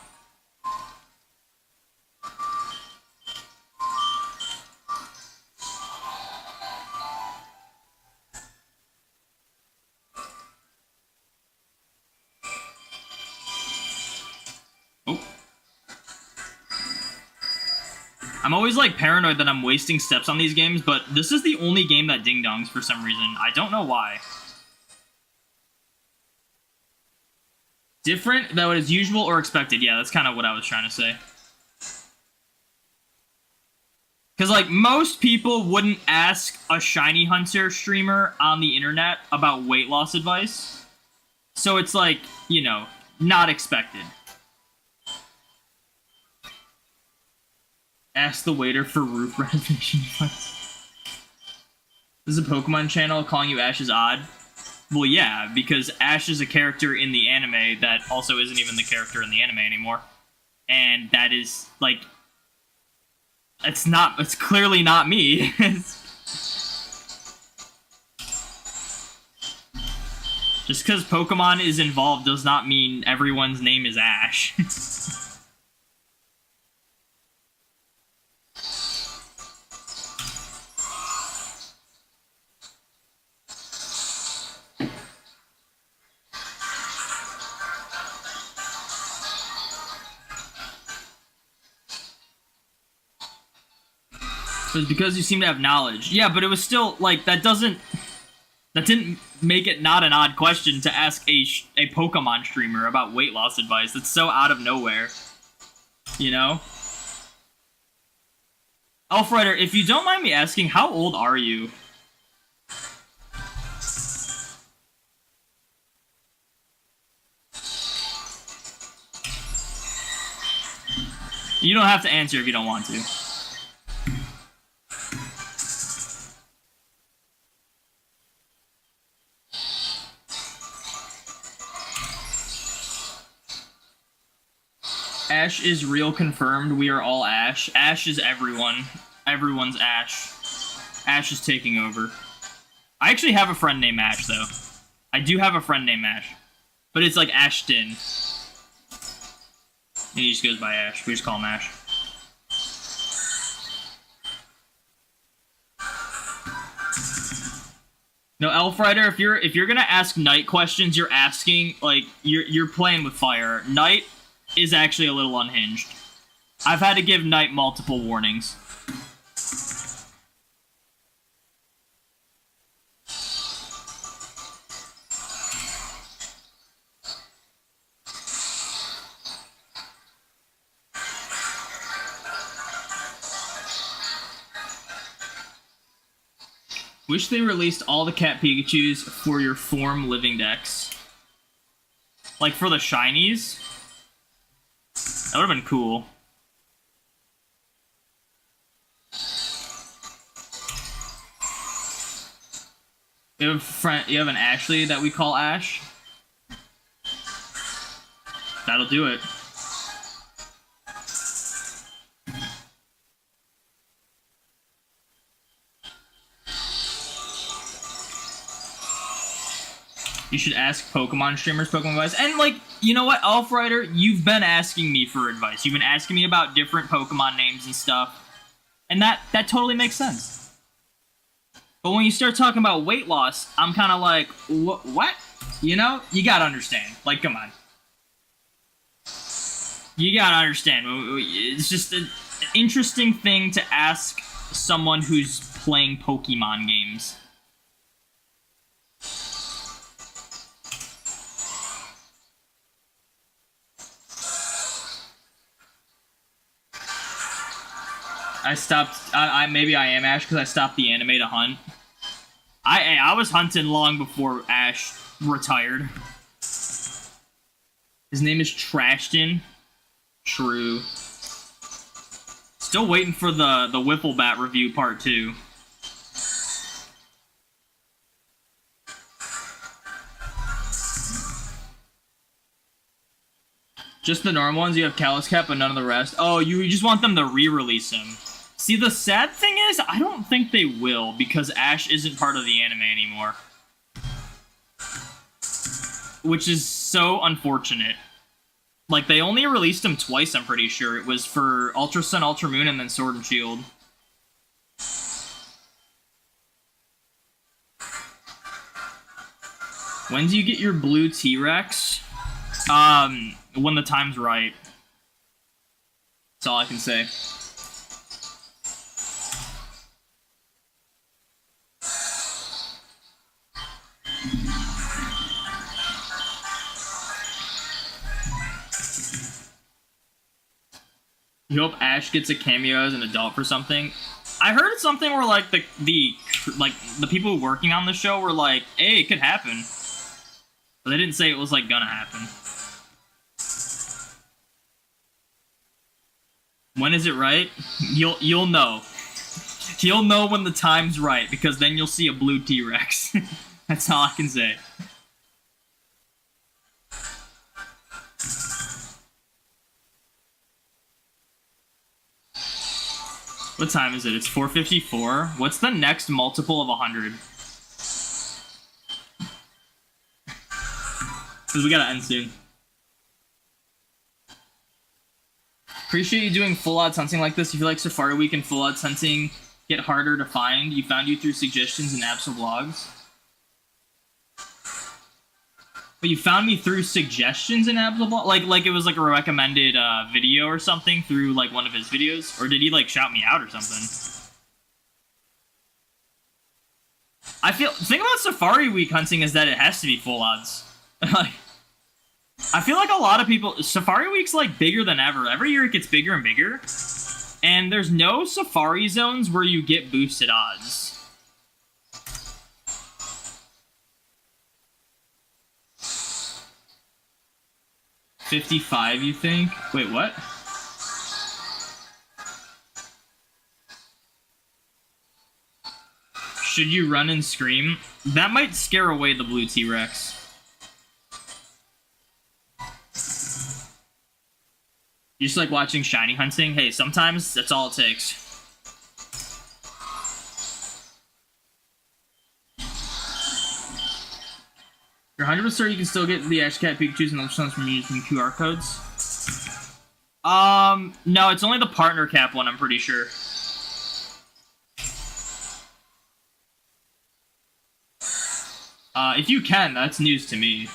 I'm always like paranoid that I'm wasting steps on these games, but this is the only game that ding-dongs for some reason. I don't know why. Different than what is usual or expected. Yeah, that's kind of what I was trying to say. Because, like, most people wouldn't ask a Shiny Hunter streamer on the internet about weight loss advice. So it's like, you know, not expected. Ask the waiter for roof renovation advice. This is a Pokemon channel calling you Ash is odd. Well, yeah, because Ash is a character in the anime that also isn't even the character in the anime anymore. And that is, like... It's clearly not me. Just because Pokemon is involved does not mean everyone's name is Ash. It was because you seem to have knowledge. Yeah, but it was still, like, that didn't make it not an odd question to ask a Pokemon streamer about weight loss advice. That's so out of nowhere. You know? Elfrider, if you don't mind me asking, how old are you? You don't have to answer if you don't want to. Ash is real confirmed. We are all Ash. Ash is everyone. Everyone's Ash. Ash is taking over. I actually have a friend named Ash, though. I do have a friend named Ash. But it's like Ashton. And he just goes by Ash. We just call him Ash. No, Elfrider, if you're gonna ask Knight questions, you're asking, like, you're playing with fire. Knight is actually a little unhinged. I've had to give Knight multiple warnings. Wish they released all the Cat Pikachus for your form living decks. Like for the shinies? That would have been cool. You have an Ashley that we call Ash? That'll do it. You should ask Pokemon streamers Pokemon advice. And, like, you know what, Elfrider? You've been asking me for advice. You've been asking me about different Pokemon names and stuff. And that totally makes sense. But when you start talking about weight loss, I'm kind of like, what? You know? You gotta understand. Like, come on. You gotta understand. It's just an interesting thing to ask someone who's playing Pokemon games. I stopped. Maybe I am Ash because I stopped the anime to hunt. I was hunting long before Ash retired. His name is Trashton. True. Still waiting for the Whifflebat review part 2. Just the normal ones. You have Callus Cat, but none of the rest. Oh, you just want them to re-release him. See, the sad thing is, I don't think they will, because Ash isn't part of the anime anymore. Which is so unfortunate. Like, they only released him twice, I'm pretty sure. It was for Ultra Sun, Ultra Moon, and then Sword and Shield. When do you get your blue T-Rex? When the time's right. That's all I can say. You hope Ash gets a cameo as an adult for something. I heard something where like the people working on the show were like, "Hey, it could happen," but they didn't say it was like gonna happen. When is it right? You'll know. You'll know when the time's right, because then you'll see a blue T-Rex. That's all I can say. What time is it? It's 4:54. What's the next multiple of 100? Because we gotta end soon. Appreciate you doing full odds hunting like this. If you like Safari Week and full odds hunting get harder to find, you found you through suggestions and Absol blogs. But you found me through suggestions in Absol blog? Like it was like a recommended video or something through like one of his videos? Or did he like shout me out or something? The thing about Safari Week hunting is that it has to be full odds. I feel like a lot of people, Safari Week's like bigger than ever. Every year it gets bigger and bigger. And there's no Safari zones where you get boosted odds. $55, you think? Wait, what? Should you run and scream? That might scare away the blue T-Rex. You just like watching shiny hunting? Hey, sometimes that's all it takes. You're 100% sure you can still get the Ashcat Pikachus and Ultrasounds from using QR codes? No, it's only the partner cap one, I'm pretty sure. If you can, that's news to me.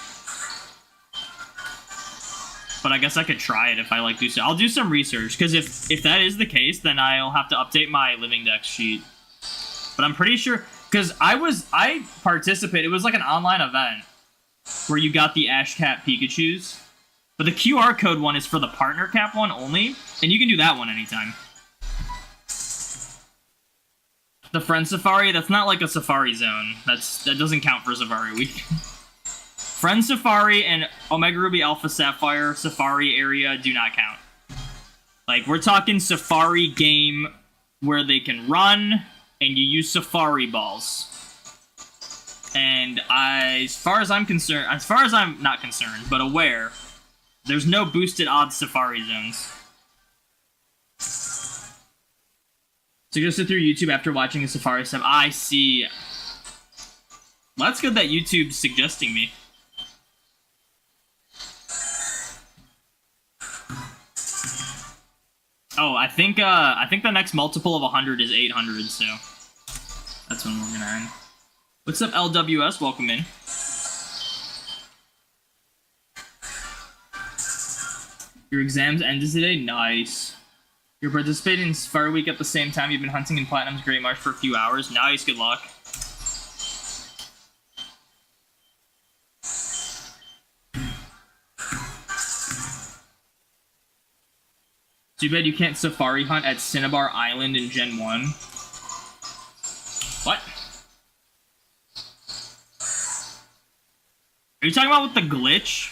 But I guess I could try it if I like do so. I'll do some research, because if that is the case, then I'll have to update my Living Dex sheet. But I'm pretty sure, because I participated, it was like an online event where you got the Ashcat Pikachus. But the QR code one is for the partner cap one only, and you can do that one anytime. The Friend Safari, that's not like a Safari zone. That doesn't count for Safari Week. Friend Safari and Omega Ruby Alpha Sapphire Safari area do not count. Like, we're talking Safari game where they can run, and you use Safari balls. And as far as I'm not concerned, but aware, there's no boosted odds Safari zones. Suggested through YouTube after watching a Safari sub. I see. Well, that's good that YouTube's suggesting me. Oh, I think the next multiple of 100 is 800, so that's when we're gonna end. What's up, LWS? Welcome in. Your exams ended today? Nice. You're participating in Safari Week at the same time you've been hunting in Platinum's Great Marsh for a few hours? Nice, good luck. Too bad you can't Safari hunt at Cinnabar Island in Gen 1. What? Are you talking about with the glitch?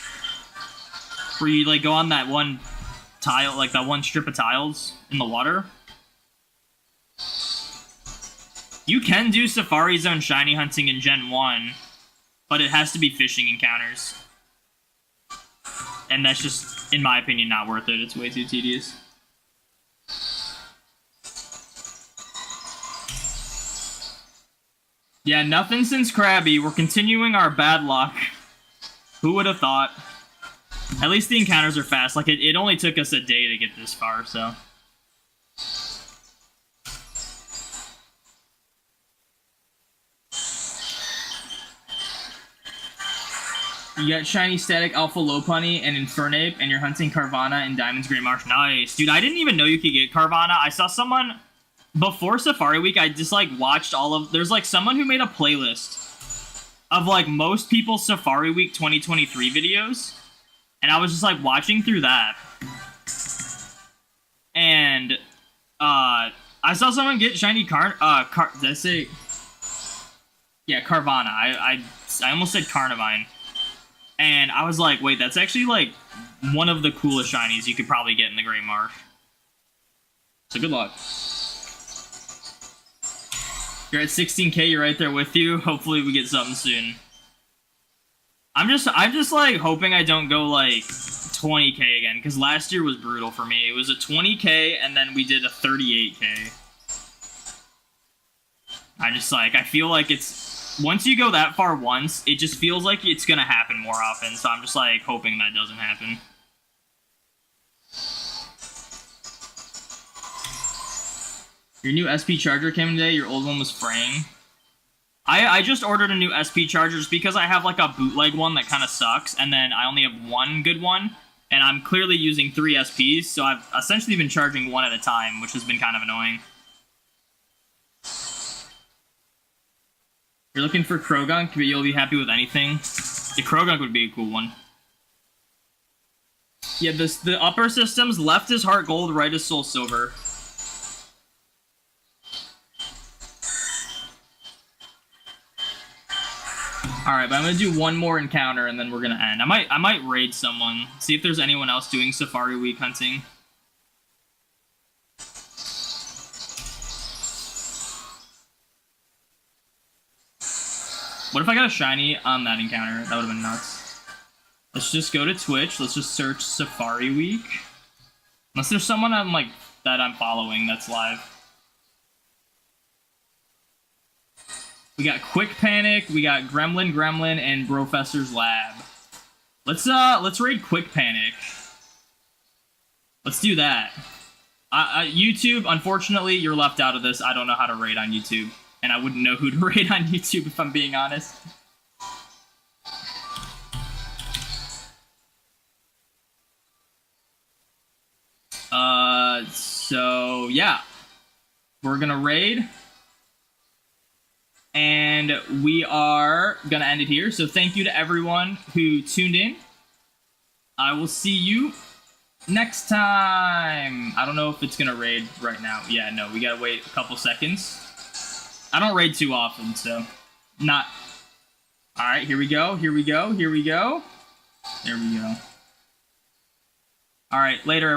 Where you like go on that one tile, like that one strip of tiles in the water? You can do Safari Zone shiny hunting in Gen 1, but it has to be fishing encounters. And that's just, in my opinion, not worth it. It's way too tedious. Yeah, nothing since Krabby. We're continuing our bad luck. Who would have thought? At least the encounters are fast. Like, it only took us a day to get this far, so. You got Shiny Static Alpha Lopunny and Infernape, and you're hunting Carvanha in Diamond's Great Marsh. Nice. Dude, I didn't even know you could get Carvanha. I saw someone... Before Safari Week, I just, like, watched all of... There's, like, someone who made a playlist of, like, most people's Safari Week 2023 videos. And I was just, like, watching through that. and I saw someone get shiny did I say? Yeah, Carvana. I almost said Carnivine. And I was like, wait, that's actually like one of the coolest shinies you could probably get in the Great Marsh. So good luck. You're at 16k, you're right there with you. Hopefully we get something soon. I'm just like hoping I don't go like 20k again, because last year was brutal for me. It was a 20k and then we did a 38k. I feel like once you go that far once, it just feels like it's gonna happen more often, so I'm just like hoping that doesn't happen. Your new SP charger came today, your old one was fraying. I just ordered a new SP charger just because I have like a bootleg one that kind of sucks, and then I only have one good one, and I'm clearly using 3 SPs, so I've essentially been charging one at a time, which has been kind of annoying. You're looking for Krogunk, but you'll be happy with anything. The Krogunk would be a cool one. Yeah, the upper systems, left is Heart Gold, right is Soul Silver. Alright, but I'm gonna do one more encounter and then we're gonna end. I might raid someone, see if there's anyone else doing Safari Week hunting. What if I got a shiny on that encounter? That would have been nuts. Let's just go to Twitch. Let's just search Safari Week. Unless there's someone that I'm following that's live. We got Quick Panic, we got Gremlin, and Professor's Lab. Let's raid Quick Panic. Let's do that. YouTube, unfortunately, you're left out of this. I don't know how to raid on YouTube. And I wouldn't know who to raid on YouTube if I'm being honest. So yeah. We're gonna raid. And we are gonna end it here. So thank you to everyone who tuned in. I will see you next time. I don't know if it's gonna raid right now. Yeah, no, we gotta wait a couple seconds. I don't raid too often, so not. All right, here we go. Here we go. Here we go. There we go. All right, later.